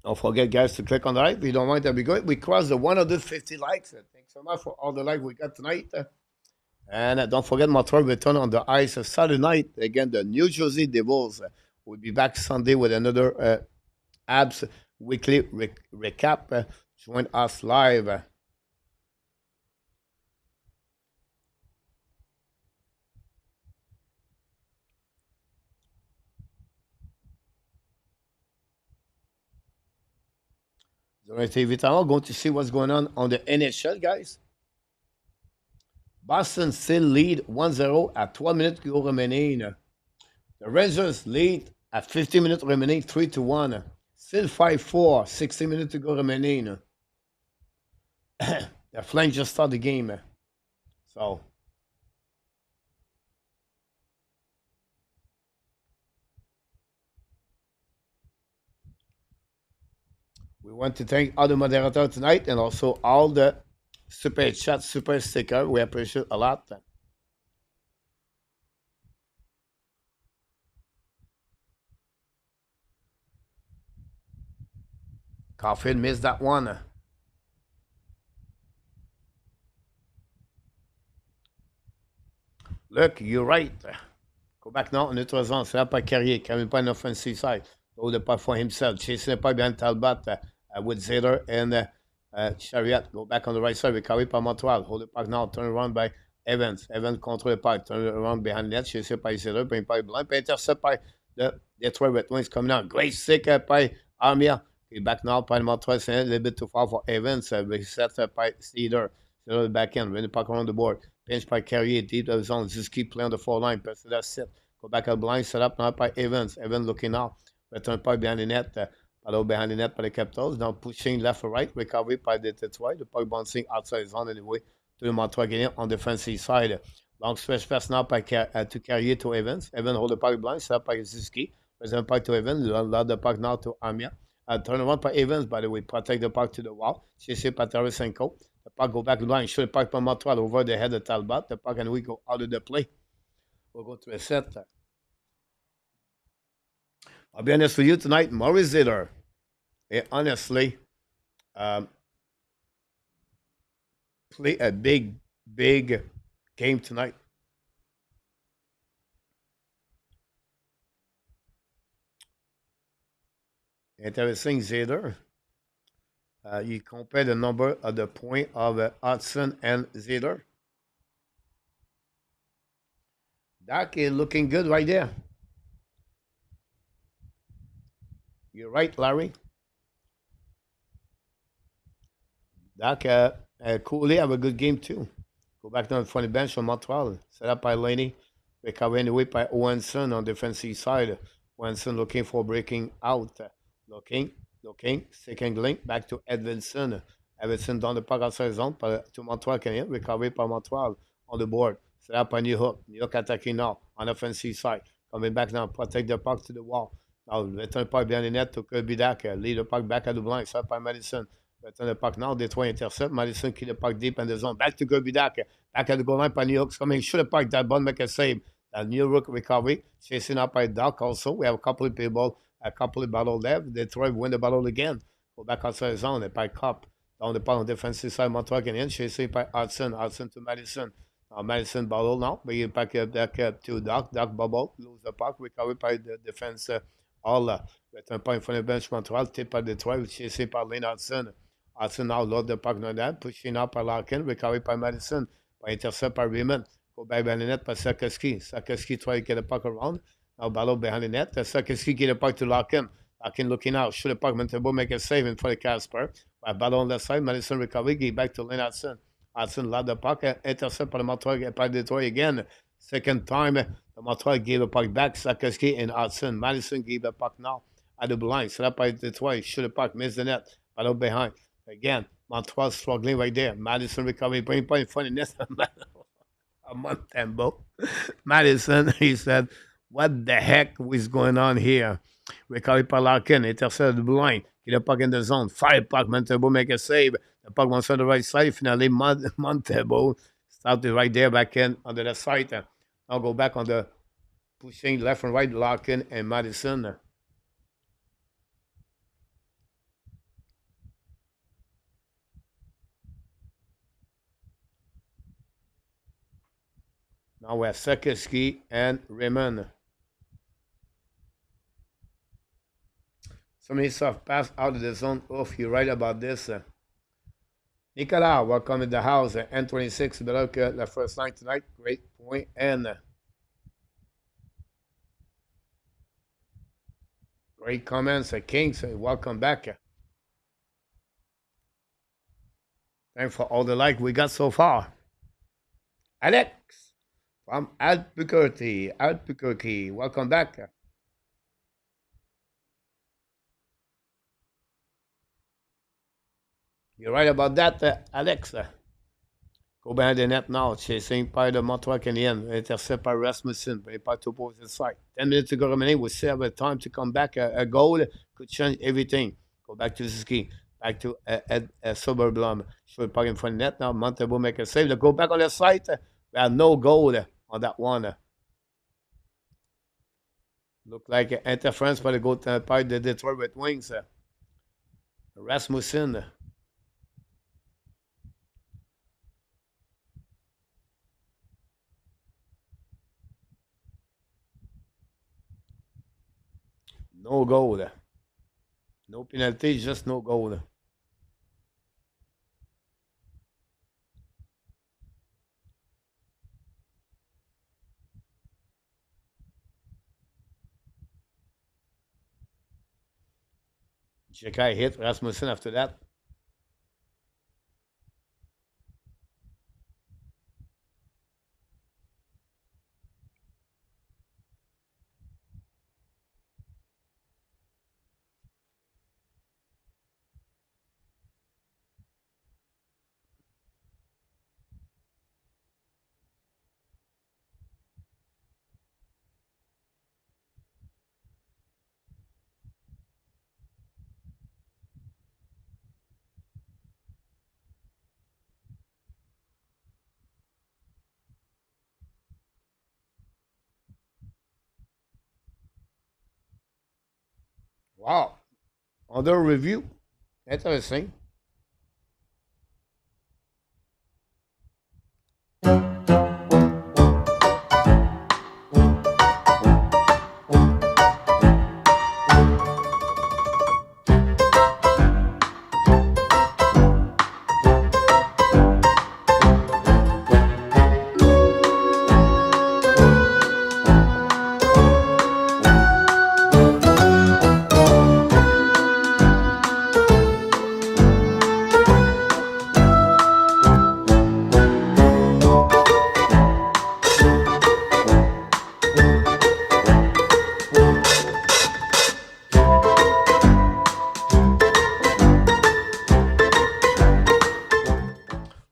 don't forget, guys, to click on the like. If you don't mind, that'd be great. We crossed the 150 likes. Thanks so much for all the likes we got tonight. And don't forget, Montreal return on the ice Saturday night. Again, the New Jersey Devils will be back Sunday with another Habs weekly recap. Join us live. TV Tower, going to see what's going on the NHL, guys. Boston still lead 1-0 at 12 minutes to go remaining. The Rangers lead at 50 minutes remaining 3-1. Still 5-4, 60 minutes to go remaining. The Flames just started the game. So we want to thank all the moderators tonight and also all the super chat, super sticker. We appreciate a lot. Caulfield missed that one. Look, you're right. Go back now, on neutral zone. C'est là par Carrier. Carrier pas une offensive side. Hold the puck for himself. Chasing the puck behind Talbot with Zeder and Chariot. Go back on the right side. Recovery by Montreal. Hold the puck now. Turn around by Evans. Evans control the puck. Turn around behind net. Chasing by Zeder. Bring by Blanc. Intercept by the Detroit Red Wings coming out. Great stick by Armia. Back now by Montreal. C'est a little bit too far for Evans. Reset by Cedar. Cedar the back end. Win the puck around the board. Pinch by Carrier. Deep of the zone. Just keep playing on the 4 line. That's it. Go back out blind. Set up now by Evans. Evans looking out. Return puck behind the net. Paddle behind the net by the Capitals. Now pushing left or right. Recovery by the Detroit. The puck bouncing outside the zone anyway to the Montreal Canadiens on the defensive side. Long stretch pass now by to Carrier to Evans. Evans hold the puck blind. Set up by Suzuki. Return puck to Evans. Load the puck now to Armia. turnaround by Evans, by the way, protect the puck to the wall. Chasé par Tarasenko. The puck go back line. Shoot the puck by Montreal over the head of Talbot. The puck and we go out of the play. We'll go to a set. I'll be honest with you tonight, Maurice Ziller. Honestly, um, play a big game tonight. Interesting, Zeder. You compare the number of the point of Hudson and Zeder. Dak is looking good right there. You're right, Larry. Dak Cooley have a good game too. Go back down from the bench from Montreal. Set up by Laney. Recovered away by Owenson on defensive side. Owenson looking for breaking out. Looking. Second link back to Edvinson. Edvinson down the puck outside zone to Montreal Canadiens. Recovered by Montreal on the board. Set up by New Hook. New Hook attacking now on offensive side. Coming back now. Protect the puck to the wall. Now return the puck behind the net to Kirby Dak. Lead the puck back at the blind. Set up by Madison. Return the puck now. Detroit intercept. Madison kill the puck deep in the zone. Back to Kirby Dak. Back at the goal line by New Hook. Coming. Shoot the puck. That ball make a save. New York recovery, chasing up by Doc also. We have a couple of battle left. Detroit win the battle again. Go back outside the zone. By Cup. Down the puck on defensive side. Montreal Canadiens chasing by Hudson. Hudson to Madison. Madison battle now. Bring it back up to Doc. Doc bubble. Lose the puck. Recovery by the defense. All return point from the bench. Montreal. Tip by Detroit. Chasing by Lane Hudson. Hudson now load the puck on that. Pushing up by Larkin. Recovery by Madison. By intercept by Raymond. Go back behind the net by Sakoski. Sakoski try to get the puck around. Now battle behind the net. Sakoski get the puck to Larkin. Larkin looking out. Shoot the puck. Montembeault make a save in front of Casper. By battle on the side. Madison recovery. Get back to Lynn Hudson. Hudson lost the puck. Intercept by the Montreal by Detroit again. Second time, the Montreal gave the puck back. Sakoski and Hudson. Madison gave the puck now at the blind. Set up by Detroit. Shoot the puck. Miss the net. Battle behind. Again, Montreal struggling right there. Madison recovery. Bring point in front of the net. A Montembeault. Madison, he said, what the heck was going on here? Recovery par Larkin, intercepted the blind, get the puck in the zone, fire puck, Montembeault make a save. The puck wants on the right side. Finally, Montembeault started right there back in on the left side. Now go back on the pushing left and right, Larkin and Madison. Now we have Sakoski and Raymond. So many soft pass out of the zone. Oof, you're right about this. Nicolas, welcome to the house. N26, the first line tonight. Great point. And great comments. Kings, welcome back. Thanks for all the like we got so far. Alex from Albuquerque, welcome back. You're right about that, Alex. Go behind the net now, chasing by the Montreal Canadiens. Intercept by Rasmussen, by to opposite side. 10 minutes to go remaining. We still have time to come back. A goal could change everything. Go back to Suzuki. Back to Soberblom. Should puck in front of the net now. Montembeault make a save. They go back on the side. We have no goal on that one. Look like interference by the goal by the Detroit Red Wings. Rasmussen. No goal. No penalty, just no goal. Jekai hit Rasmussen after that. Wow. Under review. Interesting.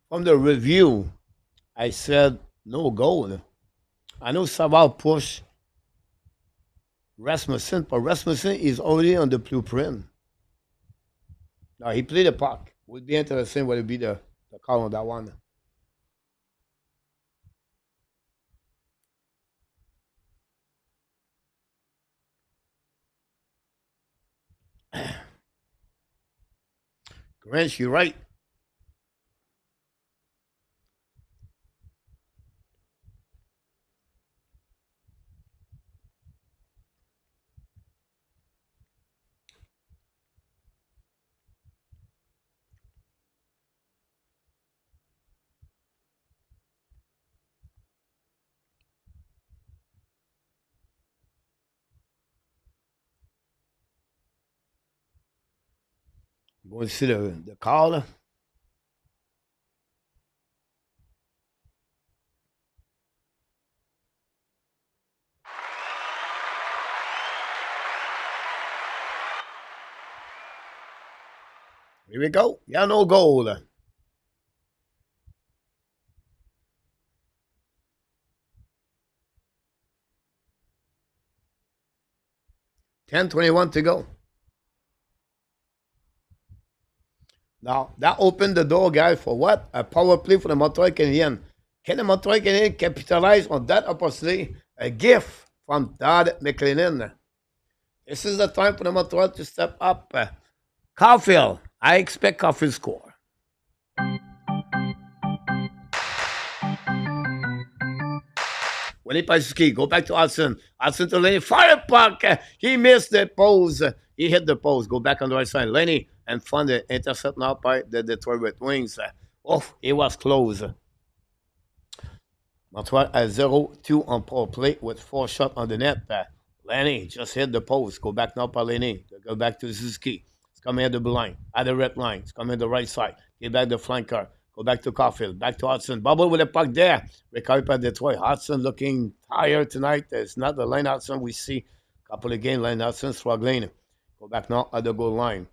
From the review, I said no goal. I know Savard pushed Rasmussen, but Rasmussen is already on the blueprint. Now he played the puck. Would be interesting what would be the call on that one. Grinch, you're right. Going to see the call. Here we go. Yeah, no goal. 10:21 to go. Now, that opened the door, guys, for what? A power play for the Montreal Canadiens. Can the Montreal Canadiens capitalize on that opportunity? A gift from Todd McLennan. This is the time for the Montreal to step up. Caulfield, I expect Caulfield score. When he passes ski, go back to Hutson. Hutson to Lenny. Fire puck. He missed the pose. He hit the post. Go back on the right side. Lenny and found the intercept now by the Detroit Red Wings. Oh, it was close. Montreal at 0-2 on power play with 4 shots on the net. Lenny just hit the post. Go back now by Lenny. Go back to Suzuki. It's coming at the blue line. At the red line. It's coming at the right side. Get back the flanker. Go back to Caulfield. Back to Hutson. Bubble with the puck there. Recovered by Detroit. Hutson looking tired tonight. It's not the line Hutson we see. Couple of games, line Hutson struggling. Go back now at the goal line.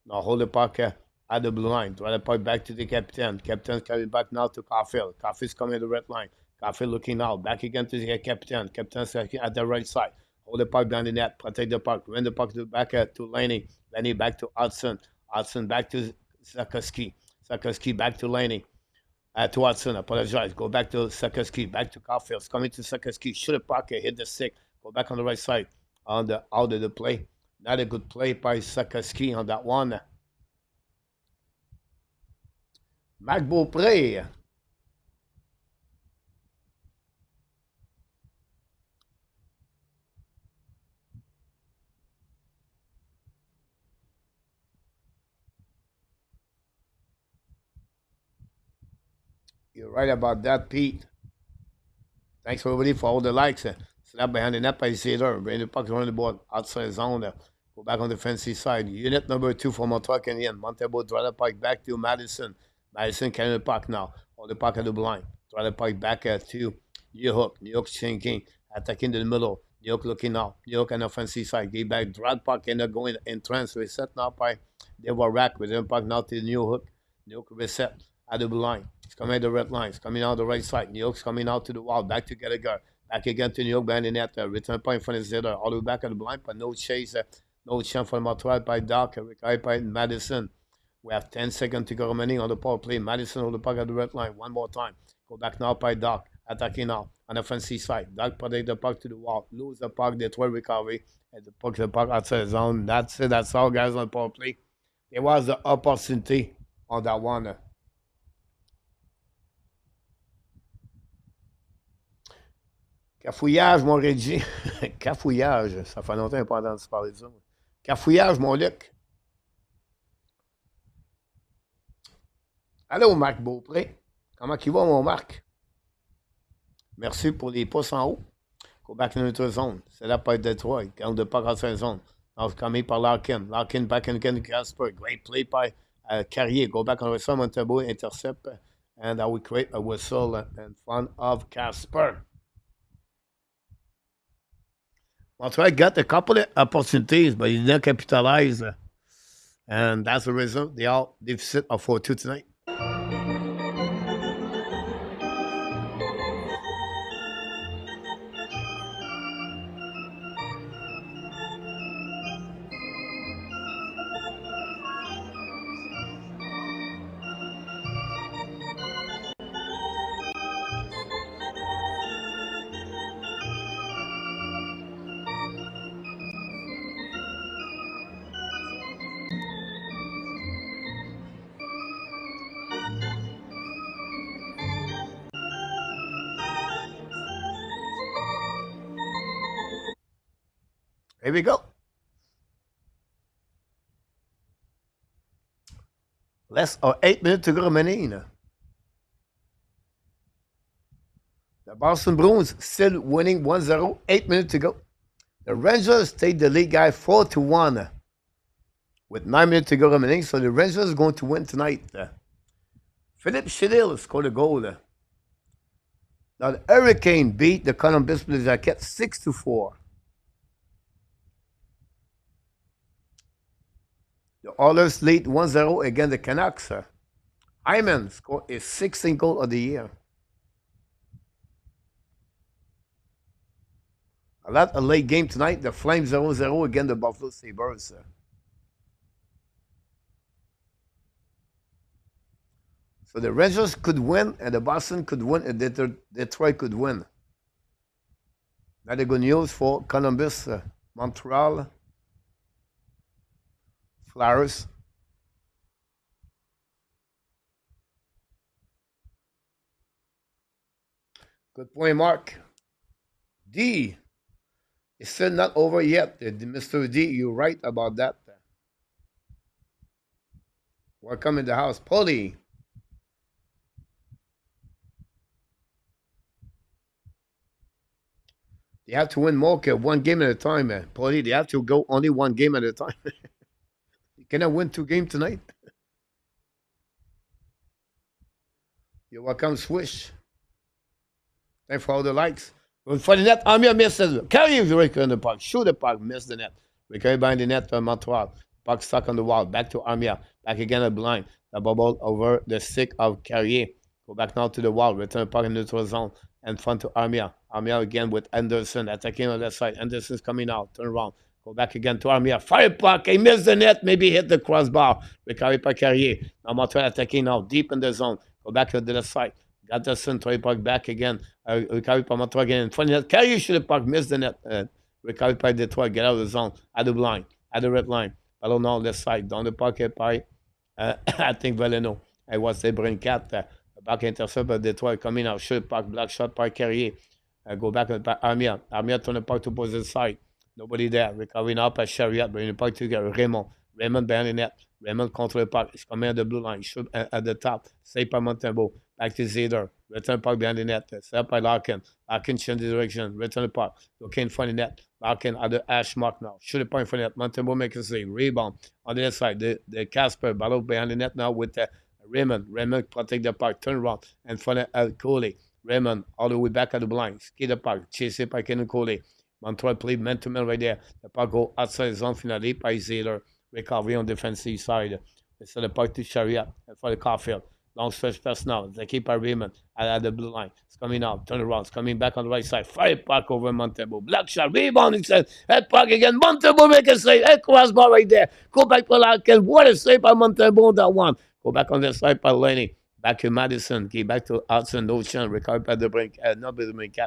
Now hold the puck at the blue line. Draw the puck back to the captain. Captain's coming back now to Caulfield. Caulfield's coming at the red line. Caulfield looking now. Back again to the captain. Captain's at the right side. Hold the puck down the net. Protect the puck. Run the puck back to Laney. Laney back to Hutson. Hutson back to Sakoski. Sakoski back to Laney. To Hutson. Apologize. Go back to Sakoski. Back to Caulfield. It's coming to Sakoski. Shoot a puck. Hit the stick. Go back on the right side. On the out of the play. Not a good play by Sakoski on that one. Marc Beaupré. You're right about that, Pete. Thanks everybody for all the likes. Slap behind the net by Cedar. Bring the puck around the board outside zone. Go back on the defensive side. Unit number 2 for Montreal Canadiens. Montembeault draw the puck back to Madison. Madison carrying the puck now. Hold the puck at the blind. Draw the puck back to New York. New York sinking. Attacking to the middle. New York looking now. New York on the offensive side. Get back. Drag puck end up going in trans. Reset now by Deborah Rack. With the puck now to New York. New York reset at the blue line. It's coming at the red line. It's coming out the right side. New York's coming out to the wall. Back to Gallagher. Back again to New York behind the net. Return point for the Zeta. All the way back at the blind, but no chase. No chance for Montreal by Doc. Recovered by Madison. We have 10 seconds to go remaining on the power play. Madison on the puck at the red line. One more time. Go back now by Doc. attacking now on the offensive side. Doug protect the puck to the wall, lose the puck, Detroit recovery, and the puck outside the zone. That's it. That's all, guys, on the power play. There was the opportunity on that one. Cafouillage, mon Reggie. Cafouillage. Ça fait longtemps qu'on n'a pas entendu parler de ça. Cafouillage, mon Luc. Allô, Marc Beaupré. Comment il va, mon Marc? Merci pour les pouces en haut. Go back in the zone. C'est là par Detroit. Garde de pas grâce à la zone. Now coming par Larkin. Larkin back in again to Casper. Great play by Carrier. Go back on the side. Montembeault intercept. And that will create a whistle in front of Casper. Montreal got a couple of opportunities, but he didn't capitalize. And that's the result. They all deficit of 4-2 tonight. Here we go. Less or 8 minutes to go remaining. The Boston Bruins still winning 1-0, 8 minutes to go. The Rangers take the lead, guy, 4-1 with 9 minutes to go remaining. So the Rangers are going to win tonight. Philippe Chedil scored a goal. Now the Hurricane beat the Columbus Blue Jackets 6-4. The Oilers lead 1-0 against the Canucks. Hyman scored his 16th goal of the year. A lot of late game tonight. The Flames 0-0 against the Buffalo Sabres. So the Rangers could win, and the Boston could win, and Detroit could win. Not a good news for Columbus, Montreal, Flyers. Good point, Mark. D. It's still not over yet. Mr. D, you're right about that. Welcome in the house. Polly. They have to win more, one game at a time, man. Polly, they have to go only one game at a time. You cannot win 2 games tonight. You're welcome, Swish. Thanks for all the likes. For the net, Amir missed it. Carry the breaker in the puck. Shoot the puck, miss the net. We carry behind the net for Montreal. Puck stuck on the wall. Back to Amir. Back again at blind. The bubble over the stick of Carrier. Go back now to the wall. Return the puck in the neutral zone. And front to Armia. Armia again with Anderson attacking on that side. Anderson's coming out. Turn around. Go back again to Armia. Fire puck. He missed the net. Maybe hit the crossbar. Recovery by Carrier. Now Montreal attacking now. Deep in the zone. Go back to the left side. Gatterson, try puck back again. Recovery by Montreal again. In front of the net. Carrier should have puck. Missed the net. Recovery by Detroit. Get out of the zone. At the line. At the red line. Ballon now left side. Down the pocket by, I think, Valeno. I was the brain cat. Back intercept by Detroit coming out. Shoot puck. Black shot by Carrier. Go back by Armia. Armia turn the puck to opposite side. Nobody there. Recovery now by Chariot. Bring the puck together. Raymond. Raymond behind the net. Raymond control the puck. He's coming at the blue line. Shoot at the top. Saved by Montembeault. Back to Zeder. Return puck behind the net. Set up by Larkin. Larkin change the direction. Return the puck. Okay in front of the net. Larkin at the hash mark now. Shoot the puck in front of the net. Montembeault makes a save. Rebound. On the other side. The Casper. Battle behind the net now with Raymond. Raymond protect the puck. Turn around. In front of Coley. Raymond all the way back at the blind. Ski the puck. Chase it by Kenan Coley. Montreal play man-to-man right there. The puck go outside the zone finally by Zeder. Recovery on defensive side. They send the puck to Chariot and for the Caulfield. Long stretch pass now. They keep by Raymond at the blue line. It's coming out. Turn around. It's coming back on the right side. Fire puck over Montembeault. Black shot. Rebound. He says, head puck again. Montembeault make a save. Head crossbar right there. Go back for Larkin. What a save by Montembeault on that one. Go back on the side by Lenny. back to Madison, qui est back to Hudson, no chance, recovered by the brink, not by the brink.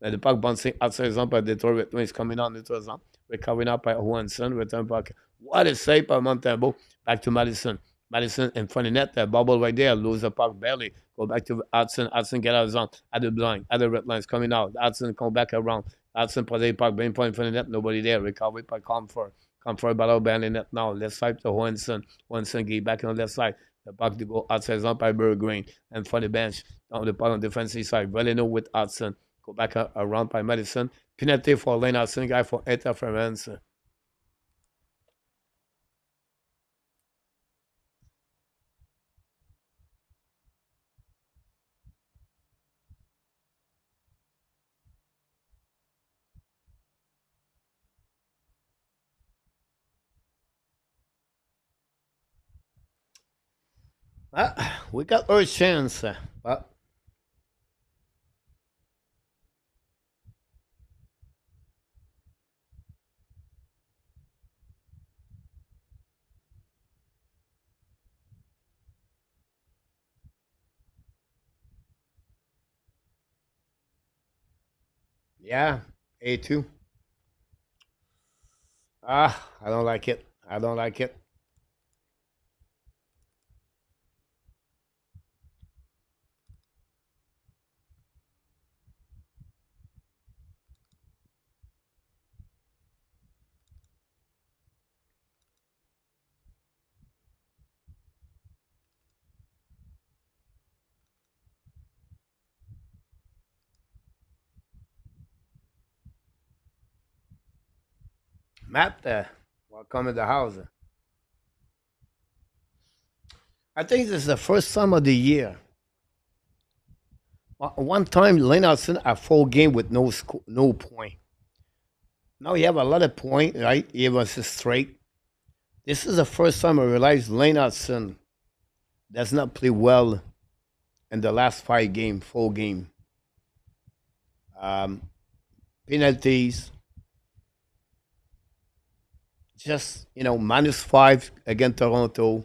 The puck bouncing outside zone by Detroit Red Wings coming on into the zone. Recovering up by Hutson, return puck. What a save by Montembeault. Back to Madison. Madison in front of net, that bubble right there, lose the puck barely. Go back to Hudson. Hudson get out of zone. At the blind, at the red lines coming out. Hudson come back around. Hudson protect puck, bring point in front of net, nobody there. Recovery by Comfort. Comfort battle behind the net now. Left side to Hutson. Hutson get back on the left side. The puck to go outside zone by Green. And for the bench, on the puck on the defensive side. Really know with Hudson. Go back around by Madison. Penalty for Lane Hudson, guy for interference. We got our chance, but yeah, A2. I don't like it. I don't like it. Matt, welcome to the house. I think this is the first time of the year. One time, Lane Hudson a full game with no point. Now he have a lot of point, right? He was straight. This is the first time I realized Lane Hudson does not play well in the last 5 game, full game. Um, Penalties, just -5 against Toronto.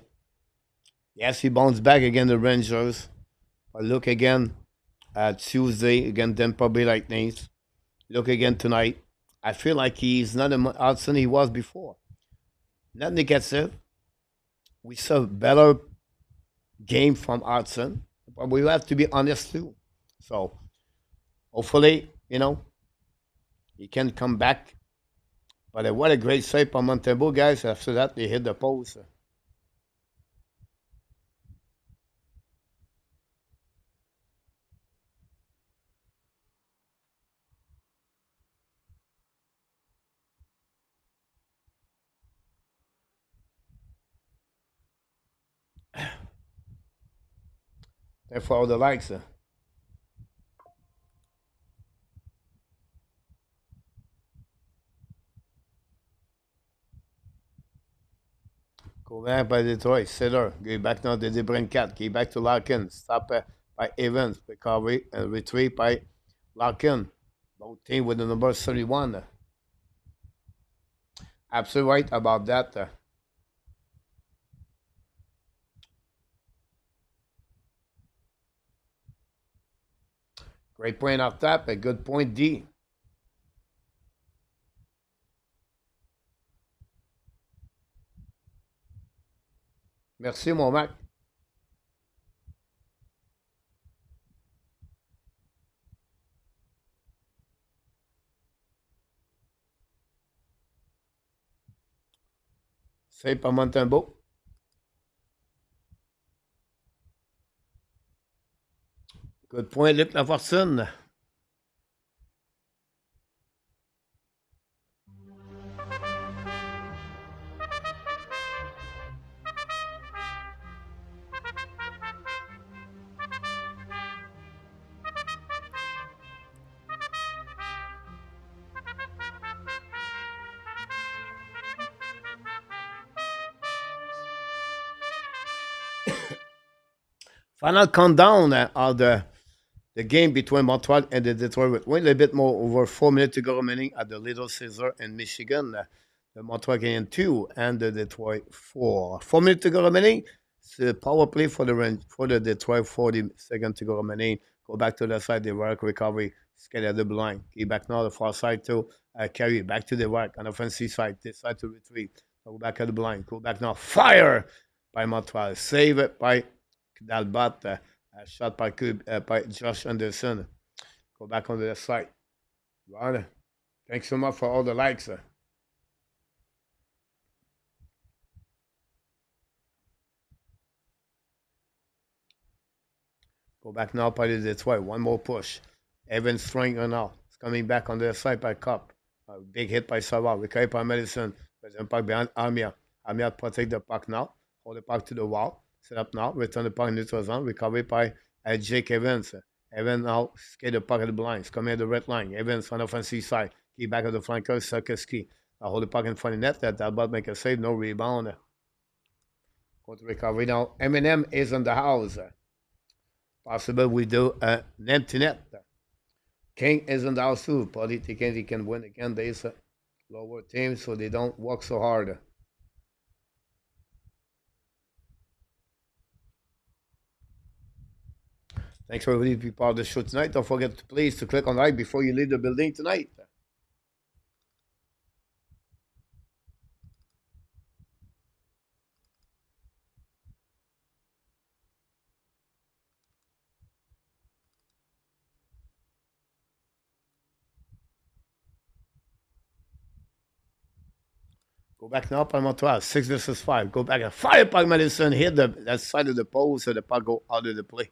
Yes, he bounced back against the Rangers. But look again Tuesday against Tampa Bay Lightning. Look again tonight. I feel like he's not as Hudson he was before. Not negative. We saw better game from Hudson, but we have to be honest too. So hopefully, he can come back. But what a great save by Montembeault, guys. After that, they hit the post. Therefore, all the likes. Go back by Detroit. Sitter. Go back now to Debrincat. Go back to Larkin. Stop by Evans. Recovery and retreat by Larkin. Both team with the number 31. Absolutely right about that. Great point off that. A good point D. Merci, mon Mac. Save par Montembeault. Good point, Luc Lafortune. Final countdown of the game between Montreal and the Detroit Red Wings. A little bit more over 4 minutes to go remaining at the Little Caesar in Michigan. The Montreal Canadiens 2 and the Detroit 4. 4 minutes to go remaining. it's a power play for the Detroit 40 seconds to go remaining. Go back to the side, the work recovery, skate at the blind. Get back now the far side to carry back to the work on the offensive side. This side to retreat. Go back at the blind. Go back now. Fire by Montreal. Save it by Dalbat. Shot by Josh Anderson. Go back on the side. Right. Thanks so much for all the likes. Go back now by the Detroit. One more push. Evans Stringer now. It's coming back on the side by Cup. A big hit by Savard. Recovery by Madison. There's a puck behind Armia. Armia protect the puck now. Hold the puck to the wall. Set up now. Return the puck neutral zone. Recovery by Jake Evans. Evans now skate the puck at the blinds. Coming at the red line. Evans on the offensive side. Keep back at the flanker. Suzuki. Now hold the puck in front of the net. That about make a save. No rebound. Go to recovery now. Eminem is in the house. Possible we do an empty net. King is in the house too. Probably thinking he can win again. There's a lower team, so they don't work so hard. Thanks for everybody to be part of the show tonight. Don't forget to please to click on like before you leave the building tonight. Go back now by Montreal. 6 versus 5. Go back and fire puck Madison. Hit that side of the post so the puck go out of the play.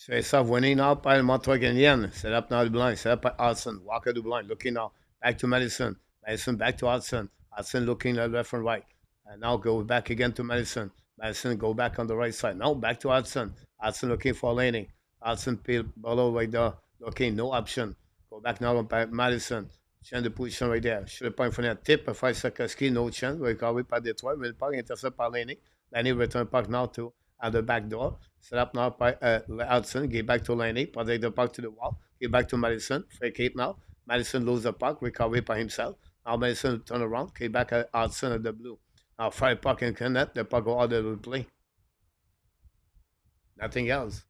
Face off winning now by Montreal Canadiens. Set up now the blind. Set up by Hutson. Walker the blind. Looking now. Back to Madison. Madison back to Hutson. Hutson looking left and right. And now go back again to Madison. Madison go back on the right side. Now back to Hudson. Hudson looking for Laney. Hudson below right there. Looking, no option. Go back now by Madison. Change the position right there. Should have point for that tip. 5 seconds. No chance. Recovery by Detroit. Will puck intercept by Laney. Laney return puck now to at the back door. Set up now by Hudson. Get back to Laney. Protect the puck to the wall. Get back to Madison. Fake it now. Madison lose the puck. Recovery by himself. Now Madison turn around. Get back at Hudson at the blue. Now fire puck in connect. The puck go out of the play. Nothing else.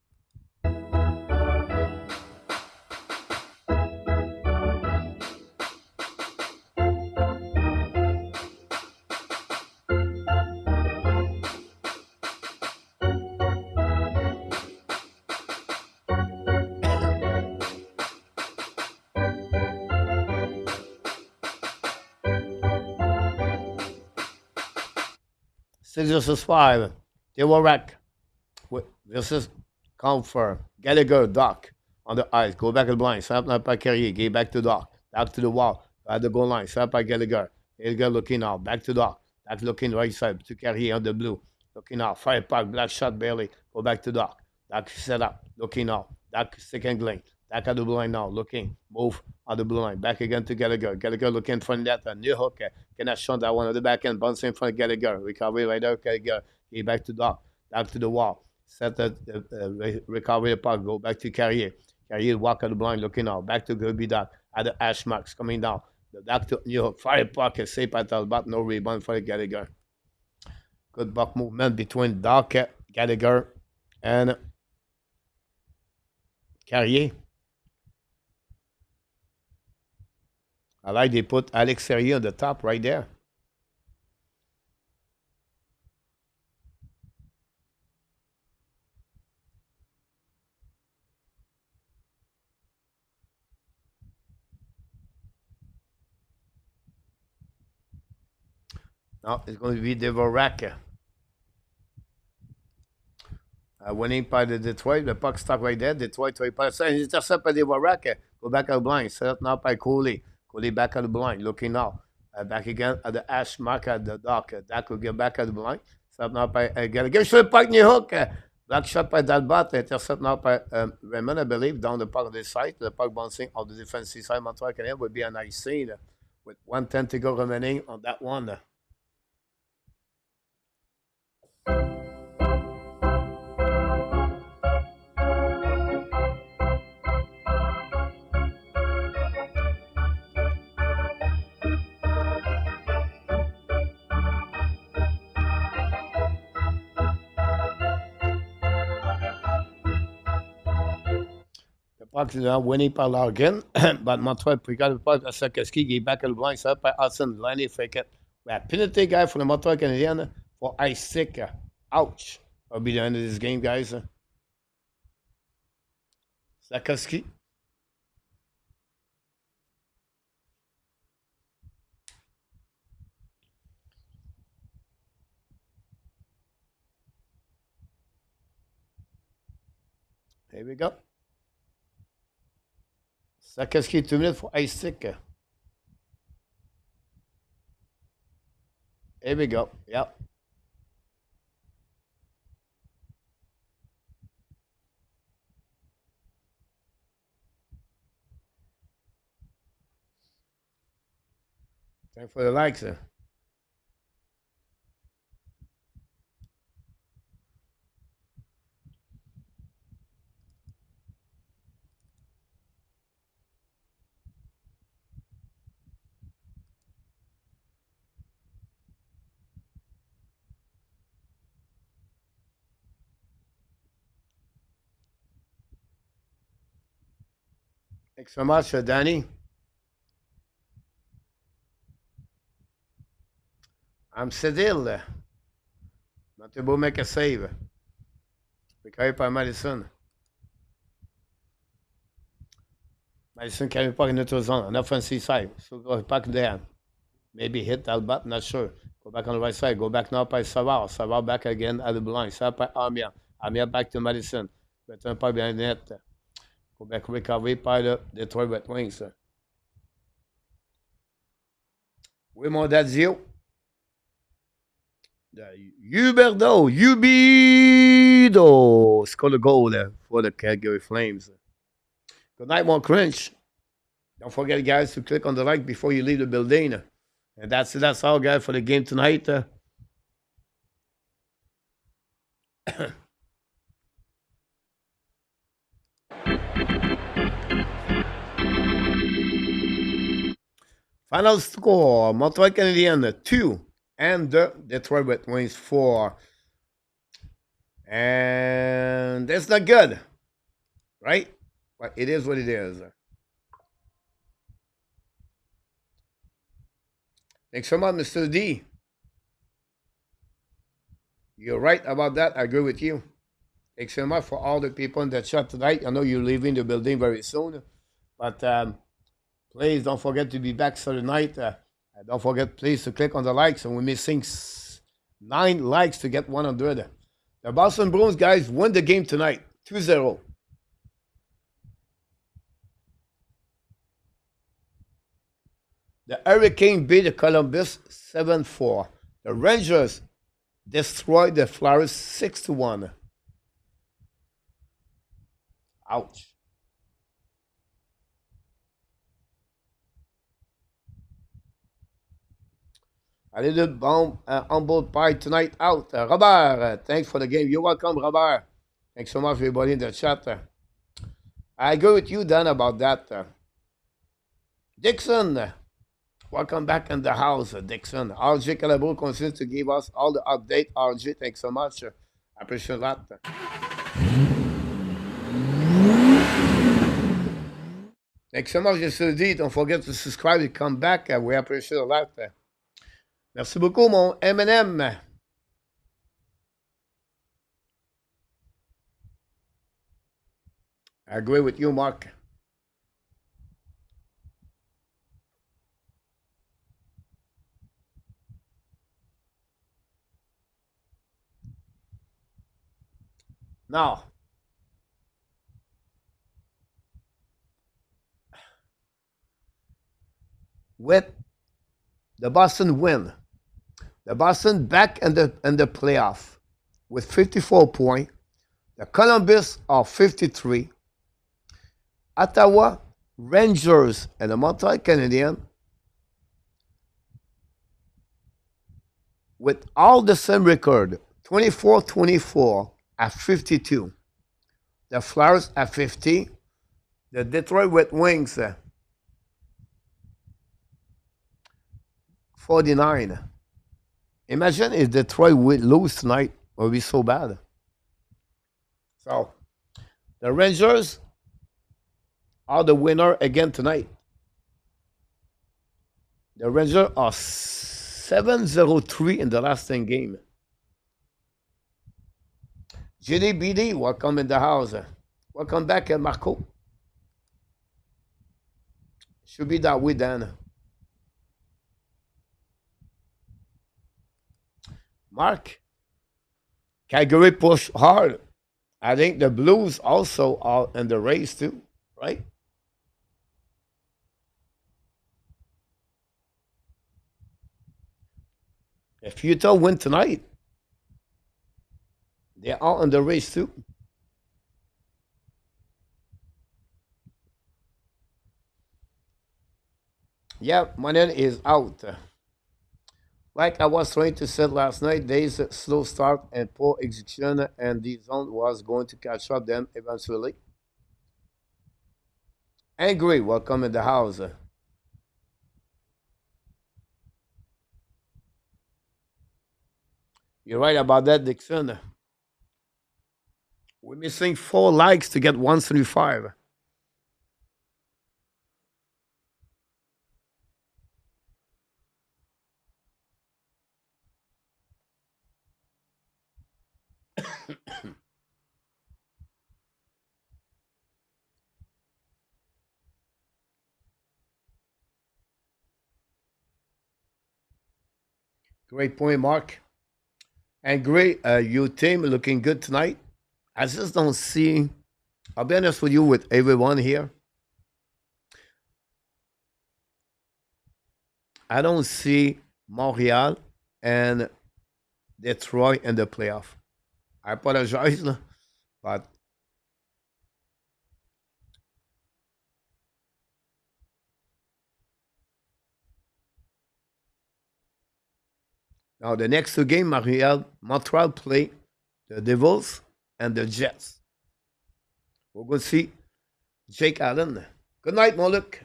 Six versus 5. They were wreck. Versus Comfort. Gallagher, Doc on the ice. Go back to the blind. Set up by Carrier. Get back to Doc. Back to the wall. At the goal line. Set up by Gallagher. Gallagher looking now. Back to Doc. Doc looking right side to Carrier on the blue. Looking now. Fire puck. Black shot barely. Go back to Doc. Doc set up. Looking now. Doc second lane. Doc at the blue line now. Looking. Move on the blue line. Back again to Gallagher. Gallagher looking for that. A new hook. Cannot shot that one on the back end. Bounce in front of Gallagher. Recovery right there. Gallagher. Get back to Doc. Doc to the wall. Set the recovery puck. Go back to Carrier. Carrier walk at the blind. Looking now. Back to Kirby Doc. At the ash marks coming down. The Doc to new hook. Fire puck. Safe by Talbot. No rebound for Gallagher. Good buck movement between Doc, Gallagher, and Carrier. I like they put Alex Lyon on the top right there. Now it's going to be Devorak. Winning by the Detroit. The puck stuck right there. Detroit, intercept by Devorak. Go back out blind. Set up now by Cooley. Cooley back out the blind. Looking now. Back again at the ash mark at the dock. Dak will get back at the blind. Set now by Gallagher. Sur le puck, new hook. Black shot by Dalbat. Intercept now by Raymond, I believe, down the puck on this side. The puck bouncing on the defensive side. Montreal Canadiens would be a nice scene with 1:10 to go remaining on that one. Le puck is now winning par Larkin, but Montreal pris le puck à Sakoski, qui est back at the blind side by Hutson. Liney fake it. We have penalty guy for the Montreal Canadiens for ice stick. Ouch. That'll be the end of this game, guys. Sakoski. Here we go. Sakoski, 2 minutes for ice stick. Here we go. Yep. Time for the likes. Thanks so much, Danny. I'm Cedil. Montembeault make a save. Recovered by Madison. Madison carried puck in neutral zone on offensive side. So go back there. Maybe hit Albat, not sure. Go back on the right side. Go back now by Savard. Savard back again at the blind. Savard by Armia. Armia back to Madison. Return puck behind the net. Go back recovery by the Detroit Red Wings. Raymond Dazio. Huberdo scored a goal for the Calgary Flames. Good night, more cringe. Don't forget, guys, to click on the like before you leave the building. And that's all, guys, for the game tonight. Final score: Montreal Canadiens 2 and the Detroit Red Wings 4. And that's not good, right? But it is what it is. Thanks so much, Mr. D. You're right about that. I agree with you. Thanks so much for all the people in the chat tonight. I know you're leaving the building very soon, but please don't forget to be back Saturday night. Don't forget, please, to click on the likes. And we're missing 9 likes to get 100. The Boston Bruins, guys, win the game tonight, 2-0. The Hurricane beat the Columbus 7-4. The Rangers destroyed the Flyers 6-1. Ouch. A little bomb humble pie tonight out. Robert, thanks for the game. You're welcome, Robert. Thanks so much, everybody in the chat. I agree with you, Dan, about that. Dixon, welcome back in the house, Dixon. RJ Calabro continues to give us all the update. RJ, thanks so much. I appreciate that. Thanks so much, Mr. D. Don't forget to subscribe and come back. We appreciate that. Merci beaucoup, mon M&M. I agree with you, Mark. Now, with The Boston win. The Boston back in the playoff with 54 points. The Columbus are 53. Ottawa, Rangers, and the Montreal Canadiens with all the same record 24-24 at 52. The Flyers at 50. The Detroit Red Wings 49. Imagine if Detroit would lose tonight. It would be so bad. So the Rangers are the winner again tonight. The Rangers are 7-0-3 in the last 10 games. JDBD, welcome in the house. Welcome back, Marco. Should be that way, Dan. Mark, Calgary push hard. I think the Blues also are in the race too, right? If Utah win tonight, they are in the race too. Yeah, Manen is out. Like I was trying to say last night, there is a slow start and poor execution, and the zone was going to catch up them eventually. Angry, welcome in the house. You're right about that, Dixon. We're missing 4 likes to get 175. Great point, Mark. And great, your team looking good tonight. I just don't see. I'll be honest with you, with everyone here. I don't see Montreal and Detroit in the playoff. I apologize, but now the next 2 games, Montreal play the Devils and the Jets. We're going to see Jake Allen. Good night, mon Luc.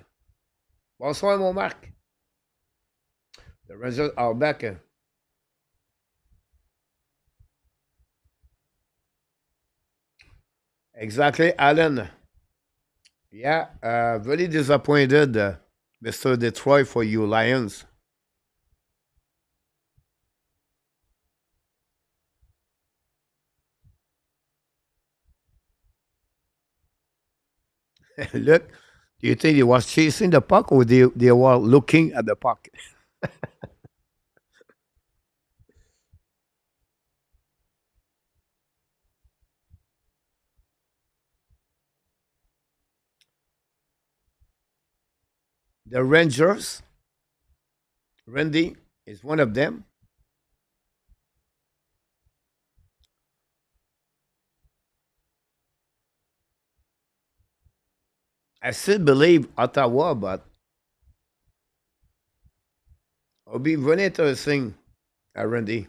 Bonsoir, mon Marc. The Rangers are back. Exactly, Allen. Yeah, very disappointed, Mr. Detroit, for you Lions. Look, do you think he was chasing the puck or they were looking at the puck? The Rangers, Randy is one of them. I still believe Ottawa, but it'll be very interesting, Randy.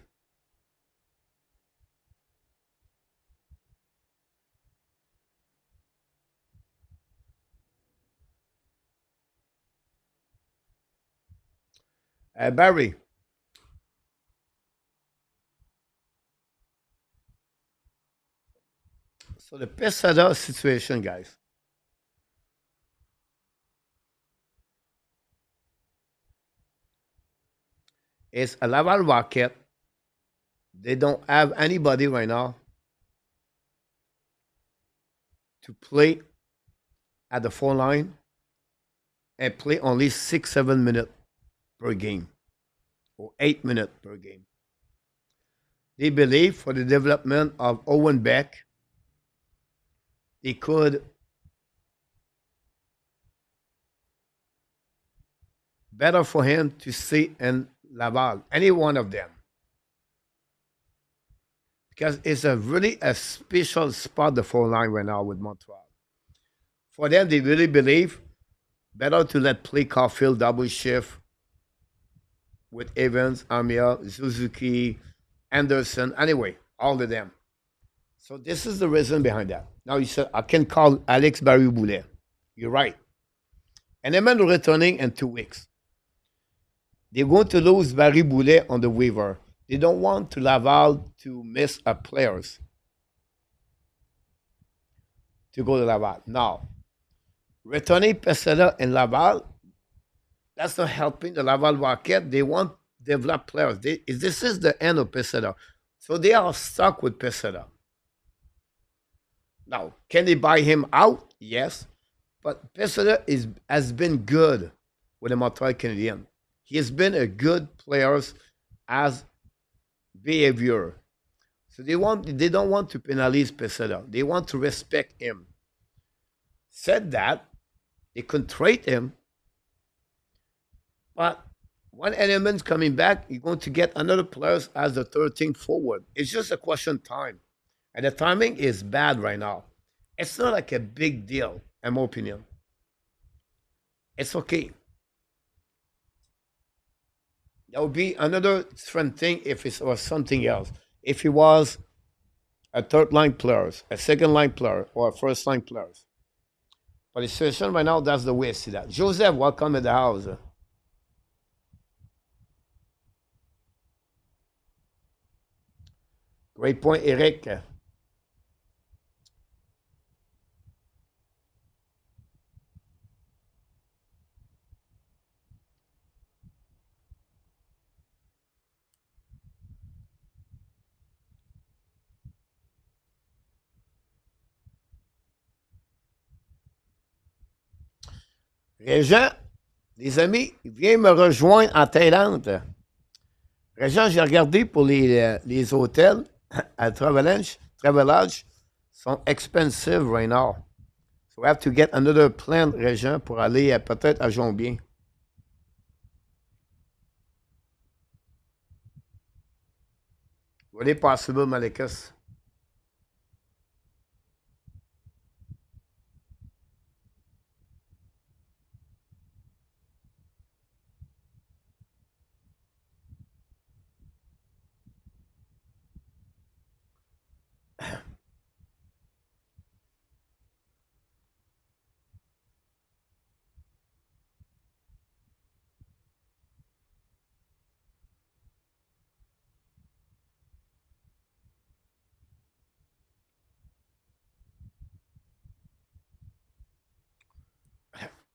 Barry, so the Pesada situation, guys, is a Laval Rocket. They don't have anybody right now to play at the 4 line and play only 6, 7 minutes per game or 8 minutes per game. They believe for the development of Owen Beck, they could better for him to stay in Laval, any one of them, because it's a really a special spot the four line right now with Montreal. For them, they really believe better to let play Caulfield double shift with Evans, Amir, Suzuki, Anderson, anyway, all of them. So this is the reason behind that. Now you said I can call Alex Barry Boulet. You're right. And the man returning in 2 weeks. They're going to lose Barry Boulet on the waiver. They don't want to Laval to miss a players to go to Laval. Now, returning Pesela and Laval, that's not helping the Laval Rocket. They want develop players. This is the end of Pesela. So they are stuck with Pesela. Now, can they buy him out? Yes. But Pesela has been good with the Montreal Canadiens. He has been a good player as behavior. So they don't want to penalize Pesela. They want to respect him. Said that, they can trade him, but when Element's coming back, you're going to get another player as the 13th forward. It's just a question of time. And the timing is bad right now. It's not like a big deal, in my opinion. It's okay. That would be another different thing if it was something else. If he was a third line player, a second line player, or a first line player. But the situation right now, that's the way I see that. Joseph, welcome to the house. Great point, Eric. Régent, les amis, viens me rejoindre en Thaïlande. Régent, j'ai regardé pour les hôtels à Travelage sont expensive right now. So we have to get another plan, Régent, pour aller peut-être à Jongbien. What is possible, Malikas?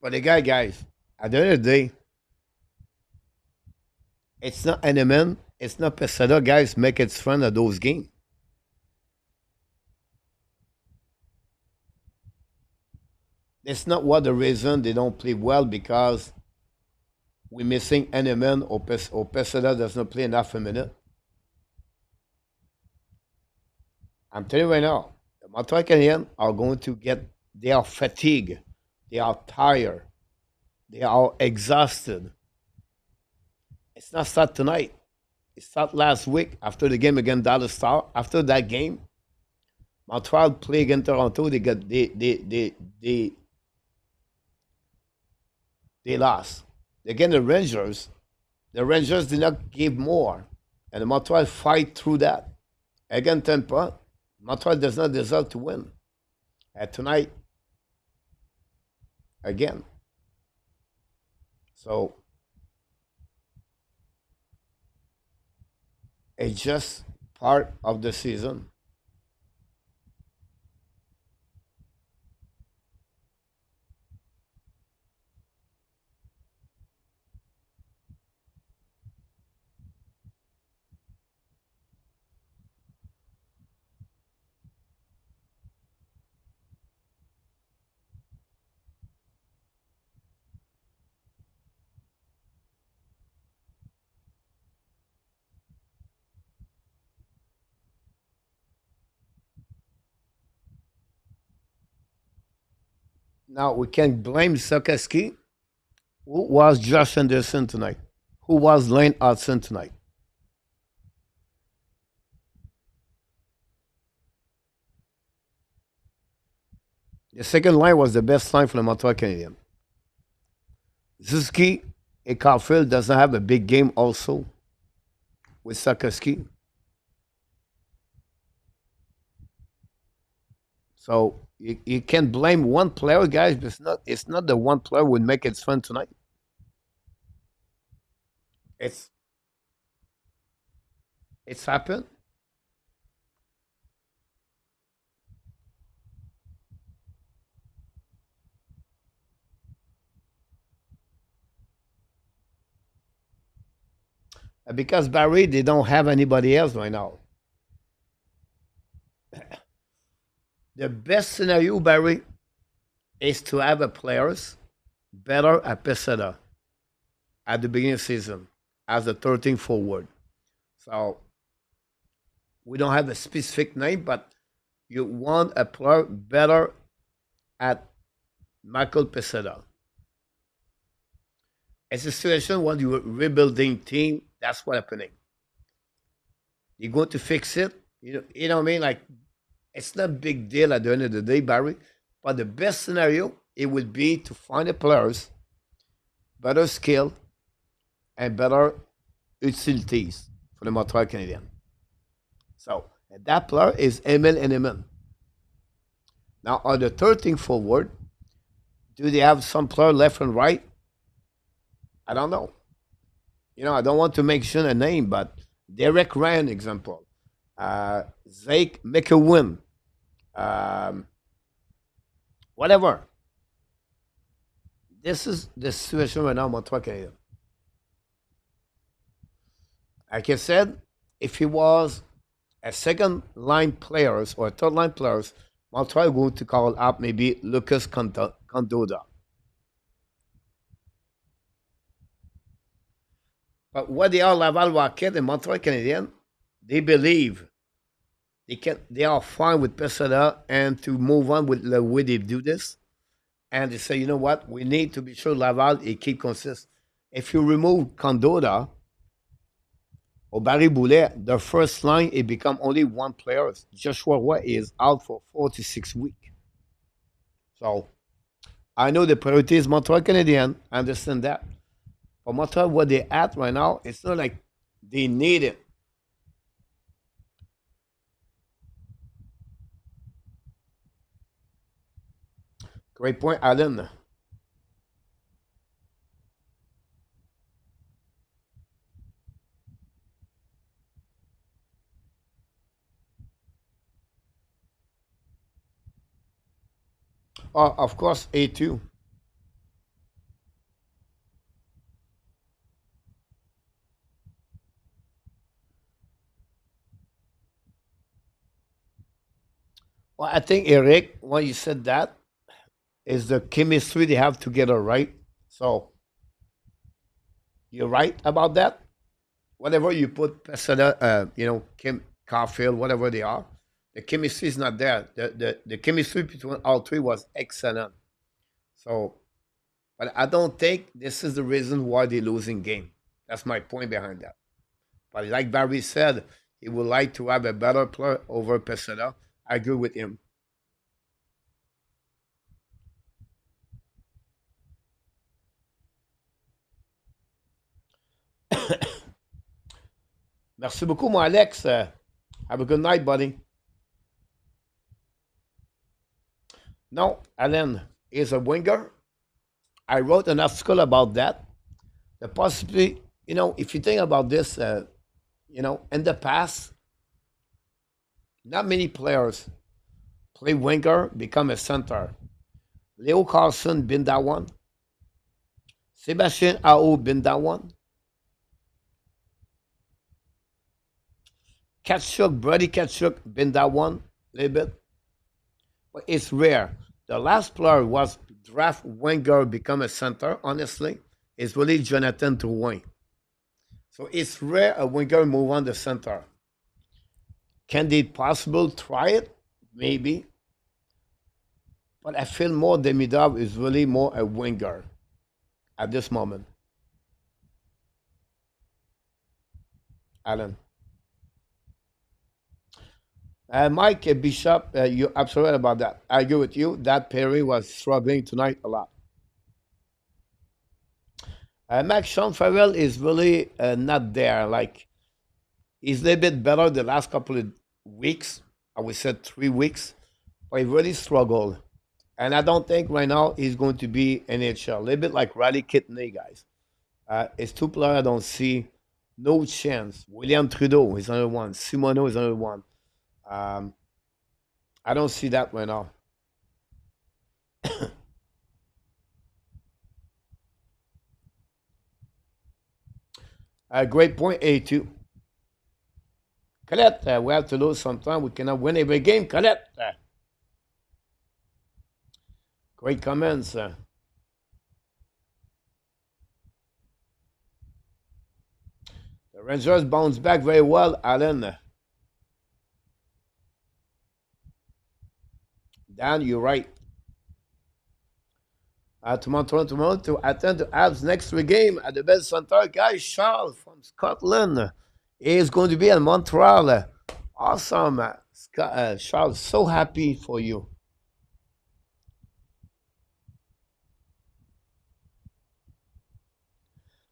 But the guys, at the end of the day, it's not Eneman, it's not Pesada, guys, make it fun at those games. It's not what the reason they don't play well because we're missing Eneman or Pesada does not play enough a minute. I'm telling you right now, the Montreal Canadiens are going to get, they are fatigued, they are tired, they are exhausted. It's not start tonight. It started last week after the game against Dallas Star. After that game, Montreal played against Toronto. They lost. Again, the Rangers. The Rangers did not give more, and the Montreal fight through that. Again, Tampa. Montreal does not deserve to win. And tonight, again. So it's just part of the season. Now we can blame Sokoski Who was Josh Anderson tonight? Who was Lane Hudson tonight? The second line was the best line for the Montreal Canadiens. Suzuki and Caulfield doesn't have a big game also with Sakoski. So you can blame one player, guys, but it's not the one player would make it fun tonight. It's it's happened. Because Barry, they don't have anybody else right now. The best scenario, Barry, is to have a players better at Pesada at the beginning of the season as a 13 forward. So we don't have a specific name, but you want a player better at Michael Pesada. It's a situation when you're rebuilding team, that's what's happening. You're going to fix it. You know what I mean? Like it's not a big deal at the end of the day, Barry. But the best scenario it would be to find the players better skill and better utilities for the Montreal Canadiens. So and that player is Emil and Emil. Now on the 13th forward, do they have some player left and right? I don't know. I don't want to mention a name, but Derek Ryan example, Zach McEwen, um, whatever. This is the situation right now, Montreal Canadiens. Like I said, if he was a second line players or a third line players, Montreal going to call up maybe Lucas Condoda. But what they are, Laval Rocket and Montreal Canadiens, they believe they are fine with Pesada and to move on with the way they do this. And they say, you know what, we need to be sure Laval it keep consistent. If you remove Condoda or Barry Boulet, the first line it become only one player. Joshua Roy is out for 4 to 6 weeks. So I know the priority is Montreal Canadiens. I understand that. But Montreal, what they at right now, it's not like they need it. Great point, Alan. Of course, A2. Well, I think, Eric, when you said that, is the chemistry they have together, right? So you're right about that. Whatever you put Pesada, Kim Carfield, whatever they are, the chemistry is not there. The chemistry between all three was excellent. So, but I don't think this is the reason why they're losing game. That's my point behind that. But like Barry said, he would like to have a better player over Pesada. I agree with him. Merci beaucoup, mon Alex. Have a good night, buddy. No, Alan is a winger. I wrote an article about that. The possibly, if you think about this, in the past, not many players play winger, become a center. Leo Carlson been that one. Sebastian Ao been that one. Katchuk, Brady Katchuk been that one a little bit. But it's rare. The last player was draft winger become a center, honestly, is really Jonathan Drouin. So it's rare a winger move on the center. Can they possible try it? Maybe. But I feel more Demidov is really more a winger. at this moment. Alan. Mike Bishop, you're absolutely right about that. I agree with you. That Perry was struggling tonight a lot. Max Sean Farrell is really not there. Like, he's a little bit better the last couple of weeks. I would say 3 weeks. But he really struggled. And I don't think right now he's going to be NHL. A little bit like Riley Kidney, guys. It's two players I don't see no chance. William Trudeau is another one. Simoneau is another one. Um, I don't see that right now. Great point, A2. Colette, we have to lose sometime. We cannot win every game. Colette. Great comments. The Rangers bounce back very well, Alan. Dan, you're right. Tomorrow to attend the Habs next week game at the Bell Center. Guy Charles from Scotland is going to be in Montreal. Awesome. Charles, so happy for you.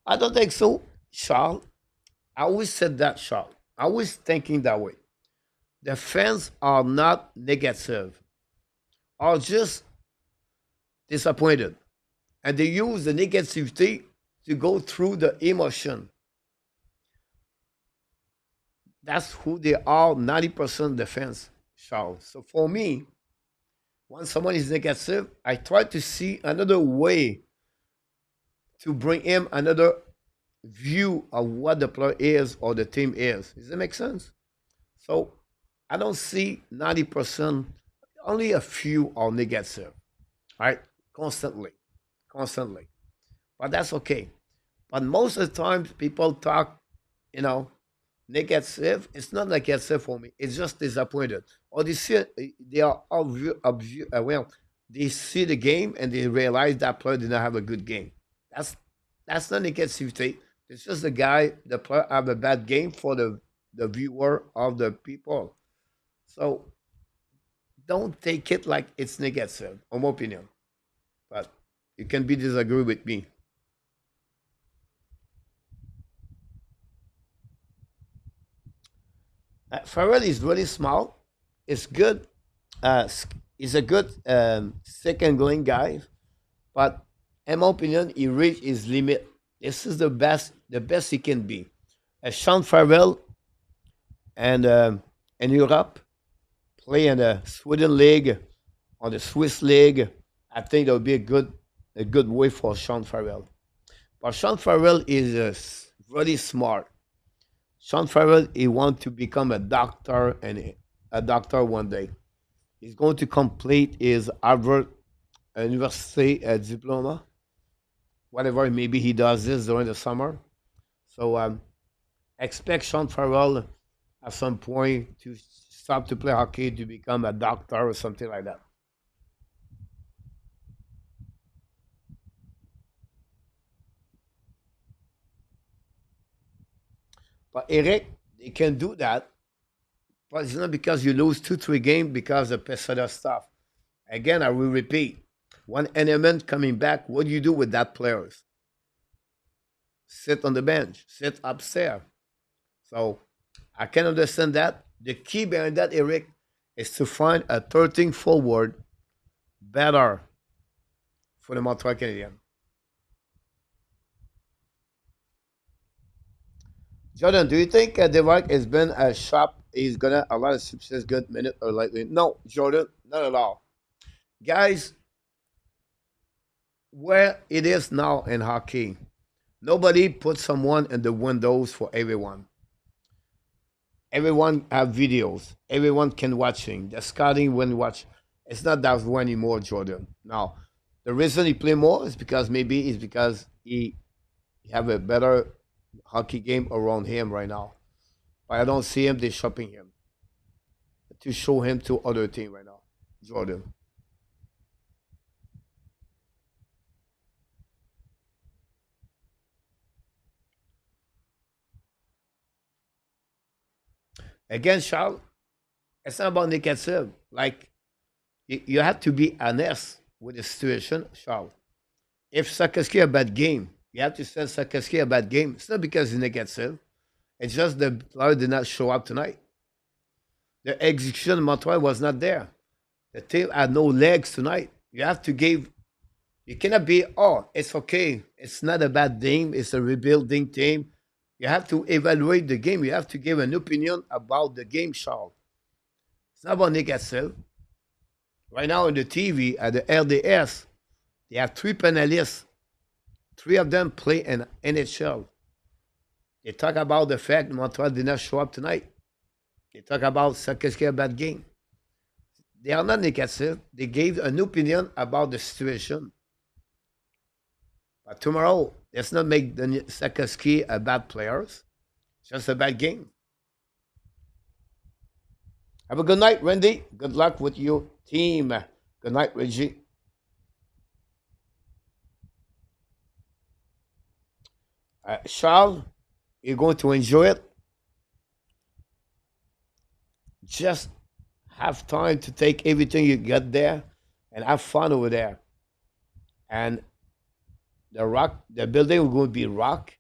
I don't think so, Charles. I always said that, Charles. I was thinking that way. The fans are not negative, are just disappointed. And they use the negativity to go through the emotion. That's who they are, 90% defense, Charles. So for me, when someone is negative, I try to see another way to bring him another view of what the player is or the team is. Does that make sense? So I don't see 90%, only a few are negative, right? Constantly, constantly. But that's okay. But most of the time, people talk, you know, negative. It's not negative for me. It's just disappointed. Or they see, they are well, they see the game and they realize that player did not have a good game. That's that's not negativity. It's just the guy, the player have a bad game for the viewer of the people. So don't take it like it's negative, in my opinion. But you can be disagree with me. Farrell is really small. It's good. He's a good second going guy, but in my opinion, he reached his limit. This is the best he can be. Sean Farrell and in Europe play in the Sweden league or the Swiss league. I think that would be a good way for Sean Farrell. But Sean Farrell is really smart. Sean Farrell, he wants to become a doctor and a doctor one day. He's going to complete his Harvard University diploma, whatever maybe he does this during the summer. So expect Sean Farrell at some point to stop to play hockey to become a doctor or something like that. But Eric, they can do that, but it's not because you lose 2, 3 games because of Pesada stuff. Again, I will repeat. One element coming back, what do you do with that players? Sit on the bench, sit upstairs. So I can understand that. The key behind that, Eric, is to find a 13 forward better for the Montreal Canadiens. Jordan, do you think Devac has been a sharp? He's gonna a lot of success, good minute or likely? No, Jordan, not at all. Guys, where it is now in hockey, nobody puts someone in the windows for everyone. Everyone have videos. Everyone can watching. The scouting when watch. It's not that way anymore, Jordan. Now, the reason he play more is because maybe is because he have a better hockey game around him right now. But I don't see him. They shopping him to show him to other team right now, Jordan. Again, Charles, it's not about negative. Like, you have to be honest with the situation, Charles. If Sakaski a bad game, you have to say Sakaski a bad game. It's not because he's negative. It's just the player did not show up tonight. The execution of Montreal was not there. The team had no legs tonight. You have to give. You cannot be. Oh, it's okay. It's not a bad team. It's a rebuilding team. You have to evaluate the game. You have to give an opinion about the game, Charles. It's not about negative. Right now on the TV at the RDS, they have three panelists. Three of them play in NHL. They talk about the fact Montreal did not show up tonight. They talk about Sakaski a bad game. They are not negative. They gave an opinion about the situation. But tomorrow, let's not make the Sakaski a bad player. It's just a bad game. Have a good night, Randy. Good luck with your team. Good night, Reggie. Charles, you're going to enjoy it. Just have time to take everything you get there and have fun over there. And the building will going to be rock,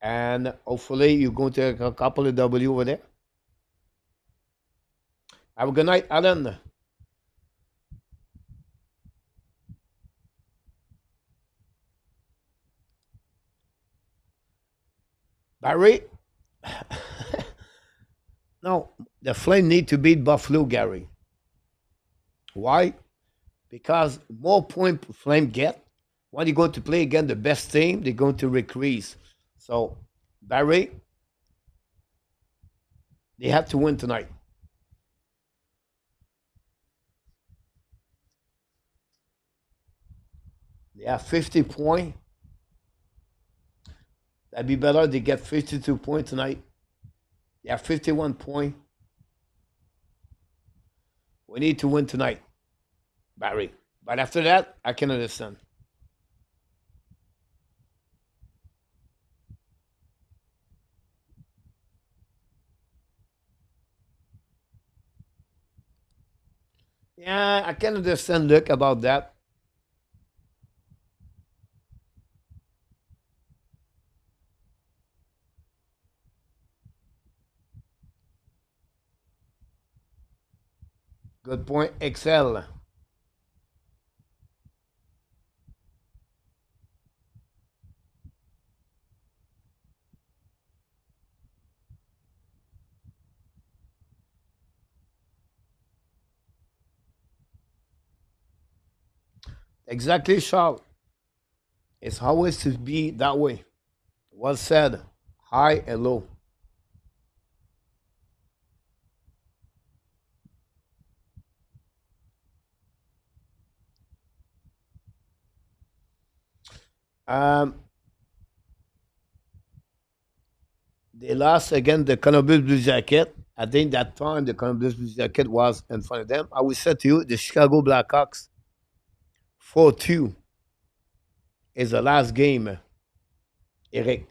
and hopefully you're going to take a couple of W over there. Have a good night, Alan. Barry. No, the Flame need to beat Buffalo, Gary. Why? Because more point Flame get, when you go to play against the best team, they're going to increase. So, Barry, they have to win tonight. They have 50 points. That'd be better. They get 52 points tonight. They have 51 points. We need to win tonight, Barry. But after that, I can understand. Yeah, I can understand, look, about that. Good point. Excel. Exactly, Charles. It's always to be that way. Well said. High and low. Um, they lost again the Columbus Blue Jacket. I think that time the Columbus Blue Jacket was in front of them. I will say to you, the Chicago Blackhawks 4-2 is the last game, Eric.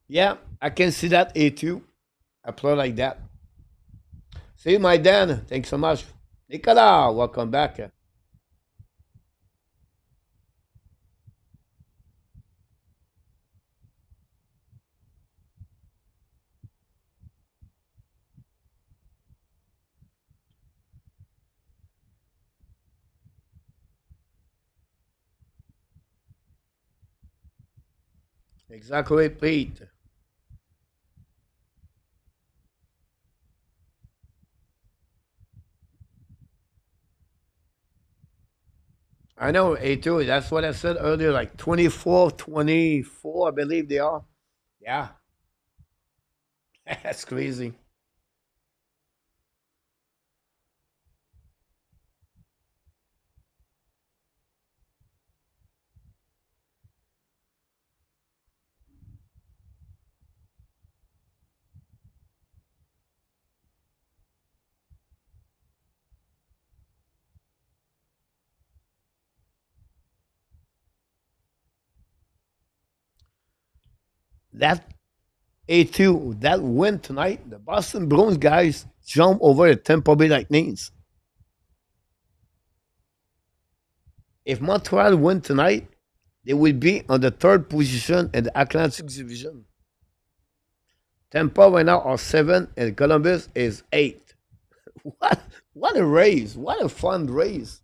Yeah, I can see that A2. I play like that. See you, my Dan. Thanks so much. Nicolas, welcome back. Exactly, Pete. I know A2. That's what I said earlier, like 24, 24, I believe they are. Yeah, that's crazy. That A2, that win tonight, the Boston Bruins guys jump over the Tampa Bay Lightnings. If Montreal win tonight, they will be on the third position in the Atlantic Division. Tampa right now are seven, and Columbus is eight. What? What a race! What a fun race!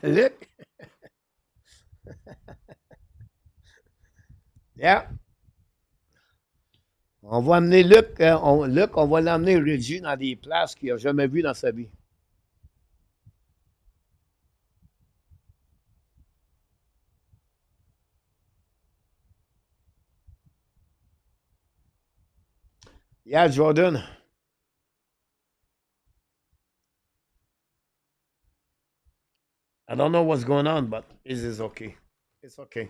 Look, yeah. On va amener Luc, Luc, on va l'amener Reggie dans des places qu'il n'a jamais vues dans sa vie. Yeah, Jordan. I don't know what's going on, but it is okay. It's okay.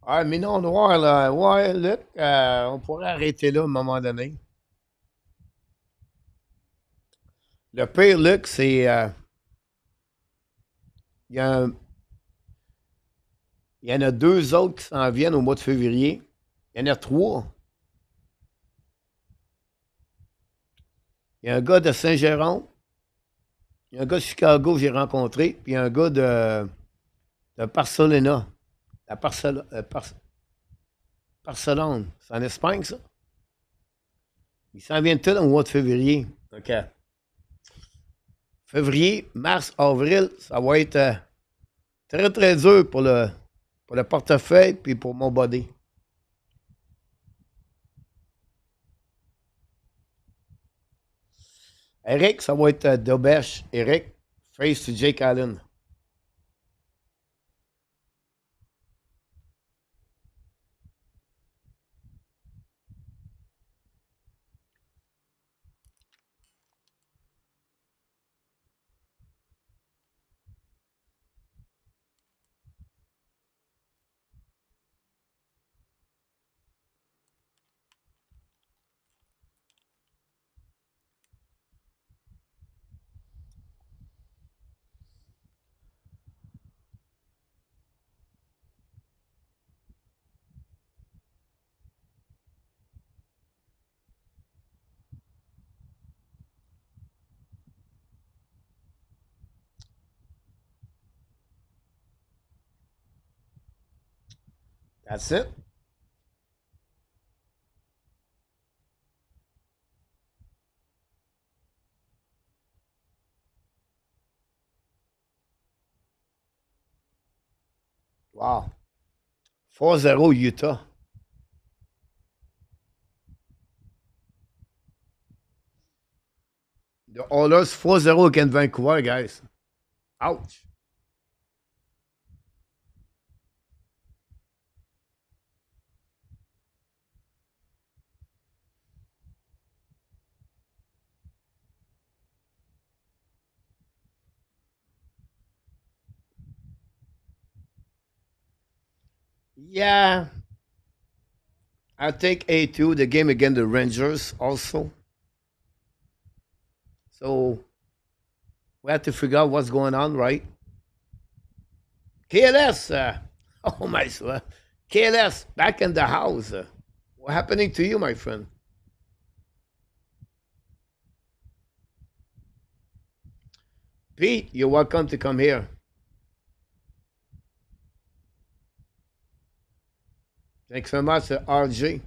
Ah, mais non, noir, là. Ouais, Luc, on pourrait arrêter là à un moment donné. Le pire, Luc, c'est. Il y, a il y en a deux autres qui s'en viennent au mois de février. Il y en a trois. Il y a un gars de Saint-Jérôme. Il y a un gars de Chicago que j'ai rencontré. Puis il y a un gars de Barcelona. La Barcelone. C'est en Espagne, ça? Ils s'en viennent tous au mois de février. OK. Février, mars, avril, ça va être très, très dur pour le portefeuille puis pour mon body. Eric, ça va être Dobesh. Eric, face to Jake Allen. That's it. Wow. 4-0 Utah. The Oilers 4-0 against Vancouver, guys. Ouch. Yeah, I take A2, the game against the Rangers also. So we have to figure out what's going on, right? KLS, oh my, KLS, back in the house. What happening to you, my friend? Pete, you're welcome to come here. Thanks so much, RG.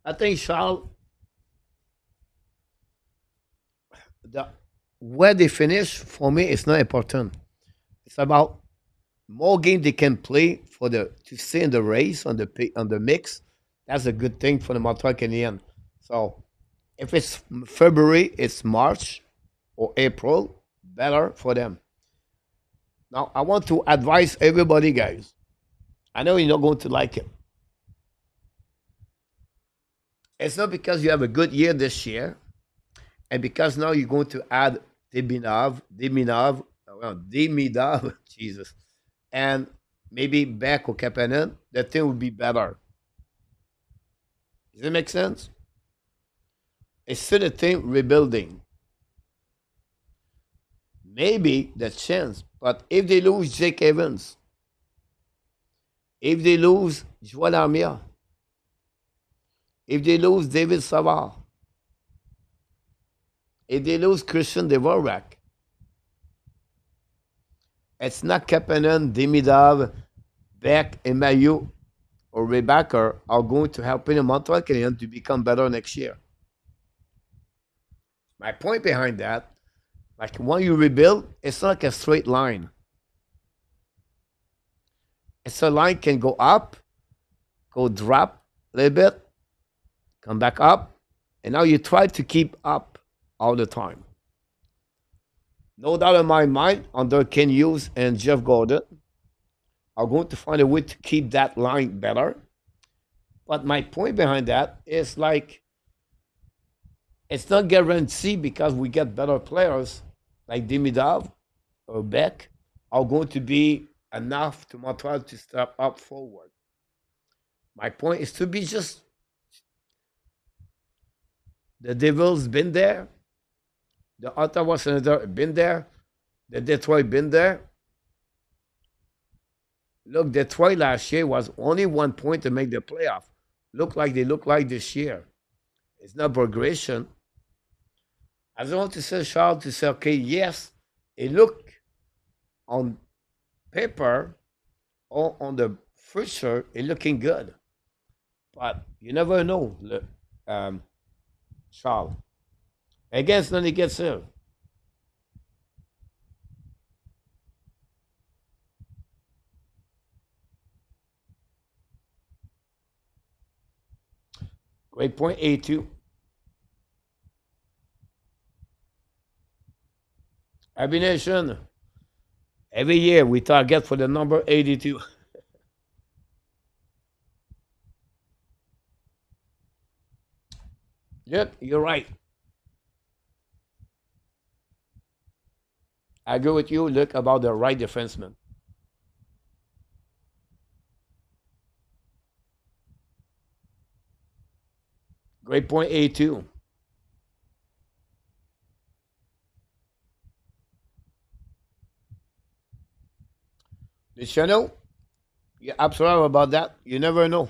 I think Charles, the where they finish for me is not important. It's about more games they can play for the to stay in the race on on the mix. That's a good thing for the Montreal Canadiens. So if it's February, it's March or April, better for them. Now I want to advise everybody, guys. I know you're not going to like it. It's not because you have a good year this year, and because now you're going to add Demidov, Jesus, and maybe Beck or Kapanen, the thing would be better. Does it make sense? It's still a thing rebuilding. Maybe the chance, but if they lose Jake Evans, if they lose Joel Armia, if they lose David Savard, if they lose Christian Dvorak, it's not Kapanen, Demidov, Beck, and Mayu or Rebecca are going to help in the Montreal Canadiens to become better next year. My point behind that, like when you rebuild, it's not like a straight line. It's a line can go up, go drop a little bit, come back up, and now you try to keep up all the time. No doubt in my mind, under Ken Hughes and Jeff Gordon, are going to find a way to keep that line better. But my point behind that is like it's not guaranteed because we get better players like Demidov or Beck are going to be enough to Montreal to step up forward. My point is to be just the Devils been there, the Ottawa Senators been there, the Detroit been there. Look, Detroit last year was only 1 point to make the playoff. Look like this year. It's not progression. I don't want to say Charles to say, okay, yes, it look on paper or on the future, it looking good. But you never know, Charles. Against none, he gets here. Great point, A2. Habs Nation, every year we target for the number 82. Yep, you're right. I agree with you, look, about the right defenseman. Great point, A2. The channel, you're absolutely right about that. You never know.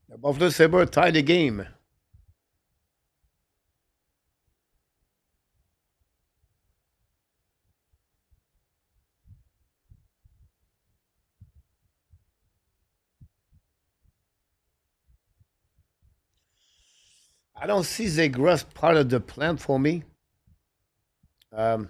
The Buffalo Sabres tied the game. I don't see Zegras part of the plan for me. Um,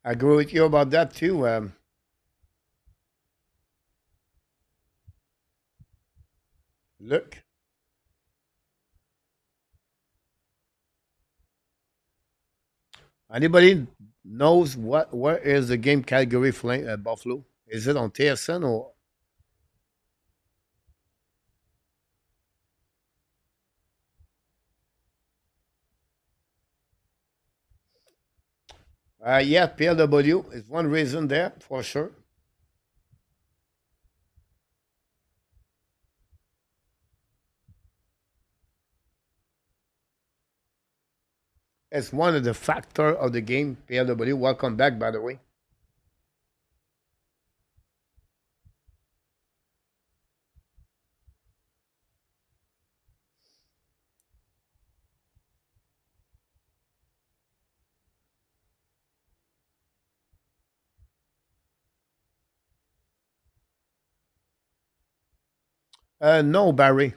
I agree with you about that too. Look, anybody knows where is the game Calgary Flame Buffalo? Is it on TSN or Yeah, PLW is one reason there for sure. It's one of the factor of the game. PLW, welcome back, by the way. No, Barry.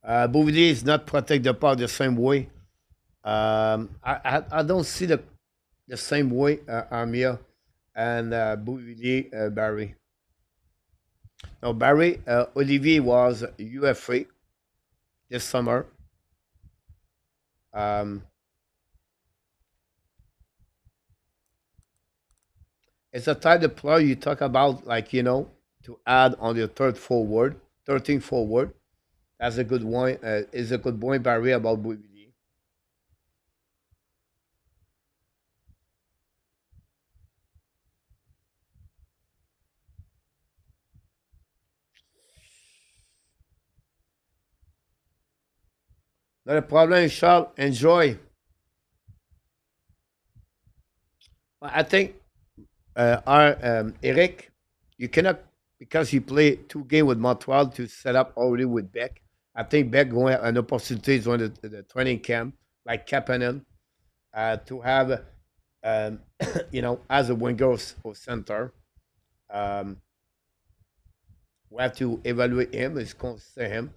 Bouvier is not protect the puck the same way. I don't see the same way, Amir and Bouvier, Barry. No, Barry, Olivier was UFA this summer. Um, it's a type of player you talk about, like, to add on your third forward, 13 forward. That's a good one. Is a good point, Barry, about Bouvier. Not a problem, Charles. Enjoy. I think our Eric, you cannot because he played two games with Montreal to set up already with Beck. I think Beck going to have an opportunity to the training camp like Kapanen to have um, as a winger or center. Um, we have to evaluate him, is consider him.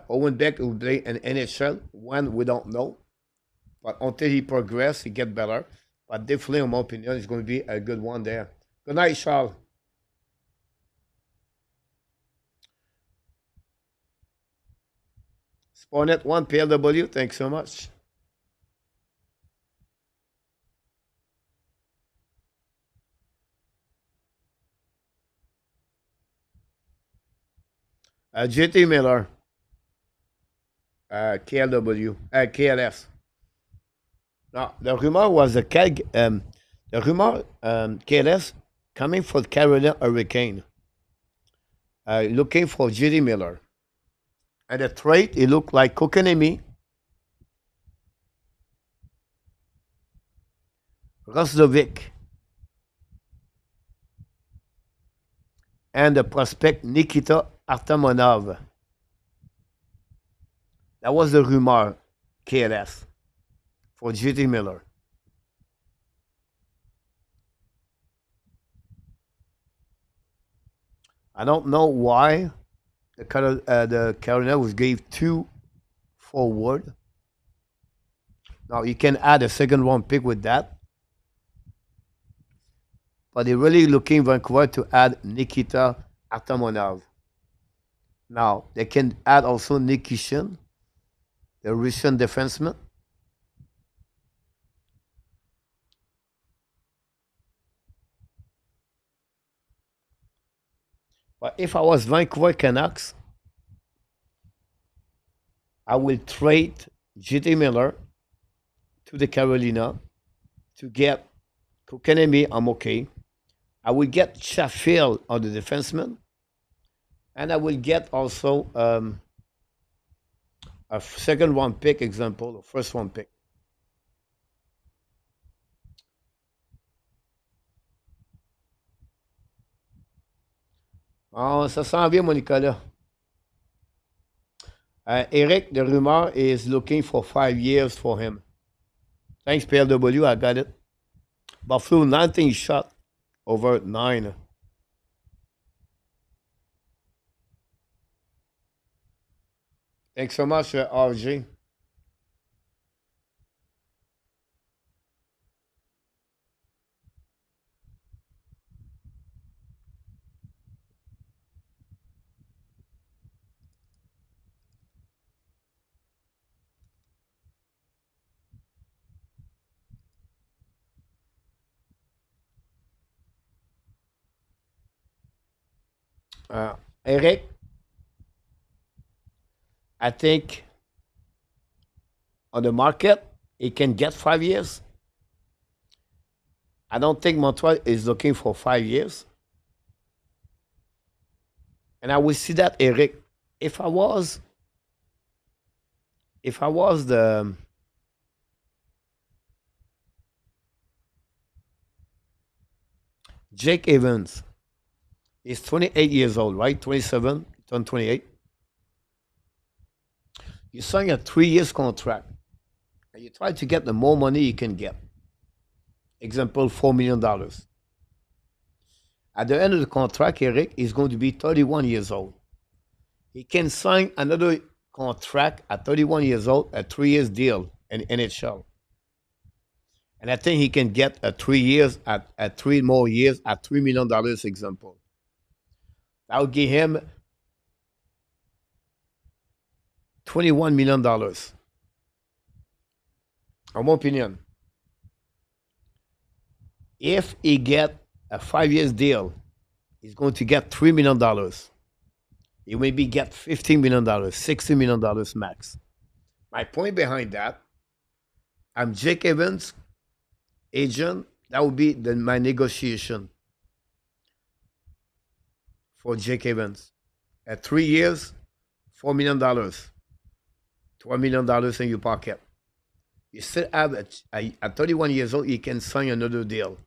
Owen Beck will play in NHL. When we don't know, but until he progress, he get better. But definitely, in my opinion, it's going to be a good one there. Good night, Charles. Spornet One PLW. Thanks so much. JT Miller, KLW, KLS. Now the rumor was the rumor KLS coming for Carolina Hurricane, looking for JT Miller. And the trade, it looked like Kokanemi, Roslovic, and the prospect Nikita Artamonov. That was the rumor, KLS, for JT Miller. I don't know why the Carolina was gave two forward. Now you can add a second round pick with that, but they're really looking Vancouver to add Nikita Atamonov. Now they can add also Nikishin, the Russian defenseman. But if I was Vancouver Canucks, I will trade JT Miller to the Carolina to get Kokanemi. I'm okay. I will get Sheffield on the defenseman, and I will get also a second round pick example, or first round pick. Oh, ça sent bien, mon Nicolas. Eric, the rumor is looking for 5 years for him. Thanks, PLW. I got it. Buffalo 19 shot over 9. Thanks so much, RG. Uh, Eric, I think on the market, he can get 5 years. I don't think Montreal is looking for 5 years. And I will see that, Eric. If I was, if I was the Jake Evans, he's 28 years old, right? 27, turned 28. You sign a 3 years contract, and you try to get the more money you can get. Example, $4 million. At the end of the contract, Eric is going to be 31 years old. He can sign another contract at 31 years old, a 3 years deal in NHL. And I think he can get a 3 years at 3 more years at $3 million, example. That would give him $21 million. In my opinion, if he get a 5 years deal, he's going to get $3 million. He maybe get $15 million, $60 million max. My point behind that, I'm Jake Evans' agent. That would be my negotiation for Jake Evans. At 3 years, $4 million, $12 million in your pocket. You still have at 31 years old, you can sign another deal,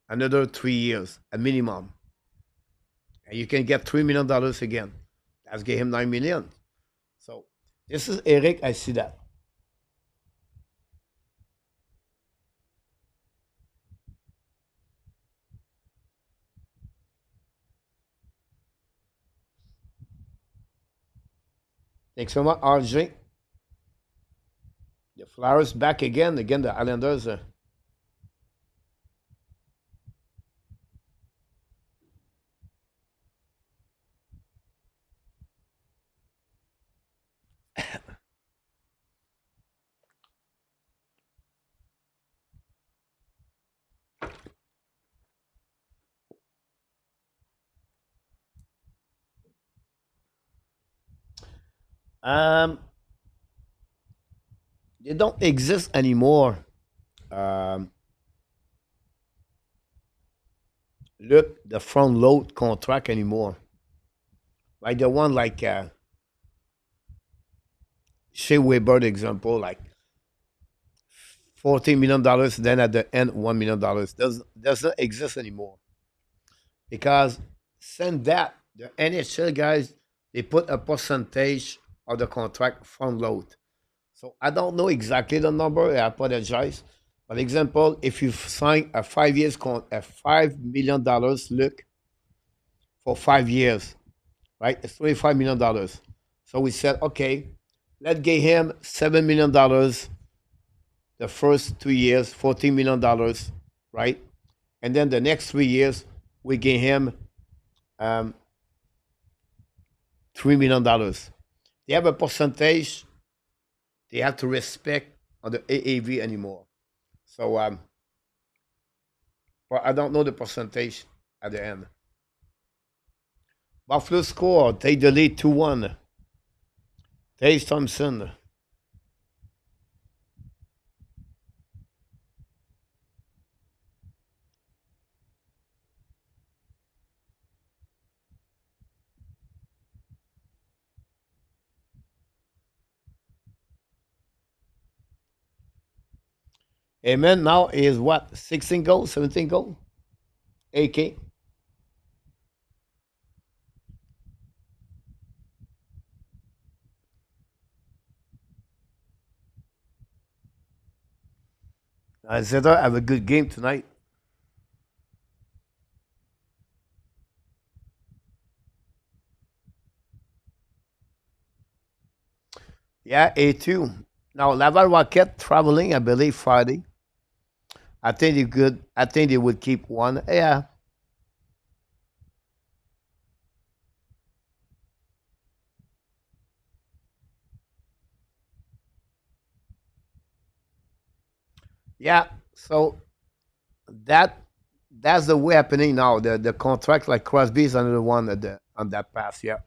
another 3 years, a minimum. And you can get $3 million again. That's give him $9 million. So this is Eric. I see that. Thanks so much, RJ. The Flowers back again. Again, the Islanders. Um, they don't exist anymore. Um, Look, the front load contract anymore. Like the one like Shea Weber, example, like $14 million, then at the end $1 million doesn't exist anymore because since that the NHL guys they put a percentage of the contract front load. So I don't know exactly the number. I apologize. But example, if you sign a 5 years a $5 million look for 5 years, right? It's $25 million. So we said, okay, let's give him $7 million the first 2 years, $14 million, right? And then the next 3 years, we give him um, $3 million. They have a percentage they have to respect on the AAV anymore. So, but I don't know the percentage at the end. Buffalo score, take the lead 2-1. Dave Thompson. Amen. Now is what? 16 goals, 17 goals? AK. Zeta have a good game tonight. Yeah, A2. Now, Laval Rocket traveling, I believe, Friday. I think they could. I think they would keep one. Yeah, yeah. So that that's the way happening now. The contract like Crosby is another one at the on that pass. Yeah.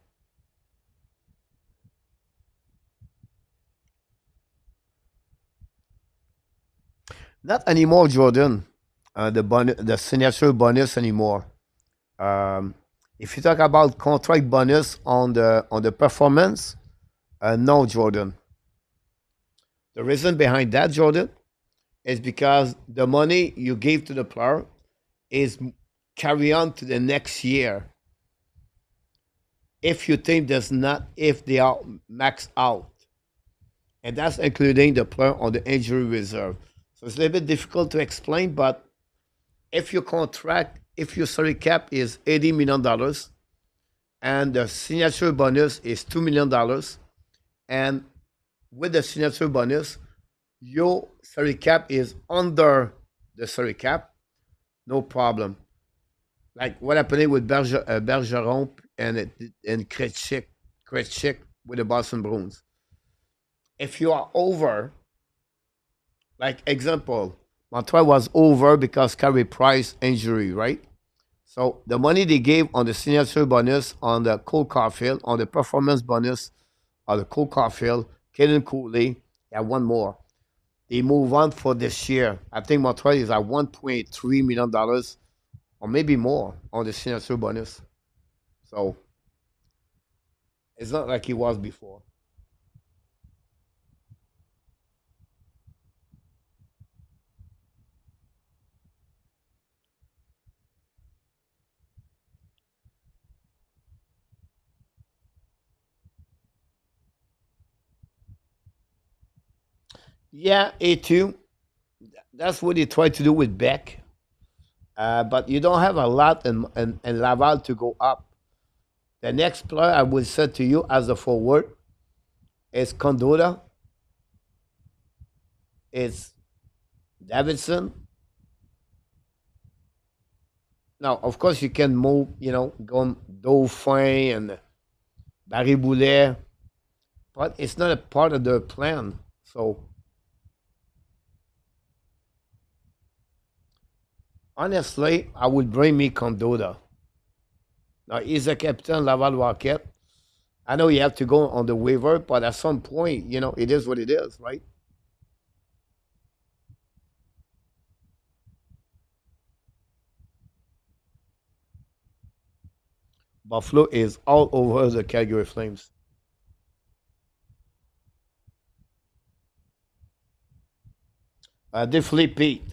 Not anymore, Jordan. The signature bonus anymore. Um, if you talk about contract bonus on the performance, no, Jordan. The reason behind that, Jordan, is because the money you gave to the player is carry on to the next year. If you think there's not, if they are maxed out, and that's including the player on the injury reserve. So it's a little bit difficult to explain, but if your contract, if your salary cap is $80 million and the signature bonus is $2 million, and with the signature bonus, your salary cap is under the salary cap, no problem. Like what happened with Bergeron and Krejcik with the Boston Bruins. If you are over, like example, Montreal was over because Carey Price injury, right? So the money they gave on the signature bonus, on the Cole Caulfield, on the performance bonus, on the Cole Caulfield, Kaden Cooley, and one more. They move on for this year. I think Montreal is at $1.3 million or maybe more on the signature bonus. So it's not like it was before. Yeah, A2. That's what they try to do with Beck. But you don't have a lot in Laval to go up. The next player I would say to you as a forward is Condola, is Davidson. Now, of course, you can move, go Dauphin and Barry Boulet, but it's not a part of the plan. So, honestly, I would bring me Condola. Now, he's a captain Laval Rocket. I know you have to go on the waiver, but at some point, it is what it is, right? Buffalo is all over the Calgary Flames. Definitely Pete.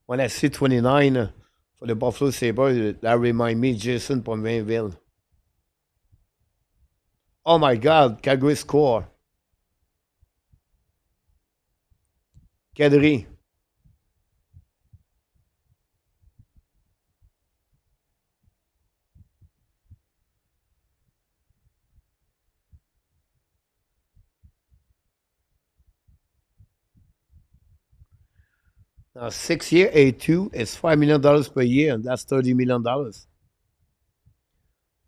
When I see 29 for the Buffalo Sabres, that remind me Jason Pominville. Oh my God, Calgary score. Kadri. 6 year A2 is $5 million per year, and that's $30 million.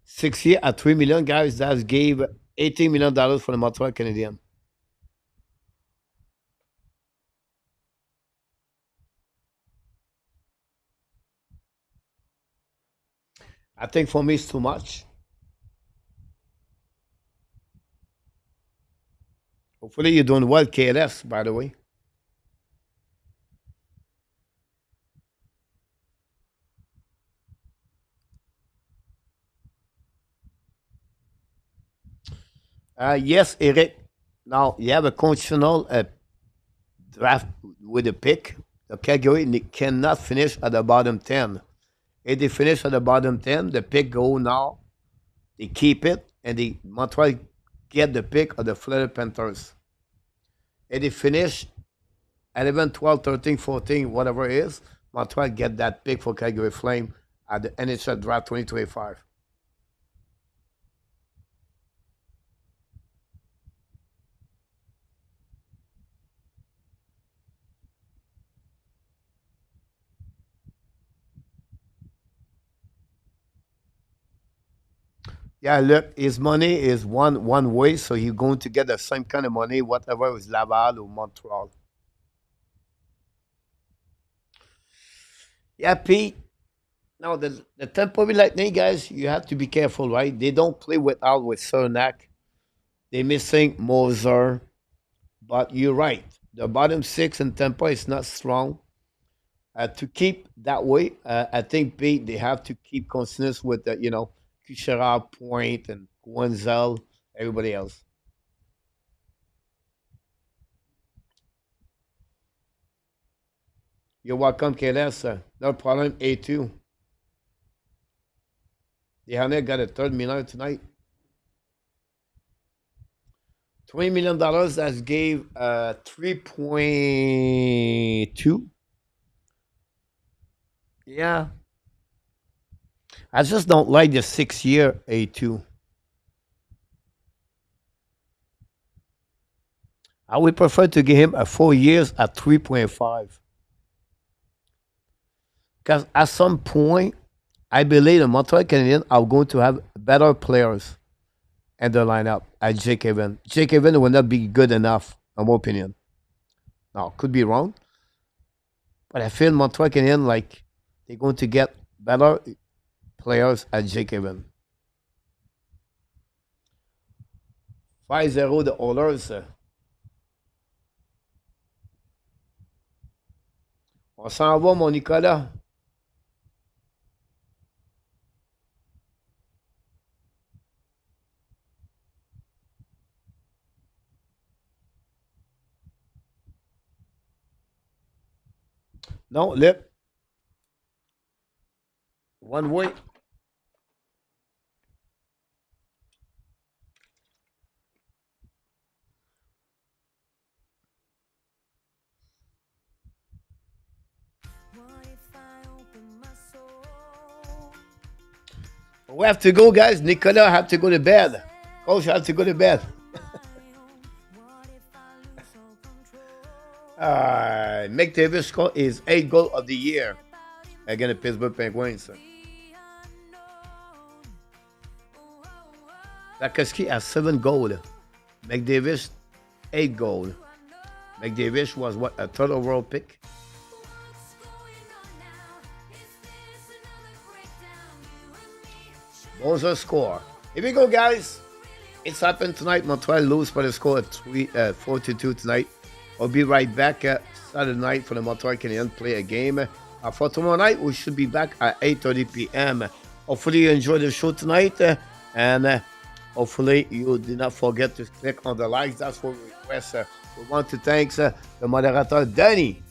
6 year at $3 million, guys, that gave $18 million for the Montreal Canadiens. I think for me it's too much. Hopefully you're doing well, KLS, by the way. Yes, Eric. Now you have a conditional draft with a pick. The Calgary cannot finish at the bottom 10. If they finish at the bottom 10, the pick go now. They keep it, and the Montreal get the pick of the Florida Panthers. If they finish 11, 12, 13, 14, whatever it is, Montreal get that pick for Calgary Flame at the NHL Draft 2025. Yeah, look, his money is one way, so you're going to get the same kind of money, whatever is Laval or Montreal. Yeah, Pete. Now the Tampa Bay Lightning guys, you have to be careful, right? They don't play without with Cernak. They're missing Moser, but you're right. The bottom six in Tampa is not strong. To keep that way, I think they have to keep consistent with the, Kucherov, Point, and Wenzel, everybody else. You're welcome, KLS. No problem, A2. The Hunter got a third million tonight. $20 million that gave 3.2. Yeah. I just don't like the 6 year A2. I would prefer to give him a 4 years at 3.5. Because at some point, I believe the Montreal Canadiens are going to have better players in the lineup at Jake Evans. Jake Evans will not be good enough, in my opinion. Now, could be wrong, but I feel Montreal Canadiens like they're going to get better players at Jake Evans. 5-0 the Oilers. On s'en va, mon Nicolas. Non, lip. One way. We have to go, guys. Nicolas have to go to bed. Coach have to go to bed. McDavid scored his 8th goal of the year against the Pittsburgh Penguins. Rakowski has 7 goals. McDavid 8 goals. McDavid was what, a third overall pick? Moser score. Here we go, guys. It's happened tonight. Montreal lose for the score at 4-2 tonight. I'll be right back Saturday night for the Montreal Canadiens play a game. For tomorrow night, we should be back at 8:30 p.m. Hopefully you enjoyed the show tonight. And hopefully you did not forget to click on the likes. That's what we request. We want to thank the moderator Danny,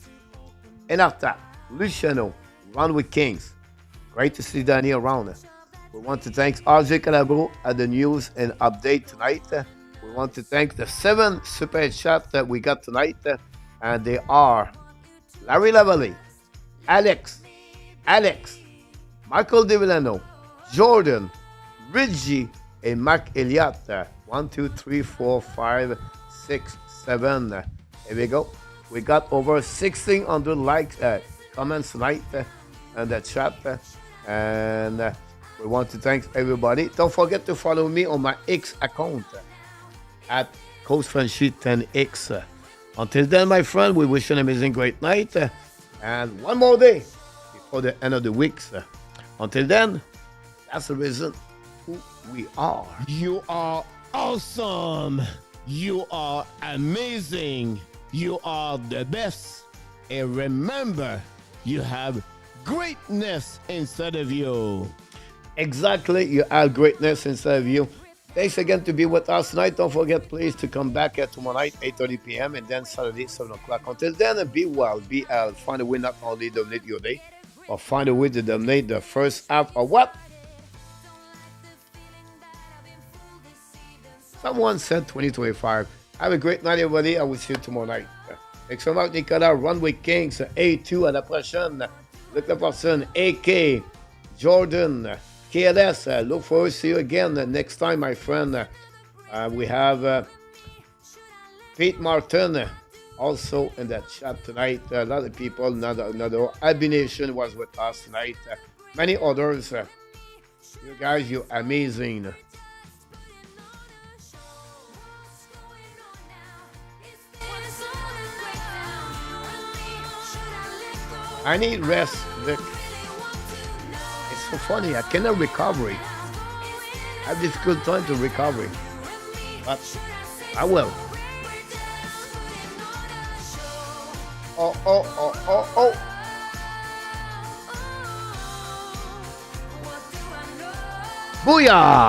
Enarta, Luciano, Run with Kings. Great to see Danny around. We want to thank RJ Calabro at the news and update tonight. We want to thank the 7 super chats that we got tonight. And they are Larry Lavalley, Alex, Michael DeVillano, Jordan, Reggie, and Mark Elliott. 1, 2, 3, 4, 5, 6, 7. Here we go. We got over 1,600 likes, comments tonight in the chat. And we want to thank everybody. Don't forget to follow me on my X account at CoachFrenchie10X. Until then, my friend, we wish you an amazing great night and one more day before the end of the week. Until then, that's the reason who we are. You are awesome. You are amazing. You are the best. And remember, you have greatness inside of you. Exactly, you have greatness inside of you. Thanks again to be with us tonight. Don't forget, please, to come back tomorrow night, 8:30 p.m. and then Saturday, 7 o'clock. Until then, be well, be healthy. Find a way not only dominate your day, but find a way to dominate the first half of what? Someone said 2025. Have a great night, everybody. I will see you tomorrow night. Thanks so much, Nicolas. Runway Kings, A2, à la prochaine. Luc La Personne, AK, Jordan, KLS, look forward to see you again next time, my friend. We have Pete Martin also in the chat tonight. A lot of people, another Habs Nation was with us tonight. Many others. You guys, you're amazing. I need rest, Vic. It's so funny. I cannot recover. I have difficult time to recover. But I will. Oh, oh, oh, oh, oh. Booyah!